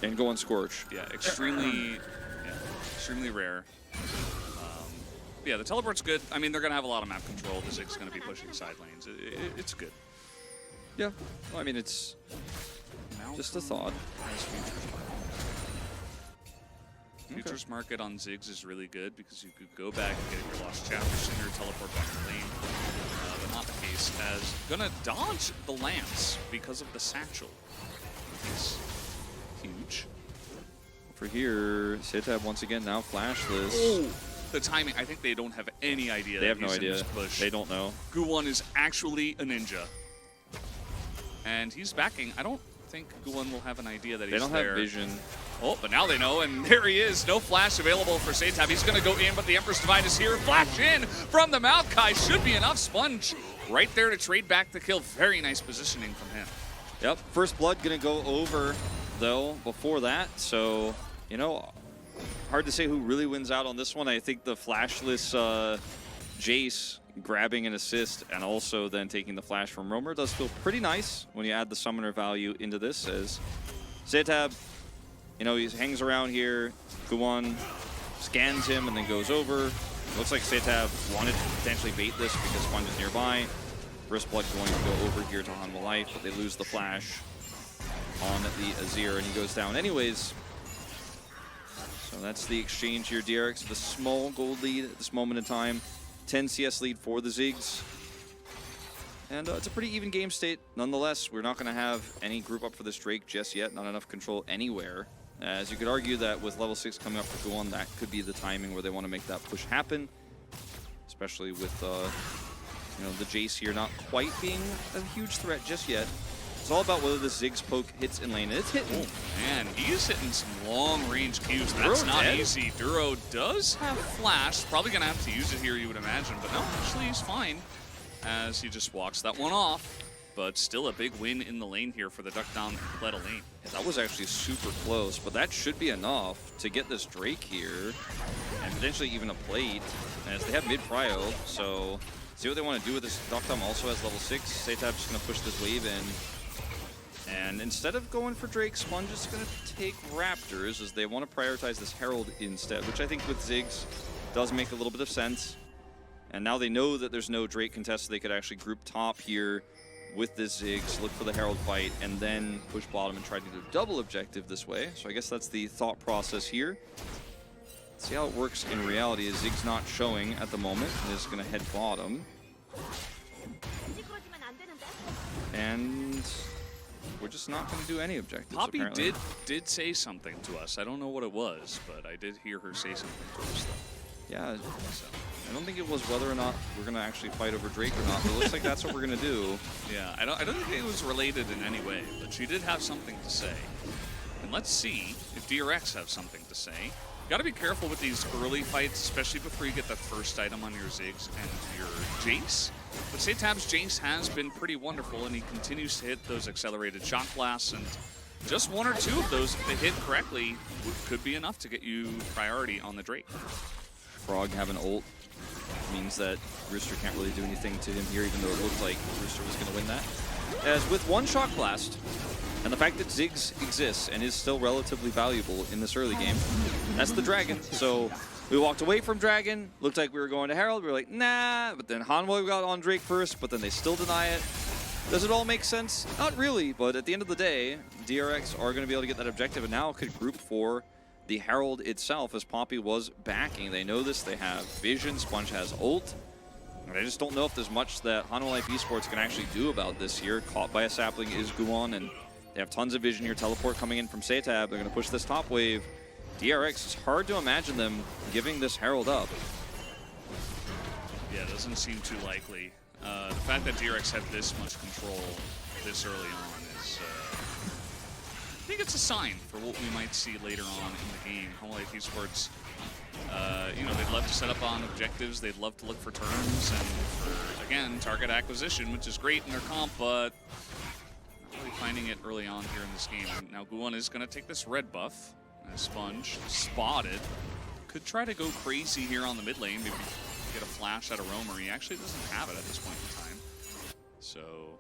And going Scorch. Yeah, extremely rare. Yeah, the teleport's good. I mean, they're going to have a lot of map control. The Zig's going to be pushing side lanes. It's good. Yeah, well, I mean, it's just a thought. Futures Market on Ziggs is really good because you could go back and get your lost chapter sooner, teleport back to lane. But not the case, as gonna dodge the lance because of the satchel. It's huge. For here, Setab once again now flashless. Oh, the timing. I think they don't have any idea. They have no idea. Push. They don't know. Guwon is actually a ninja. And he's backing. I don't think Guwon will have an idea that he's there. They don't have vision. Oh, but now they know, and there he is. No flash available for Setab. He's going to go in, but the Empress Divide is here. Flash in from the Maokai. Should be enough. Sponge right there to trade back the kill. Very nice positioning from him. Yep, first blood going to go over, though, before that. So, you know, hard to say who really wins out on this one. I think the flashless Jace grabbing an assist and also then taking the flash from Roamer does feel pretty nice when you add the summoner value into this, as Setab, you know, he hangs around here, Guwon scans him and then goes over. Looks like Setab wanted to potentially bait this because Sponge is nearby. First blood going to go over here to Hanwha Life, but they lose the flash on the Azir and he goes down anyways. So that's the exchange here. DRX with a small gold lead at this moment in time. 10 CS lead for the Ziggs. And it's a pretty even game state. Nonetheless, we're not going to have any group up for this Drake just yet. Not enough control anywhere. As you could argue that with level 6 coming up for Guwon, that could be the timing where they want to make that push happen. Especially with you know, the Jace here not quite being a huge threat just yet. It's all about whether the Ziggs poke hits in lane, and it's hitting. Oh, man, he's hitting some long-range Qs. That's not easy. Duro does have flash. Probably going to have to use it here, you would imagine. But no, actually, he's fine as he just walks that one off. But still a big win in the lane here for the DuckDom Pleta lane. Yeah, that was actually super close, but that should be enough to get this Drake here and potentially even a plate, as they have mid-prio, so see what they want to do with this. DuckDom also has level 6. Setab just going to push this wave in. And instead of going for Drake, Sponge is going to take Raptors, as they want to prioritize this Herald instead, which I think with Ziggs does make a little bit of sense. And now they know that there's no Drake contest, so they could actually group top here with this Ziggs, look for the Herald fight, and then push bottom and try to do a double objective this way. So I guess that's the thought process here. Let's see how it works in reality, as Ziggs not showing at the moment, and is going to head bottom. And we're just not going to do any objectives, Poppy apparently. did say something to us. I don't know what it was, but I did hear her say something to us, though. Yeah, So. I don't think it was whether or not we're going to actually fight over Drake or not, but it looks like that's what we're going to do. Yeah, I don't think it was related in any way, but she did have something to say. And let's see if DRX have something to say. You gotta be careful with these early fights, especially before you get that first item on your Ziggs and your Jace. But Satab's Jace has been pretty wonderful, and he continues to hit those accelerated shock blasts, and just one or two of those, if they hit correctly, could be enough to get you priority on the Drake. Frog having ult means that Rooster can't really do anything to him here, even though it looked like Rooster was going to win that. As with one shock blast, and the fact that Ziggs exists and is still relatively valuable in this early game, that's the Dragon. So we walked away from Dragon, looked like we were going to Herald, we were like, nah, but then Hanwha got on Drake first, but then they still deny it. Does it all make sense? Not really, but at the end of the day, DRX are going to be able to get that objective, and now could group for the Herald itself, as Poppy was backing. They know this, they have vision, Sponge has ult, and I just don't know if there's much that Hanwha Life Esports can actually do about this here. Caught by a sapling is Guon, and they have tons of vision here. Teleport coming in from Satab. They're going to push this top wave. DRX, it's hard to imagine them giving this Herald up. Yeah, it doesn't seem too likely. The fact that DRX had this much control this early on is, I think it's a sign for what we might see later on in the game. Hanwha Life Esports, you know, they'd love to set up on objectives. They'd love to look for turns and for, again, target acquisition, which is great in their comp, but not really finding it early on here in this game. Now, Guon is going to take this red buff. And Sponge spotted. Could try to go crazy here on the mid lane. Maybe get a flash out of Roamer. He actually doesn't have it at this point in time. So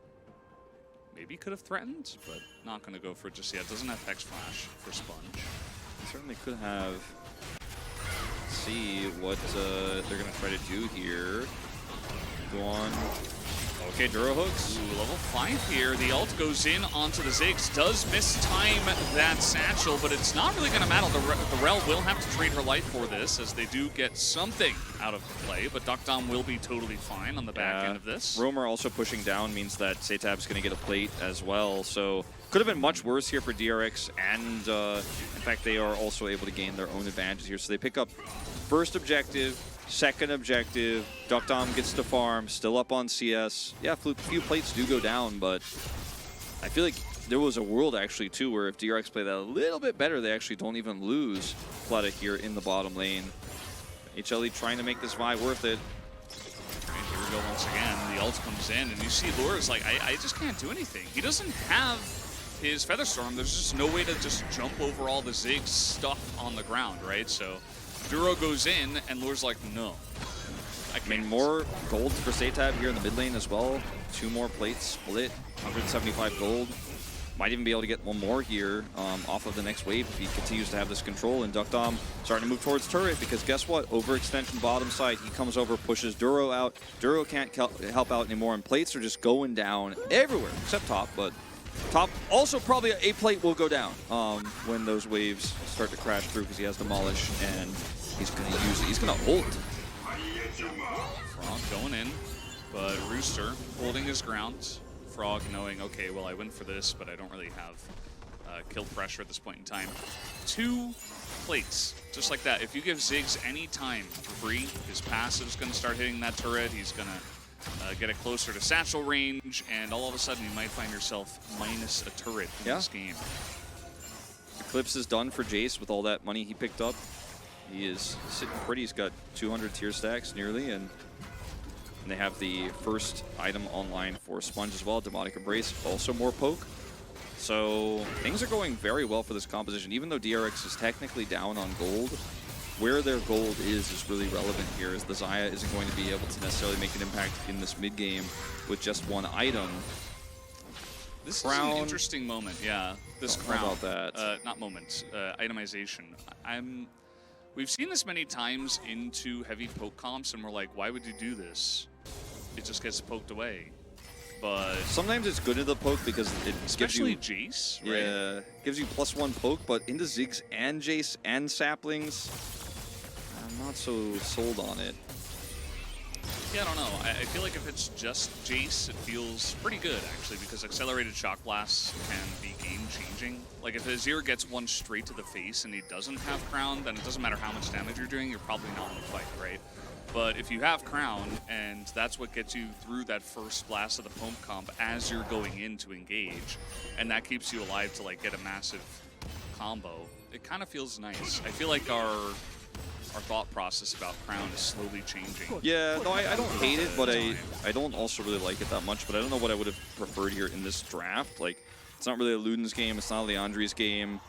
maybe could have threatened, but not going to go for it just yet. Doesn't have Hex Flash for Sponge. Certainly could have. See what they're going to try to do here. Go on. Okay, Duro hooks. Ooh, level 5 here. The ult goes in onto the Ziggs. Does mistime that satchel, but it's not really going to matter. The Rel will have to trade her life for this, as they do get something out of play, but Duckdom will be totally fine on the back end of this. Roamer also pushing down means that Satab's going to get a plate as well, so could have been much worse here for DRX, and in fact, they are also able to gain their own advantages here. So they pick up first objective, second objective, Duckdom gets to farm, still up on CS. Yeah, a few plates do go down, but I feel like there was a world actually too where if DRX play that a little bit better, they actually don't even lose Flooded here in the bottom lane. HLE trying to make this Vi worth it. And here we go once again. The ult comes in, and you see Lure's like, I just can't do anything. He doesn't have his Featherstorm. There's just no way to just jump over all the Ziggs stuff on the ground, right? So Duro goes in, and Lure's like, no. I mean, more gold for Satab here in the mid lane as well. 2 more plates split, 175 gold. Might even be able to get one more here off of the next wave if he continues to have this control. And Duckdom starting to move towards turret, because guess what? Overextension bottom side. He comes over, pushes Duro out. Duro can't help out anymore, and plates are just going down everywhere except top. But top also probably a plate will go down when those waves start to crash through, because he has Demolish and he's going to use it. He's going to ult. Frog going in, but Rooster holding his ground. Frog knowing, okay, well, I went for this, but I don't really have kill pressure at this point in time. 2 plates, just like that. If you give Ziggs any time free, his passive's going to start hitting that turret. He's going to get it closer to satchel range, and all of a sudden you might find yourself minus a turret in this game. Eclipse is done for Jace with all that money he picked up. He is sitting pretty. He's got 200 tier stacks nearly, and they have the first item online for Sponge as well. Demonic Embrace, also more poke. So things are going very well for this composition. Even though DRX is technically down on gold, where their gold is really relevant here, as the Xayah isn't going to be able to necessarily make an impact in this mid game with just one item. This is an interesting moment, yeah. This crown. How about that? Not moment, itemization. We've seen this many times into heavy poke comps, and we're like, why would you do this? It just gets poked away. But sometimes it's good in the poke because it especially gives you, Jace, right? Yeah, gives you +1 poke, but into Ziggs and Jace and Saplings, I'm not so sold on it. Yeah, I don't know. I feel like if it's just Jace, it feels pretty good, actually, because accelerated shock blasts can be game-changing. Like, if Azir gets one straight to the face and he doesn't have Crown, then it doesn't matter how much damage you're doing, you're probably not in the fight, right? But if you have Crown, and that's what gets you through that first blast of the Pomp comp as you're going in to engage, and that keeps you alive to, like, get a massive combo, it kind of feels nice. I feel like our thought process about Crown is slowly changing. Yeah, no, I don't hate it, but I don't also really like it that much. But I don't know what I would have preferred here in this draft. Like, it's not really a Luden's game. It's not a Leandri's game.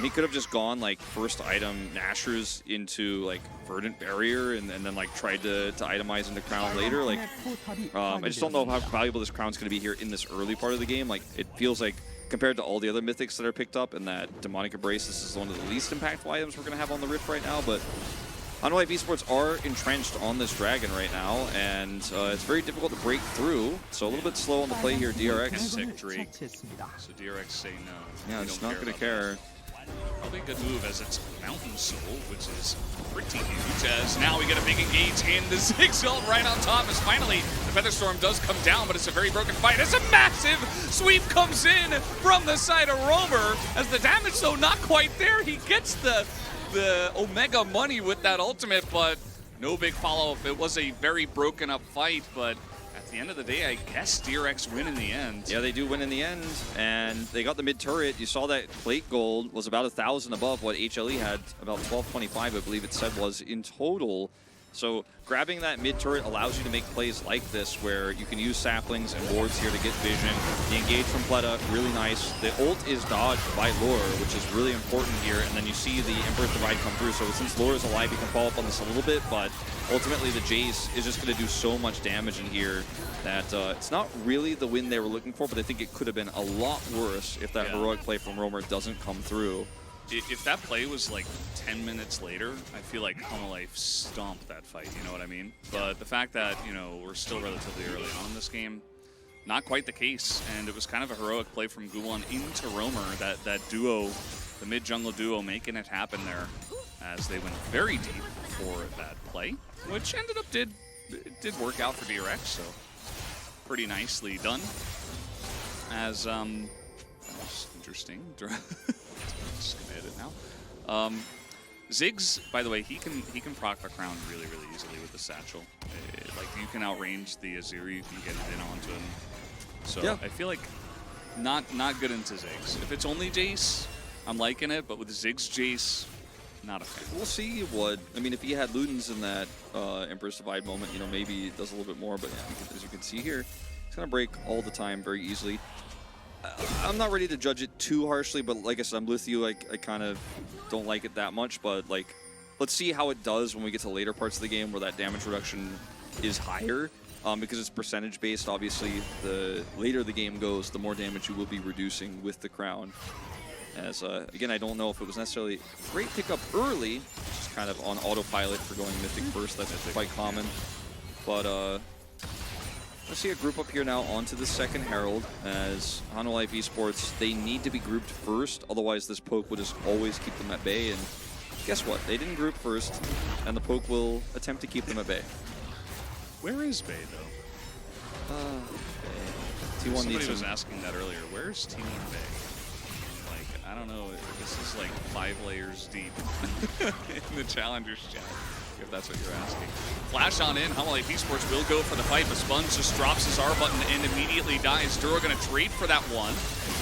He could have just gone, like, first item Nashers into, like, Verdant Barrier and then, like, tried to itemize into Crown later. Like, I just don't know how valuable this Crown's going to be here in this early part of the game. Like, it feels like, compared to all the other mythics that are picked up and that Demonic Embrace, this is one of the least impactful items we're going to have on the Rift right now. But HLE Esports are entrenched on this dragon right now, and it's very difficult to break through. So a little bit slow on the play here, DRX. Sick Drake. So DRX say no. Yeah, it's not going to care. Probably a good move as it's Mountain Soul, which is pretty huge, as now we get a big engage in the Ziggs ult right on top, as finally the Featherstorm does come down, but it's a very broken fight as a massive sweep comes in from the side of Roamer, as the damage though not quite there. He gets the Omega money with that ultimate, but no big follow-up. It was a very broken up fight, but at the end of the day, I guess DRX win in the end. Yeah, they do win in the end, and they got the mid turret. You saw that plate gold was about 1,000 above what HLE had, about 1,225, I believe it said was in total. So grabbing that mid turret allows you to make plays like this, where you can use saplings and wards here to get vision. The engage from Pleta, really nice. The ult is dodged by Lure, which is really important here, and then you see the Emperor's Divide come through. So since Lure is alive, you can follow up on this a little bit, but ultimately the Jace is just going to do so much damage in here that it's not really the win they were looking for, but I think it could have been a lot worse if that heroic play from Roamer doesn't come through. If that play was like 10 minutes later, I feel like HLE stomped that fight, you know what I mean? But the fact that, you know, we're still relatively early on in this game, not quite the case. And it was kind of a heroic play from Guwon into Roamer, that duo, the mid-jungle duo, making it happen there as they went very deep for that play, which ended up did work out for DRX, so pretty nicely done. As, that's interesting. Just gonna edit now. Ziggs, by the way, he can proc the Crown really easily with the satchel. Like, you can outrange the Azir, you can get it in onto him. So yeah. I feel like not good into Ziggs. If it's only Jace, I'm liking it, but with Ziggs Jace, not a fan. We'll see what, I mean, if he had Ludens in that Emperor's Divide moment, you know, maybe it does a little bit more, but yeah, as you can see here, it's gonna break all the time very easily. I'm not ready to judge it too harshly, but like I said, I'm with you. I kind of don't like it that much, but like, let's see how it does when we get to later parts of the game where that damage reduction is higher, because it's percentage based. Obviously, the later the game goes, the more damage you will be reducing with the Crown. As again, I don't know if it was necessarily a great pickup early, just kind of on autopilot for going Mythic first. That's quite common, but let's see a group up here now onto the second Herald, as HLE Esports, they need to be grouped first, otherwise this poke will just always keep them at bay, and guess what? They didn't group first, and the poke will attempt to keep them at bay. Where is Bay, though? T1 Somebody was asking that earlier. Where's T1 Bay? Like, I don't know. This is like 5 layers deep in the Challengers chat, if that's what you're asking. Flash on in, HLE Esports will go for the fight, but Spuns just drops his R button and immediately dies. Duro gonna trade for that one.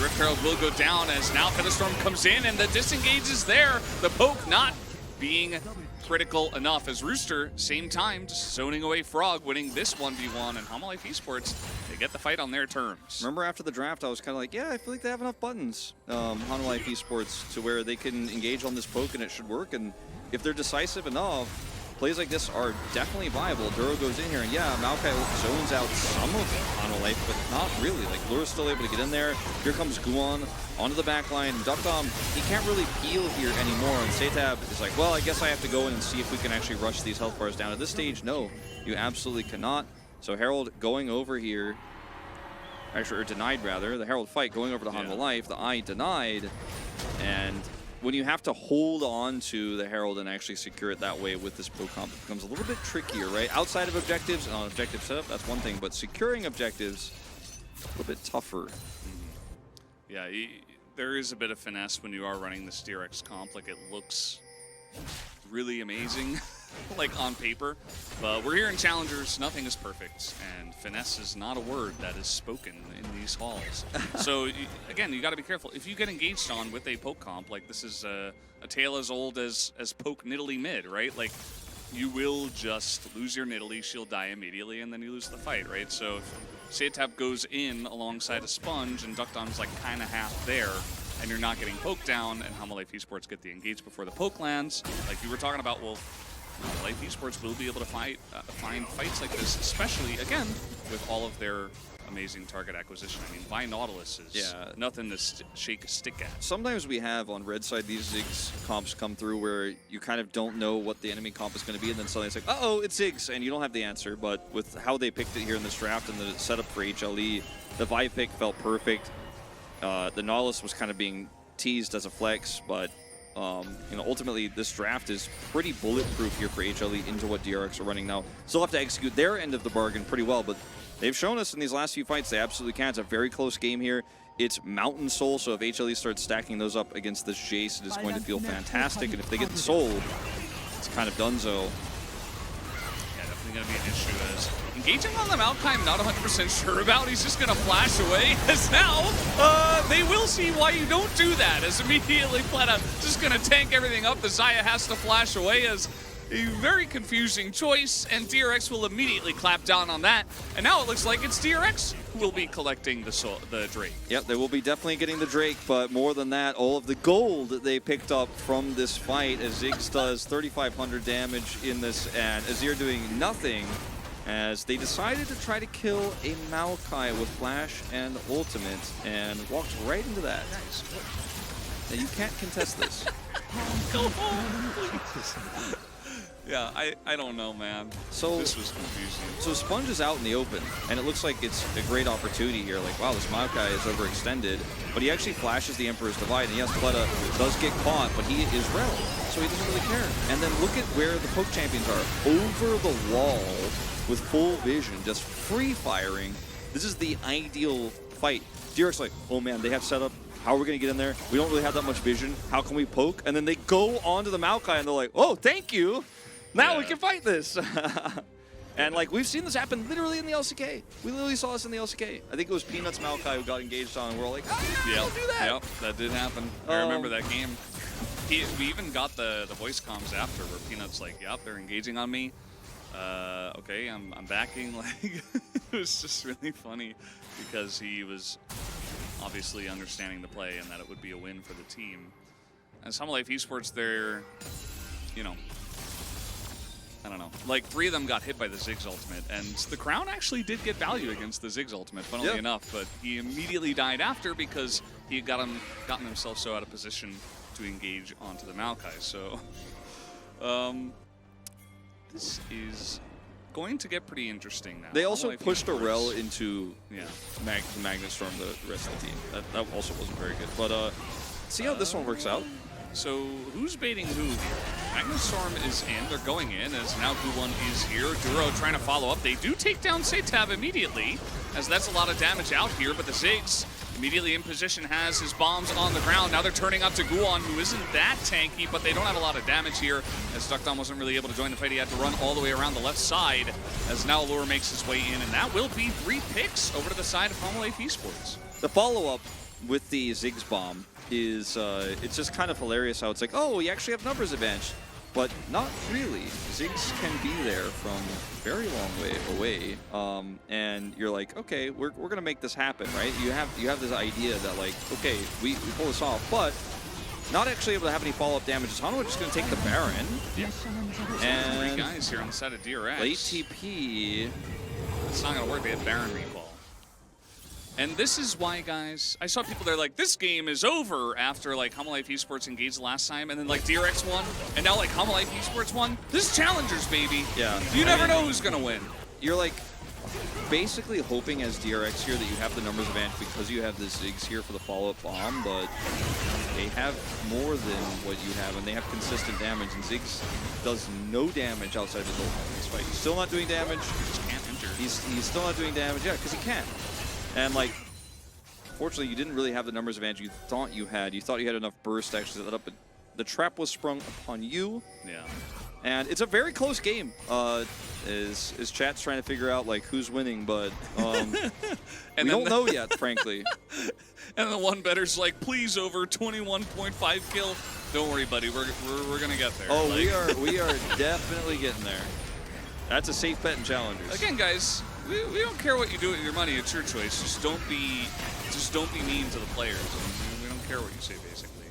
Rift Herald will go down as now Featherstorm comes in and the disengage is there. The poke not being critical enough as Rooster, same time, just zoning away Frog, winning this 1v1, and HLE Esports, they get the fight on their terms. Remember after the draft, I was kind of like, yeah, I feel like they have enough buttons, HLE Esports, to where they can engage on this poke and it should work, and if they're decisive enough, plays like this are definitely viable. Duro goes in here, and yeah, Maokai zones out some of HLE, but not really. Like, Lure's still able to get in there. Here comes Guwon onto the back line. Duckdom, he can't really peel here anymore, and Satab is like, well, I guess I have to go in and see if we can actually rush these health bars down. At this stage, no, you absolutely cannot. So Herald going over here, actually, or denied rather, the Herald fight going over to HLE, the eye denied, and when you have to hold on to the Herald and actually secure it that way with this pro comp, it becomes a little bit trickier, right? Outside of objectives and on objective setup, that's one thing, but securing objectives, a little bit tougher. Yeah, there is a bit of finesse when you are running this DRX comp. Like, it looks really amazing, like on paper. But we're here in Challengers, nothing is perfect, and finesse is not a word that is spoken in these halls. So, again, you got to be careful. If you get engaged on with a poke comp, like this is a tale as old as poke Nidalee mid, right? Like, you will just lose your Nidalee, she'll die immediately, and then you lose the fight, right? So if Saytab goes in alongside a Sponge and Duckdom's like kind of half there, and you're not getting poked down, and Life Esports get the engage before the poke lands, like you were talking about, well, Life Esports will be able to find fights like this, especially, again, with all of their amazing target acquisition. I mean, by Nautilus is nothing to shake a stick at. Sometimes we have on red side these Ziggs comps come through where you kind of don't know what the enemy comp is going to be, and then suddenly it's like, uh-oh, it's Ziggs, and you don't have the answer. But with how they picked it here in this draft and the setup for HLE, the Vi pick felt perfect. The Nautilus was kind of being teased as a flex, but you know, ultimately this draft is pretty bulletproof here for HLE into what DRX are running now. Still have to execute their end of the bargain pretty well, but they've shown us in these last few fights they absolutely can. It's a very close game here. It's Mountain Soul, so if HLE starts stacking those up against this Jace, it is going to feel fantastic. And if they get the Soul, it's kind of donezo. Yeah, definitely going to be an issue. As engaging on the Maokai, I'm not 100% sure about. He's just going to flash away. As now, they will see why you don't do that. As immediately Pleta just going to tank everything up. The Xayah has to flash away as a very confusing choice, and DRX will immediately clap down on that. And now it looks like it's DRX who will be collecting the Drake. Yep, they will be definitely getting the Drake, but more than that, all of the gold that they picked up from this fight, as Ziggs does 3,500 damage in this, and Azir doing nothing, as they decided to try to kill a Maokai with Flash and Ultimate, and walked right into that. Nice. Now, you can't contest this. Go home, please. Yeah, I don't know, man. So this was confusing. So Sponge is out in the open, and it looks like it's a great opportunity here. Like, wow, this Maokai is overextended, but he actually flashes the Emperor's Divide, and yes, Pleta does get caught, but he is Rel, so he doesn't really care. And then look at where the poke champions are. Over the wall with full vision, just free firing. This is the ideal fight. DRX like, oh man, they have setup. How are we going to get in there? We don't really have that much vision. How can we poke? And then they go onto the Maokai, and they're like, oh, thank you. Now we can fight this. And like we've seen this happen literally in the LCK. We literally saw this in the LCK. I think it was Peanuts Maokai who got engaged on, and we're all like, oh, don't do that. Yep, that did happen. I remember that game. We even got the voice comms after where Peanuts like, yep, they're engaging on me. Okay, I'm backing. Like, it was just really funny because he was obviously understanding the play and that it would be a win for the team. And some Life Esports, they're, you know, I don't know. Like, 3 of them got hit by the Ziggs ultimate, and the Crown actually did get value against the Ziggs ultimate, funnily enough, but he immediately died after because he had gotten himself so out of position to engage onto the Maokai. So, this is going to get pretty interesting now. They also pushed Aurel into the Magnet Storm the rest of the team. That also wasn't very good. But see how this one works out. So who's baiting who here? Magnustorm is in, they're going in, as now Guwon is here. Duro trying to follow up. They do take down Saytab immediately, as that's a lot of damage out here, but the Ziggs immediately in position has his bombs on the ground. Now they're turning up to Guwon, who isn't that tanky, but they don't have a lot of damage here, as Duckdom wasn't really able to join the fight. He had to run all the way around the left side, as now Allure makes his way in, and that will be 3 picks over to the side of Life Esports. The follow-up with the Ziggs bomb is it's just kind of hilarious how it's like, oh, you actually have numbers advantage, but not really. Ziggs can be there from a very long way away, and you're like, okay, we're gonna make this happen, right? You have this idea that like, okay, we pull this off, but not actually able to have any follow-up damage. Is Hanwha just gonna take the Baron? Yeah. And 3 guys here on the side of DRX. Late TP. It's not gonna work. They have Baron recall. And this is why, guys, I saw people there like, this game is over after like Life Esports engaged last time, and then like DRX won, and now like Life Esports won. This is Challengers, baby. Yeah. You never know who's gonna win. You're like basically hoping as DRX here that you have the numbers advantage because you have the Ziggs here for the follow-up bomb, but they have more than what you have, and they have consistent damage, and Ziggs does no damage outside his ult in this fight. He's still not doing damage. He just can't enter. He's still not doing damage, yeah, because he can. And, like, fortunately, you didn't really have the numbers advantage you thought you had. You thought you had enough burst to actually set that up, but the trap was sprung upon you. Yeah. And it's a very close game. Is chat's trying to figure out like who's winning, but we don't know yet, frankly. And the one better's like, please over 21.5 kill. Don't worry, buddy. We're gonna get there. Oh, like, we are definitely getting there. That's a safe bet in challengers. Again, guys, we don't care what you do with your money. It's your choice. Just don't be mean to the players. I mean, we don't care what you say, basically.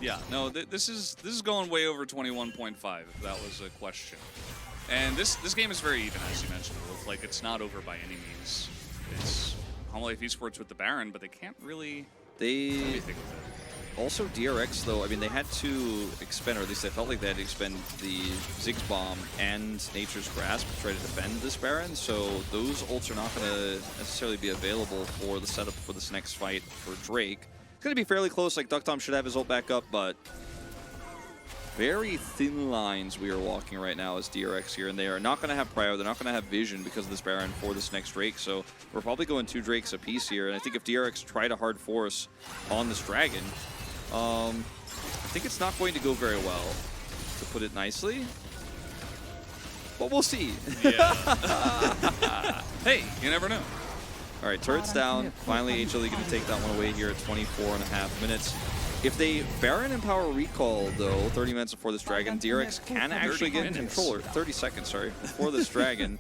Yeah, no, this is going way over 21.5, if that was a question. And this game is very even, as you mentioned, Wolf. Like, it's not over by any means. It's Home Life Esports with the Baron, but they can't really do anything with it. Also, DRX, though, I mean, they had to expend, or at least they felt like they had to expend the Ziggs Bomb and Nature's Grasp to try to defend this Baron, so those ults are not going to necessarily be available for the setup for this next fight for Drake. It's going to be fairly close, like Ducktom should have his ult back up, but very thin lines we are walking right now as DRX here, and they are not going to have Prio, they're not going to have Vision because of this Baron for this next Drake, so we're probably going 2 Drakes apiece here, and I think if DRX try to hard force on this Dragon, I think it's not going to go very well, to put it nicely, but we'll see. Yeah. Hey, you never know. All right, turret's down. Finally, HLE going to take that one away here at 24.5 minutes. If they Baron and Power Recall, though, 30 minutes before this Dragon, DRX can actually get in control, or 30 seconds, sorry, before this Dragon.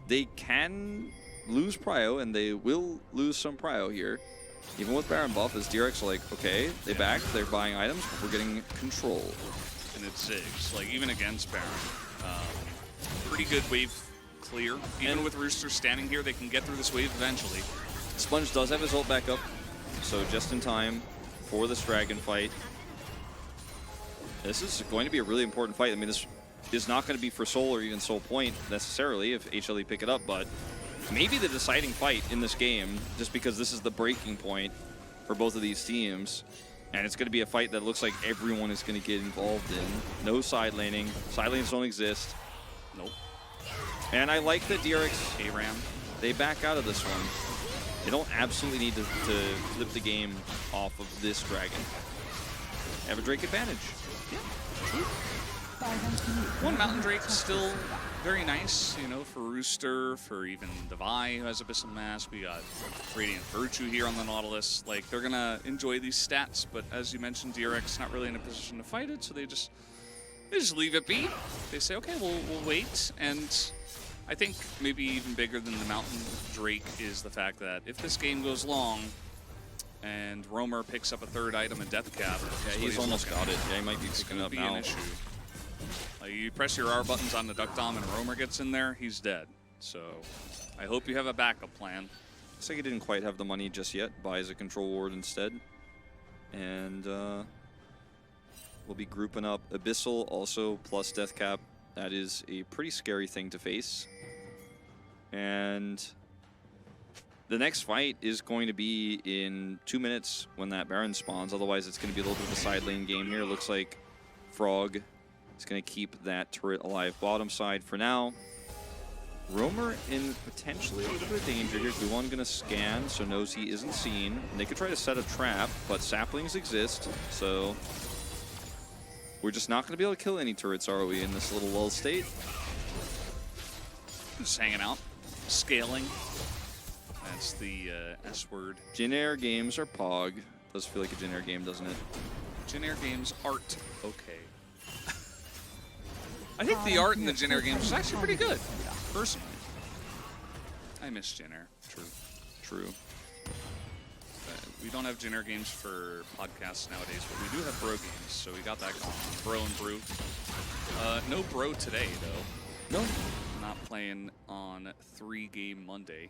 They can lose Prio, and they will lose some Prio here. Even with Baron buff, as DRX like, okay, they back, they're buying items, but we're getting control. And it's Ziggs, like, even against Baron. Pretty good wave clear. Even with Rooster standing here, they can get through this wave eventually. Sponge does have his ult back up, so just in time for this Dragon fight. This is going to be a really important fight. I mean, this is not going to be for Soul or even Soul Point necessarily if HLE pick it up, but maybe the deciding fight in this game, just because this is the breaking point for both of these teams. And it's going to be a fight that looks like everyone is going to get involved in. No side laning. Side lanes don't exist. Nope. And I like that DRX, A-Ram, they back out of this one. They don't absolutely need to flip the game off of this Dragon. They have a Drake advantage. Yeah. One Mountain Drake still very nice, you know, for Rooster, for even Devi who has Abyssal Mask. We got Radiant Virtue here on the Nautilus. Like, they're going to enjoy these stats, but as you mentioned, DRX not really in a position to fight it, so they just leave it be. They say, okay, we'll wait. And I think maybe even bigger than the Mountain Drake is the fact that if this game goes long and Roamer picks up a 3rd item in Death Cap, yeah, he's almost got it. Yeah, he might be picking it up now. An issue. Like, you press your R buttons on the Ducktom and Roamer gets in there, he's dead. So I hope you have a backup plan. Looks like he didn't quite have the money just yet. Buys a control ward instead. And we'll be grouping up Abyssal also plus Death Cap. That is a pretty scary thing to face. And the next fight is going to be in 2 minutes when that Baron spawns. Otherwise, it's going to be a little bit of a side lane game here. It looks like Frog is going to keep that turret alive bottom side for now. Roamer in potentially a little bit of danger here. Guwon going to scan, so knows he isn't seen. And they could try to set a trap, but saplings exist, so we're just not going to be able to kill any turrets, are we, in this little lull state? Just hanging out, scaling. That's the S word. Jin Air games are Pog. Does feel like a Jin Air game, doesn't it? Jin Air games art. Okay. I think the art in the Gen.G games is actually pretty good, personally. I miss Gen.G. True. We don't have Gen.G games for podcasts nowadays, but we do have Bro games, so we got that going on. Bro and Brew. No Bro today, though. No. Not playing on 3-game Monday.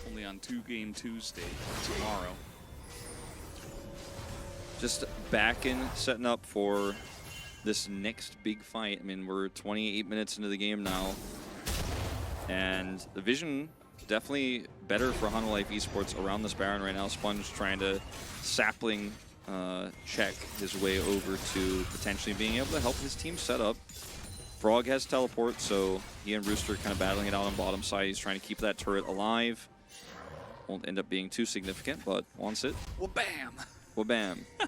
Only on 2-game Tuesday tomorrow. Just back in, setting up for this next big fight. I mean, we're 28 minutes into the game now. And the Vision definitely better for Hanwha Life Esports around this Baron right now. Sponge trying to sapling check his way over to potentially being able to help his team set up. Frog has teleport, so he and Rooster kind of battling it out on bottom side. He's trying to keep that turret alive. Won't end up being too significant, but wants it. Well, bam. Well, bam. I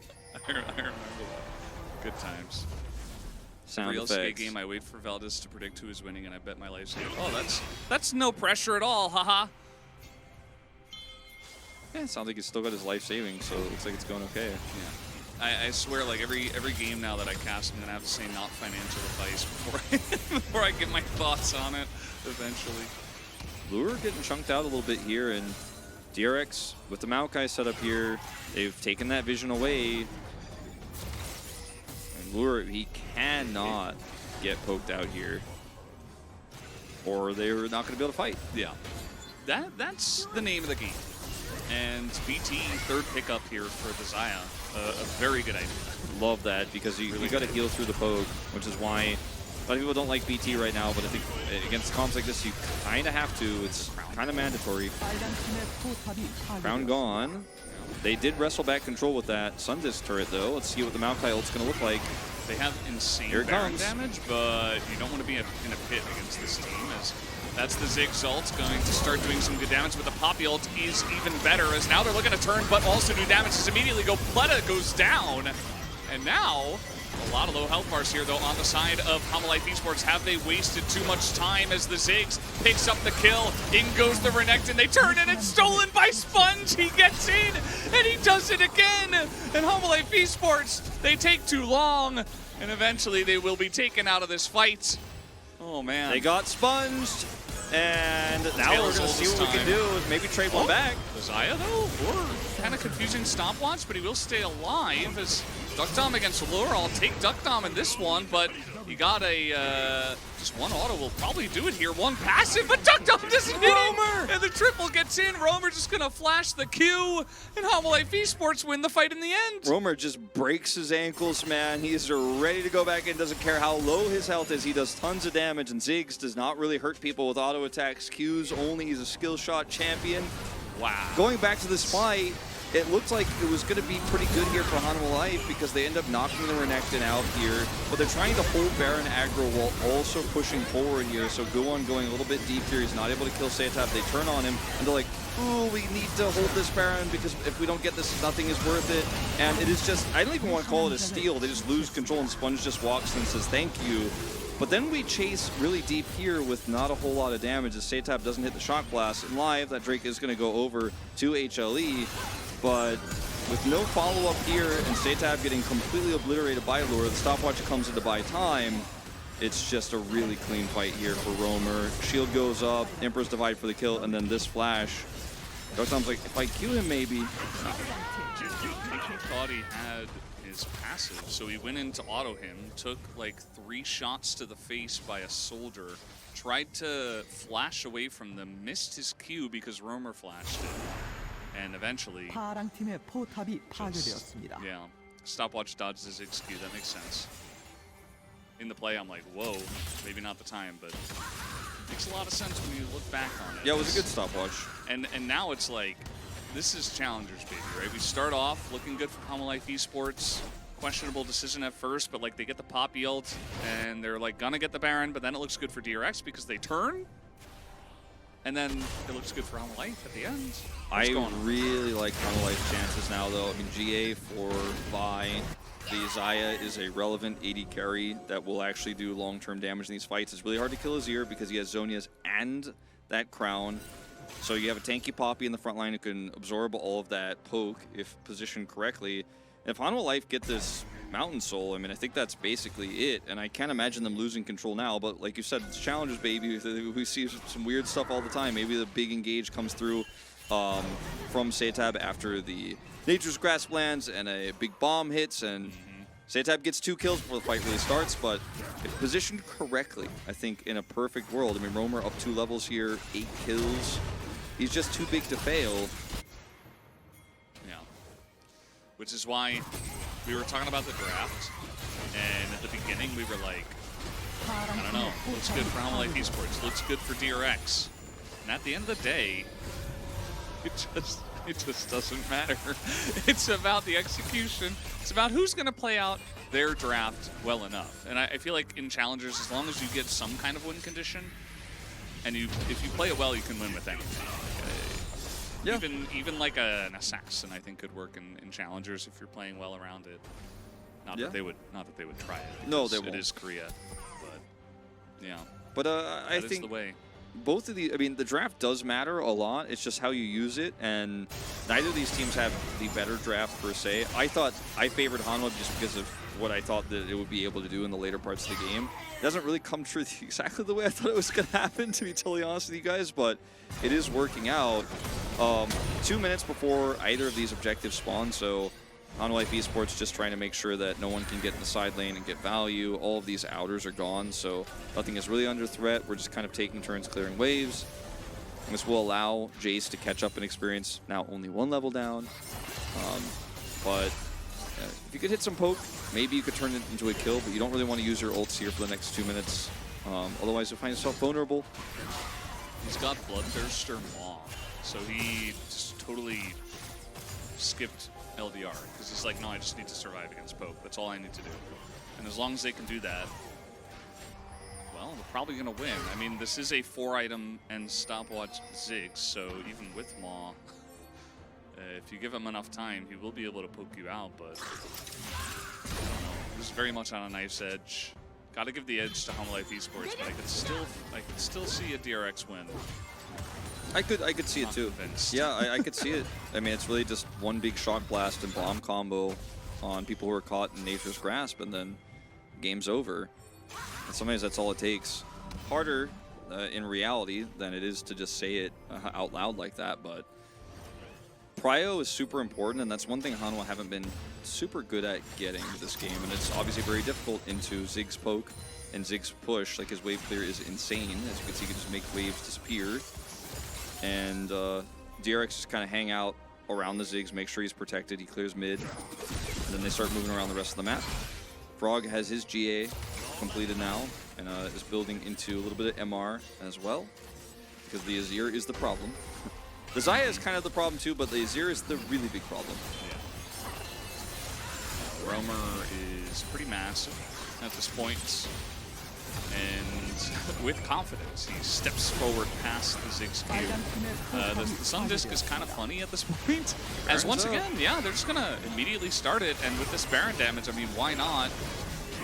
remember that. Good times. Sound Every effects. LCK game, I wait for Valdez to predict who is winning, and I bet my life savings. Oh, that's no pressure at all, haha. Yeah, it sounds like he's still got his life savings, so it looks like it's going okay. Yeah. I swear, like every game now that I cast, I'm gonna have to say not financial advice before I get my thoughts on it eventually. Lure getting chunked out a little bit here, and DRX with the Maokai setup here, they've taken that vision away. And Lure, he cannot get poked out here, or they're not going to be able to fight. Yeah, that's the name of the game. And BT third pickup here for the Xayah, a very good idea. Love that, because you got to heal through the poke, which is why a lot of people don't like BT right now, but I think against comps like this, you kind of have to. It's kind of mandatory. Crown gone. They did wrestle back control with that Sundisc turret, though. Let's see what the Maokai ult's going to look like. They have insane Here it Baron comes. damage, but you don't want to be in a pit against this team, as that's the Ziggs ult going to start doing some good damage, but the Poppy ult is even better, as now they're looking to turn, but also do damage as immediately Pleta goes down. And now, a lot of low health bars here, though, on the side of Hanwha Life Esports. Have they wasted too much time as the Ziggs picks up the kill? In goes the Renekton. They turn, and it's stolen by Sponge. He gets in, and he does it again. And Hanwha Life Esports, they take too long, and eventually they will be taken out of this fight. Oh, man. They got sponged, and now we're going to see what we can do. Maybe trade one back. Xayah, though, or kind of confusing stopwatch, but he will stay alive as Duck Dom against Lure. I'll take Duck Dom in this one, but you got a just one auto will probably do it here. One passive, but Duck Dom doesn't hit Roamer! it. And the triple gets in. Roamer just gonna flash the Q, and Hanwha Life Esports win the fight in the end. Roamer just breaks his ankles, man. He is ready to go back in. Doesn't care how low his health is. He does tons of damage, and Ziggs does not really hurt people with auto attacks. Qs only. He's a skill shot champion. Wow. Going back to this fight, it looked like it was going to be pretty good here for Hanwha Life, because they end up knocking the Renekton out here, but they're trying to hold Baron aggro while also pushing forward here. So Guwon going a little bit deep here. He's not able to kill Sayatap. They turn on him, and they're like, ooh, we need to hold this Baron, because if we don't get this, nothing is worth it. And it is just, I don't even want to call it a steal. They just lose control, and Sponge just walks and says, thank you. But then we chase really deep here with not a whole lot of damage as Sayatap doesn't hit the shock blast. And live, that Drake is going to go over to HLE. But with no follow-up here and Sayatap getting completely obliterated by Lure, the stopwatch comes in to buy time. It's just a really clean fight here for Roamer. Shield goes up, Emperor's Divide for the kill, and then this flash. Darkdom's like, if I Q him maybe. Thought he had his passive, so he went into auto him, took like 3 shots to the face by a soldier, tried to flash away from them, missed his Q because Roamer flashed it. And eventually, 파랑팀의 포탑이 파괴되었습니다. yeah, stopwatch dodges his Ziggs Q. That makes sense. In the play, I'm like, whoa, maybe not the time, but it makes a lot of sense when you look back on it. Yeah, it was a good stopwatch. And now it's like, this is Challengers, baby, right? We start off looking good for Hanwha Life Esports. Questionable decision at first, but like they get the Poppy ult, and they're like gonna get the Baron, but then it looks good for DRX because they turn. And then it looks good for Hanwha Life at the end. I really like Hanwha Life's chances now, though. I mean, GA for Vi. The Xayah is a relevant AD carry that will actually do long-term damage in these fights. It's really hard to kill Azir because he has Zhonya's and that crown. So you have a tanky Poppy in the front line who can absorb all of that poke if positioned correctly. If Hanwha Life get this Mountain Soul, I mean, I think that's basically it. And I can't imagine them losing control now. But like you said, it's Challengers, baby. We see some weird stuff all the time. Maybe the big engage comes through from Sayatap after the Nature's Grasp lands and a big bomb hits. And Sayatap gets 2 kills before the fight really starts. But if positioned correctly, I think in a perfect world, I mean, Roamer up 2 levels here, 8 kills. He's just too big to fail. Which is why we were talking about the draft, and at the beginning we were like, I don't know, looks good for Hanwha Life Esports, looks good for DRX. And at the end of the day, it just doesn't matter. It's about the execution. It's about who's going to play out their draft well enough. And I feel like in challengers, as long as you get some kind of win condition, and if you play it well, you can win with anything. Yeah. Even like an assassin, I think, could work in challengers if you're playing well around it. Not that they would try it. No, they won't. It is Korea, but yeah. But I think the way. Both of these, I mean, the draft does matter a lot. It's just how you use it, and neither of these teams have the better draft per se. I thought I favored Hanwha just because of what I thought that it would be able to do in the later parts of the game. It doesn't really come true exactly the way I thought it was going to happen, to be totally honest with you guys, but it is working out. 2 minutes before either of these objectives spawn, so Hanwha Esports just trying to make sure that no one can get in the side lane and get value. All of these outers are gone, so nothing is really under threat. We're just kind of taking turns clearing waves. And this will allow Jace to catch up in experience, now only 1 level down. But if you could hit some poke, maybe you could turn it into a kill, but you don't really want to use your ults here for the next 2 minutes. Otherwise, you'll find yourself vulnerable. He's got Bloodthirster Maw, so he just totally skipped LDR because he's like, no, I just need to survive against poke. That's all I need to do. And as long as they can do that, well, they're probably going to win. I mean, this is a 4-item and stopwatch Ziggs, so even with Maw, if you give him enough time, he will be able to poke you out, but I don't know. This is very much on a knife's edge. Got to give the edge to Hanwha Esports, but I could still see a DRX win. I could see it too. Convinced. Yeah, I could see it. I mean, it's really just one big shock blast and bomb combo on people who are caught in nature's grasp, and then game's over. And sometimes that's all it takes. Harder in reality than it is to just say it out loud like that, but prio is super important, and that's one thing Hanwha haven't been super good at getting this game, and it's obviously very difficult into Ziggs poke and Ziggs push. Like, his wave clear is insane. As you can see, he can just make waves disappear. And DRX just kind of hang out around the Ziggs, make sure he's protected. He clears mid, and then they start moving around the rest of the map. Frog has his GA completed now, and is building into a little bit of MR as well, because the Azir is the problem. The Xayah is kind of the problem too, but the Azir is the really big problem. Yeah. Roamer is pretty massive at this point, and with confidence, he steps forward past the Ziggs queue. The Sun Disc is kind of funny at this point, as once again, yeah, they're just gonna immediately start it, and with this Baron damage, I mean, why not?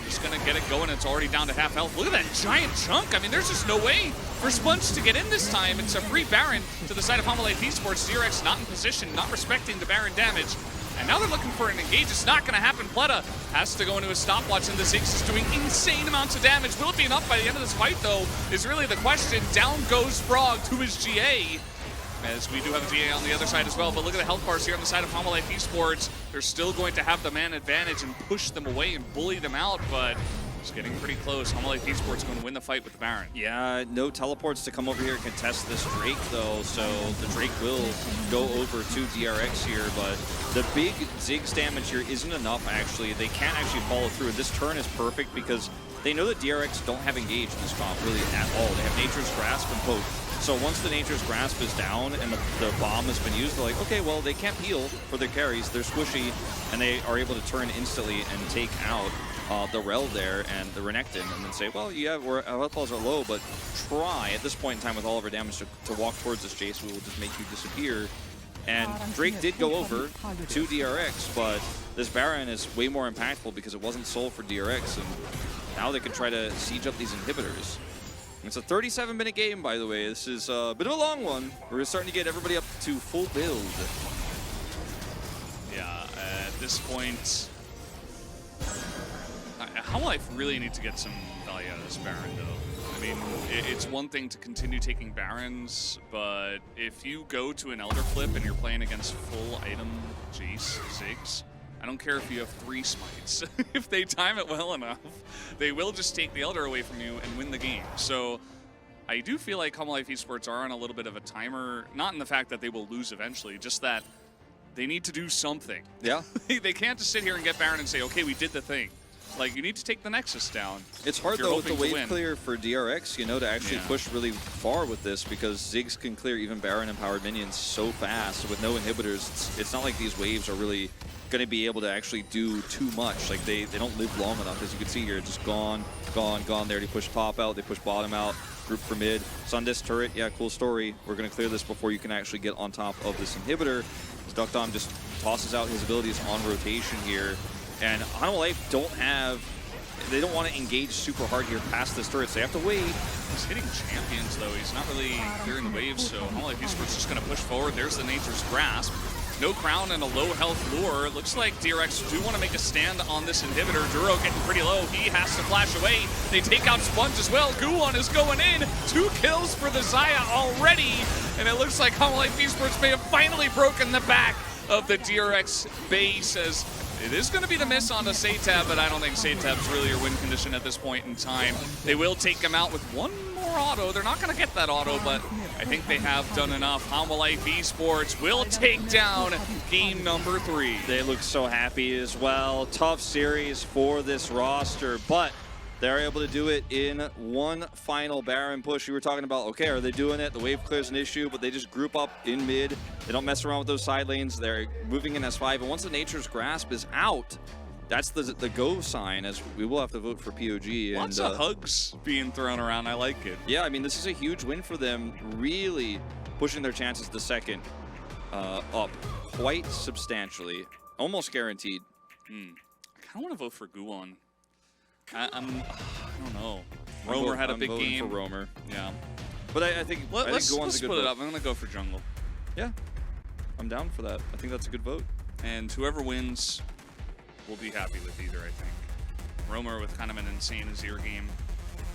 Just gonna get it going. It's already down to half health. Look at that giant chunk. I mean, there's just no way for Sponge to get in this time. It's a free Baron to the side of Hanwha Esports. DRX not in position, not respecting the Baron damage. And now they're looking for an engage. It's not gonna happen. Pleta has to go into a stopwatch, and the Ziggs is doing insane amounts of damage. Will it be enough by the end of this fight, though, is really the question. Down goes Frog to his GA, as we do have a GA on the other side as well. But look at the health bars here on the side of Hanwha Esports. They're still going to have the man advantage and push them away and bully them out, but it's getting pretty close. Hanwha Esports going to win the fight with the Baron. Yeah, no teleports to come over here and contest this Drake, though, so the Drake will go over to DRX here, but the big Ziggs damage here isn't enough, actually. They can't actually follow through. This turn is perfect because they know that DRX don't have engage in this comp really at all. They have Nature's Grasp and Poke. So once the Nature's Grasp is down and the bomb has been used, they're like, okay, well, they can't heal for their carries. They're squishy, and they are able to turn instantly and take out the Rel there and the Renekton, and then say, well, yeah, our health balls are low, but try at this point in time with all of our damage to walk towards this Jace. We will just make you disappear. And Drake did go over to DRX, but this Baron is way more impactful because it wasn't sold for DRX, and now they can try to siege up these inhibitors. It's a 37-minute game, by the way. This is a bit of a long one. We're starting to get everybody up to full build. Yeah, at this point, Hanwha really need to get some value out of this Baron, though. I mean, it's one thing to continue taking Barons, but if you go to an Elder Flip and you're playing against full item Jace, Ziggs, I don't care if you have 3 smites. If they time it well enough, they will just take the Elder away from you and win the game. So I do feel like Hanwha Esports are on a little bit of a timer, not in the fact that they will lose eventually, just that they need to do something. Yeah. They can't just sit here and get Baron and say, okay, we did the thing. Like, you need to take the Nexus down. It's hard, if you're though, with the hoping to wave win. clear for DRX, you know, to actually push really far with this, because Ziggs can clear even Baron and powered minions so fast. So with no inhibitors, it's not like these waves are really going to be able to actually do too much. Like, they don't live long enough. As you can see here, just gone. They already pushed top out, they pushed bottom out, group for mid. Sundisk turret, yeah, cool story. We're going to clear this before you can actually get on top of this inhibitor. Duckdom just tosses out his abilities on rotation here. And Hanwha Life they don't want to engage super hard here past this turret, so they have to wait. He's hitting champions, though. He's not really clearing the waves, so Hanwha Life Esports just going to push forward. There's the Nature's Grasp. No crown and a low health lure. It looks like DRX do want to make a stand on this inhibitor. Duro getting pretty low. He has to flash away. They take out Sponge as well. Guwon is going in. 2 kills for the Xayah already. And it looks like Hanwha Life Esports may have finally broken the back of the DRX base, as it is going to be the miss on the Satab, but I don't think Satab's really your win condition at this point in time. They will take him out with one more auto. They're not going to get that auto, but I think they have done enough. Hanwha Life Esports will take down game number 3. They look so happy as well. Tough series for this roster, but they're able to do it in one final Baron push. You were talking about, okay, are they doing it? The wave clear's an issue, but they just group up in mid. They don't mess around with those side lanes. They're moving in S5, and once the Nature's Grasp is out, that's the go sign, as we will have to vote for POG. Lots of hugs being thrown around. I like it. Yeah, I mean, this is a huge win for them, really pushing their chances to second up quite substantially, almost guaranteed. I kind of want to vote for Guwon. I don't know. Roamer had a big game. For Roamer. Yeah. But I think let's Guwon's a good split it vote. up. I'm going to go for jungle. Yeah. I'm down for that. I think that's a good vote. And whoever wins will be happy with either, I think. Roamer with kind of an insane Azir game.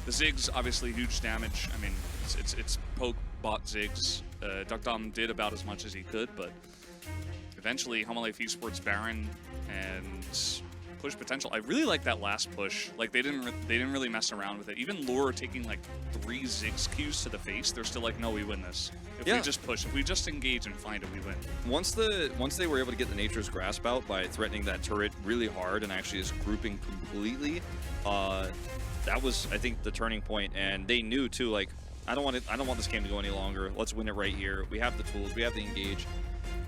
The Ziggs, obviously huge damage. I mean, it's poke bot Ziggs. Duckdom did about as much as he could, but eventually Hanwha Life Esports Baron and push potential. I really like that last push. Like, they didn't really mess around with it. Even Lure taking like 3 Ziggs Qs to the face, they're still like, no, we win this. If we just push, if we just engage and find it, we win. Once they were able to get the Nature's Grasp out by threatening that turret really hard and actually just grouping completely, that was, I think, the turning point. And they knew too, like, I don't want this game to go any longer. Let's win it right here. We have the tools, we have the engage.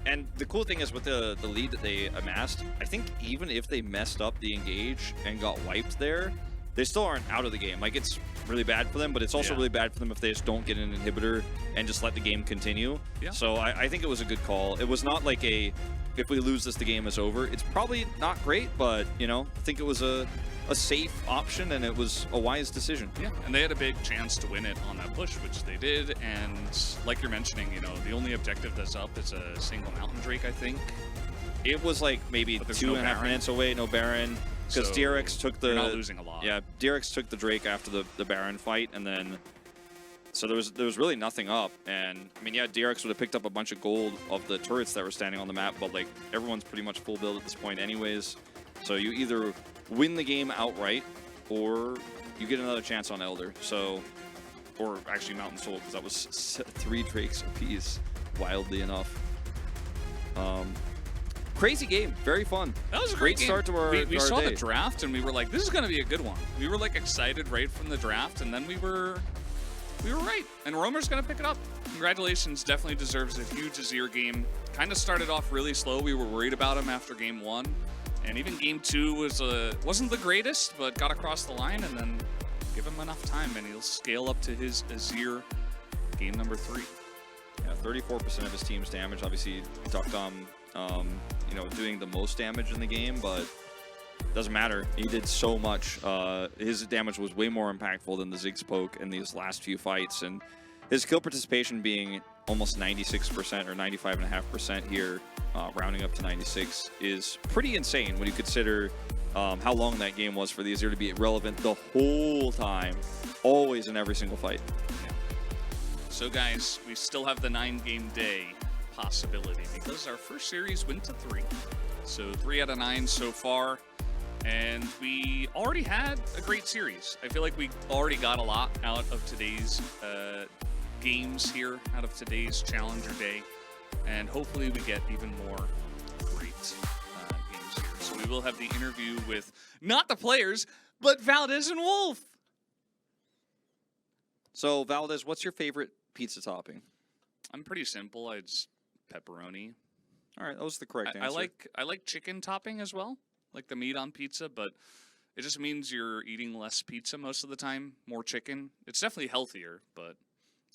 And the cool thing is, with the lead that they amassed, I think even if they messed up the engage and got wiped there, they still aren't out of the game. Like, it's really bad for them, but it's also really bad for them if they just don't get an inhibitor and just let the game continue. Yeah. So I think it was a good call. It was not like if we lose this, the game is over. It's probably not great, but, you know, I think it was a safe option, and it was a wise decision. Yeah, and they had a big chance to win it on that push, which they did. And like you're mentioning, you know, the only objective that's up is a single Mountain Drake, I think. It was like maybe 2.5 minutes away, no Baron, because So DRX took the... you're not losing a lot. Yeah, DRX took the Drake after the Baron fight, and then... So there was really nothing up, and I mean, yeah, DRX would have picked up a bunch of gold of the turrets that were standing on the map, but like, everyone's pretty much full build at this point anyways. So you either win the game outright, or you get another chance on Elder. So, or actually Mountain Soul, because that was 3 Drakes apiece, wildly enough. Crazy game, very fun. That was a great game. start to our We saw day. the draft, and we were like, this is going to be a good one. We were like excited right from the draft, and then we were right. And Roamer's going to pick it up. Congratulations, definitely deserves a huge Azir game. Kind of started off really slow. We were worried about him after game 1. And even game 2 wasn't the greatest, but got across the line, and then give him enough time, and he'll scale up to his Azir game number 3. Yeah, 34% of his team's damage. Obviously, Duckdom, you know, doing the most damage in the game, but doesn't matter. He did so much. His damage was way more impactful than the Ziggs poke in these last few fights, and his kill participation being almost 96% or 95.5% here, rounding up to 96, is pretty insane when you consider how long that game was for the Azir to be relevant the whole time, always in every single fight. Yeah. So guys, we still have the 9-game day possibility because our first series went to 3. So 3 out of 9 so far. And we already had a great series. I feel like we already got a lot out of today's games here, out of today's Challenger Day. And hopefully we get even more great games here. So we we will have the interview with not the players, but Valdez and Wolf. So, Valdez, what's your favorite pizza topping? I'm pretty simple. It's pepperoni. All right, that was the correct answer. I like chicken topping as well, like the meat on pizza, but it just means you're eating less pizza most of the time, more chicken. It's definitely healthier, but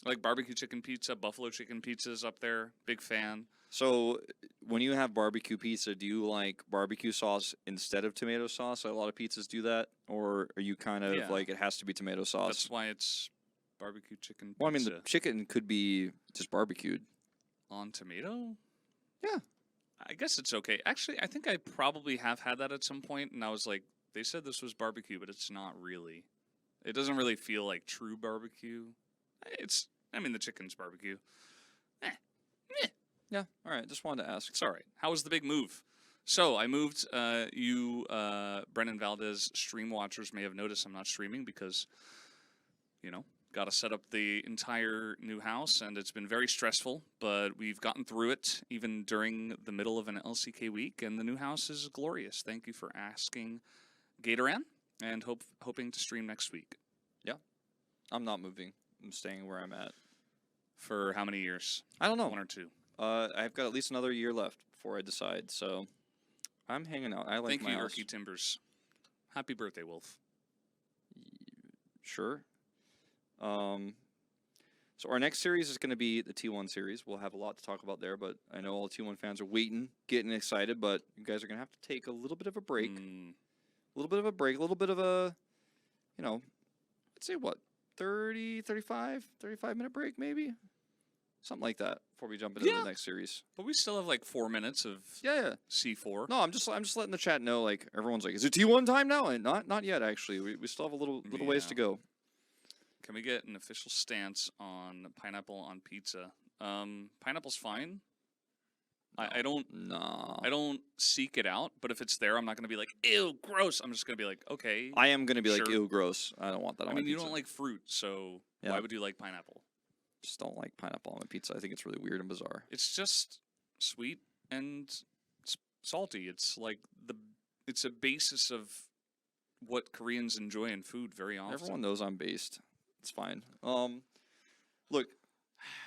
I like barbecue chicken pizza, buffalo chicken pizza's up there. Big fan. So, when you have barbecue pizza, do you like barbecue sauce instead of tomato sauce? A lot of pizzas do that, or are you kind of like it has to be tomato sauce? That's why it's barbecue chicken pizza. Well, I mean, the chicken could be just barbecued. On tomato? Yeah. I guess it's okay. Actually, I think I probably have had that at some point, and I was like, they said this was barbecue, but it's not really. It doesn't really feel like true barbecue. I mean, the chicken's barbecue. Yeah, all right. Just wanted to ask. It's all right. How was the big move? So I moved. Brennan Valdez stream watchers may have noticed I'm not streaming because, got to set up the entire new house, and it's been very stressful, but we've gotten through it even during the middle of an LCK week, and the new house is glorious. Thank you for asking, Gatoran, and hoping to stream next week. Yeah. I'm not moving. I'm staying where I'm at. For how many years? I don't know. 1 or 2? I've got at least another year left before I decide, so I'm hanging out. I like Thank my you, house. Erky Timbers. Happy birthday, Wolf. Sure. So our next series is going to be the T1 series. We'll have a lot to talk about there, but I know all T1 fans are waiting, getting excited, but you guys are going to have to take a little bit of a break. A little bit of a break, a little bit of a, let's say what, 35-minute break maybe? Something like that before we jump into the next series. But we still have like 4 minutes of C4. No, I'm just letting the chat know, like, everyone's like, is it T1 time now? And not yet, actually. We still have a little ways to go. Can we get an official stance on pineapple on pizza? Pineapple's fine. I don't seek it out, but if it's there, I'm not going to be like, ew, gross. I'm just going to be like, okay. I am going to be like, ew, gross. I don't want that on my you pizza. don't like fruit, so why would you like pineapple? Just don't like pineapple on my pizza. I think it's really weird and bizarre. It's just sweet and salty. It's like it's a basis of what Koreans enjoy in food very often. Everyone knows I'm based. It's fine. Look,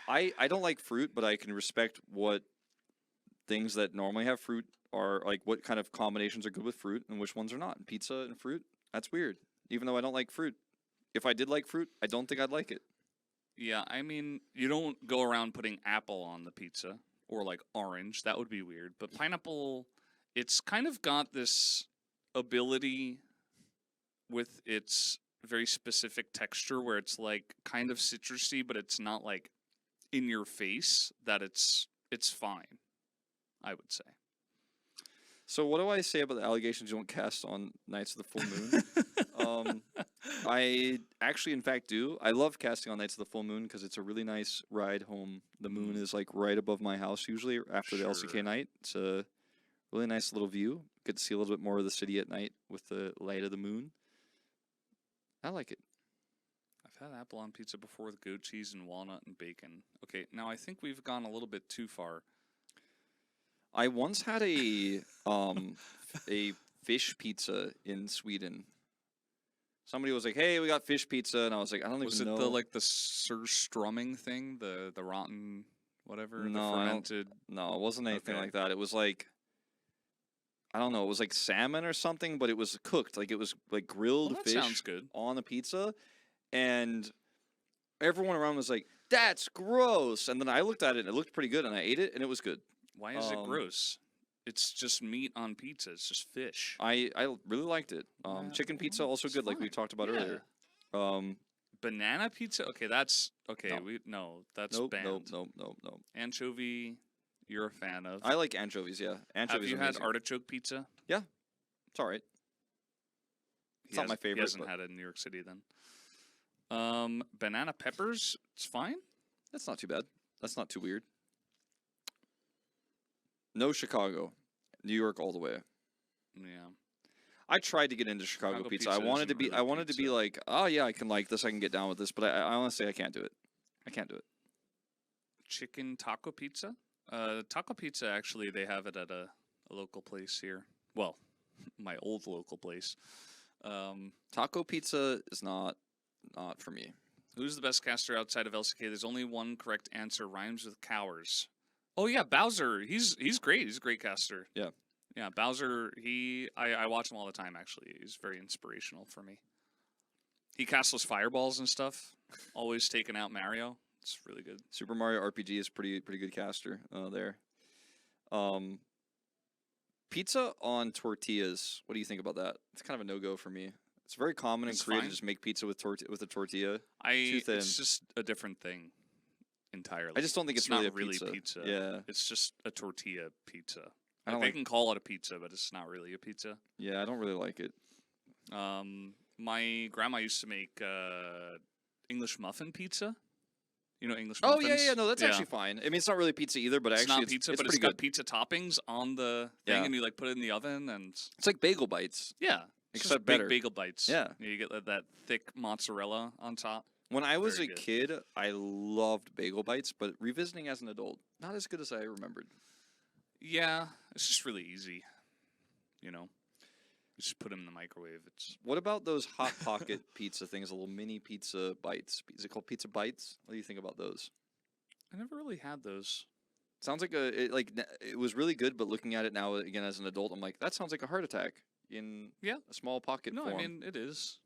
I don't like fruit, but I can respect what things that normally have fruit are, like what kind of combinations are good with fruit and which ones are not. Pizza and fruit, that's weird. Even though I don't like fruit. If I did like fruit, I don't think I'd like it. Yeah, I mean, you don't go around putting apple on the pizza or like orange. That would be weird. But pineapple, it's kind of got this ability with its very specific texture where it's like kind of citrusy, but it's not like in your face, that it's fine, I would say. So what do I say about the allegations you don't cast on Nights of the Full Moon? I actually, in fact, do. I love casting on Nights of the Full Moon because it's a really nice ride home. The moon is like right above my house usually after the LCK night. It's a really nice little view. Get to see a little bit more of the city at night with the light of the moon. I like it. I've had apple on pizza before with goat cheese and walnut and bacon. Okay, now I think we've gone a little bit too far. I once had a fish pizza in Sweden. Somebody was like, "Hey, we got fish pizza," and I was like, "I don't even know." Was it the surströmming thing, the rotten whatever, no, the fermented? No, it wasn't anything like that. It was like, I don't know. It was like salmon or something, but it was cooked. Like it was like grilled fish sounds good. on the pizza, and everyone around was like, "That's gross." And then I looked at it, and it looked pretty good, and I ate it, and it was good. Why is it gross? It's just meat on pizza. It's just fish. I really liked it. Chicken pizza also good, like we talked about earlier. Banana pizza? Okay, that's okay. That's banned. Nope. Anchovy, you're a fan of. I like anchovies. Yeah, anchovies. Have you had artichoke pizza? Yeah, it's all right. It's not my favorite. He hasn't had it in New York City then. Banana peppers, it's fine. That's not too bad. That's not too weird. No Chicago, New York all the way. Yeah. I tried to get into Chicago pizza. I wanted to be. Really I wanted to be like, oh yeah, I can like this. I can get down with this. But I honestly, I can't do it. I can't do it. Chicken taco pizza. Taco pizza. Actually, they have it at a local place here. Well, my old local place. Taco pizza is not for me. Who's the best caster outside of LCK? There's only one correct answer. Rhymes with Cowers. Oh yeah, Bowser. He's great. He's a great caster. Yeah. Yeah, Bowser. I watch him all the time. Actually, he's very inspirational for me. He casts those fireballs and stuff. Always taking out Mario. It's really good. Super Mario RPG is pretty good caster there. Pizza on tortillas. What do you think about that? It's kind of a no-go for me. It's very common in Korea to just make pizza with a tortilla. Too thin. It's just a different thing entirely. I just don't think it's not really a pizza. Yeah. It's just a tortilla pizza. I don't they can call it a pizza, but it's not really a pizza. Yeah, I don't really like it. My grandma used to make English muffin pizza. You know English muffins? Oh yeah, no, that's actually fine. I mean, it's not really pizza either, but it's actually not pizza, it's but pretty it's good. got pizza toppings on the thing, and you like put it in the oven, and it's like bagel bites. Yeah, it's except just big better. bagel bites. Yeah, you get that thick mozzarella on top. When I was Very a good. kid, I loved bagel bites, but revisiting as an adult, not as good as I remembered. Yeah, it's just really easy. You know, you just put them in the microwave. It's What about those Hot Pocket pizza things, little mini pizza bites? Is it called pizza bites? What do you think about those? I never really had those. Sounds like it was really good, but looking at it now again as an adult, I'm like, that sounds like a heart attack in a small pocket No, form. I mean it is.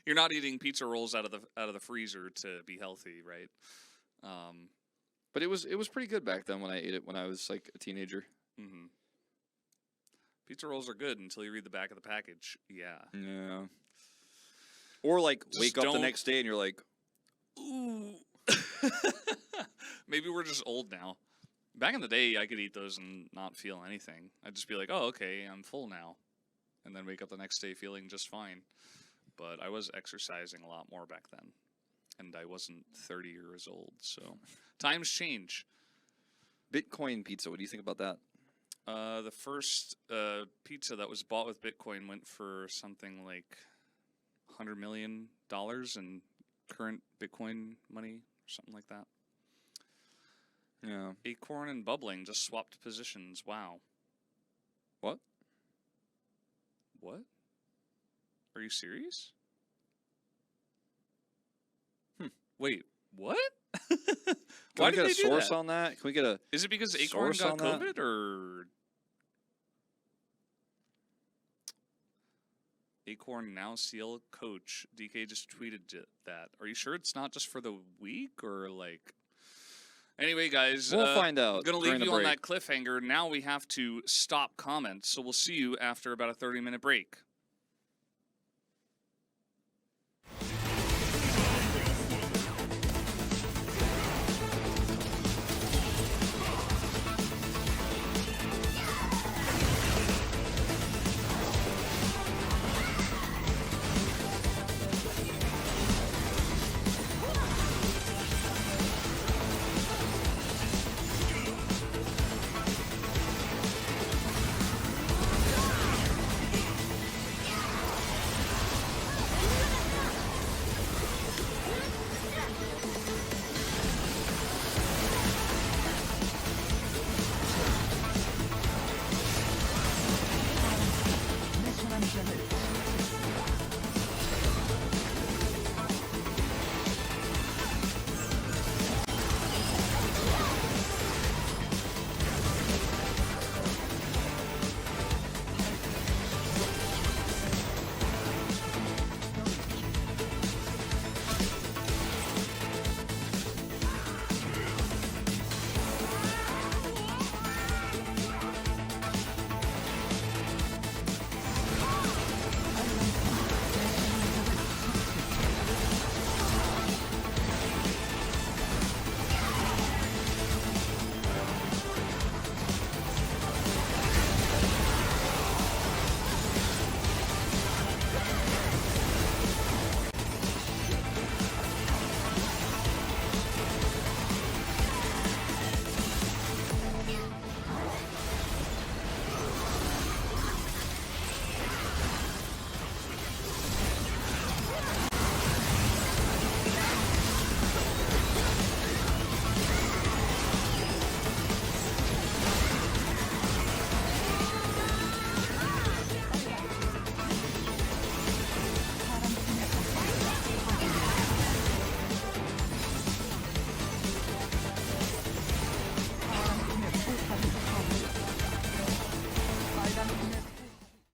You're not eating pizza rolls out of the freezer to be healthy, right? But it was pretty good back then when I ate it when I was like a teenager. Mm-hmm. Pizza rolls are good until you read the back of the package. Yeah. Yeah. Or like Just wake up the next day and you're like, ooh. Maybe we're just old now. Back in the day, I could eat those and not feel anything. I'd just be like, oh, okay, I'm full now. And then wake up the next day feeling just fine. But I was exercising a lot more back then. And I wasn't 30 years old, so times change. Bitcoin pizza. What do you think about that? The first pizza that was bought with Bitcoin went for something like $100 million in current Bitcoin money, or something like that. Yeah. Acorn and Bubbling just swapped positions. Wow. What? What? Are you serious? Wait, what? Can Why we did get they a do source that? on that? Can we get a Is it because Acorn source got on that? COVID, or Acorn now CL coach? DK just tweeted that. Are you sure it's not just for the week, or like? Anyway, guys, We'll find out. I'm gonna during leave the you on break. that cliffhanger. Now we have to stop comments, so we'll see you after about a 30-minute break.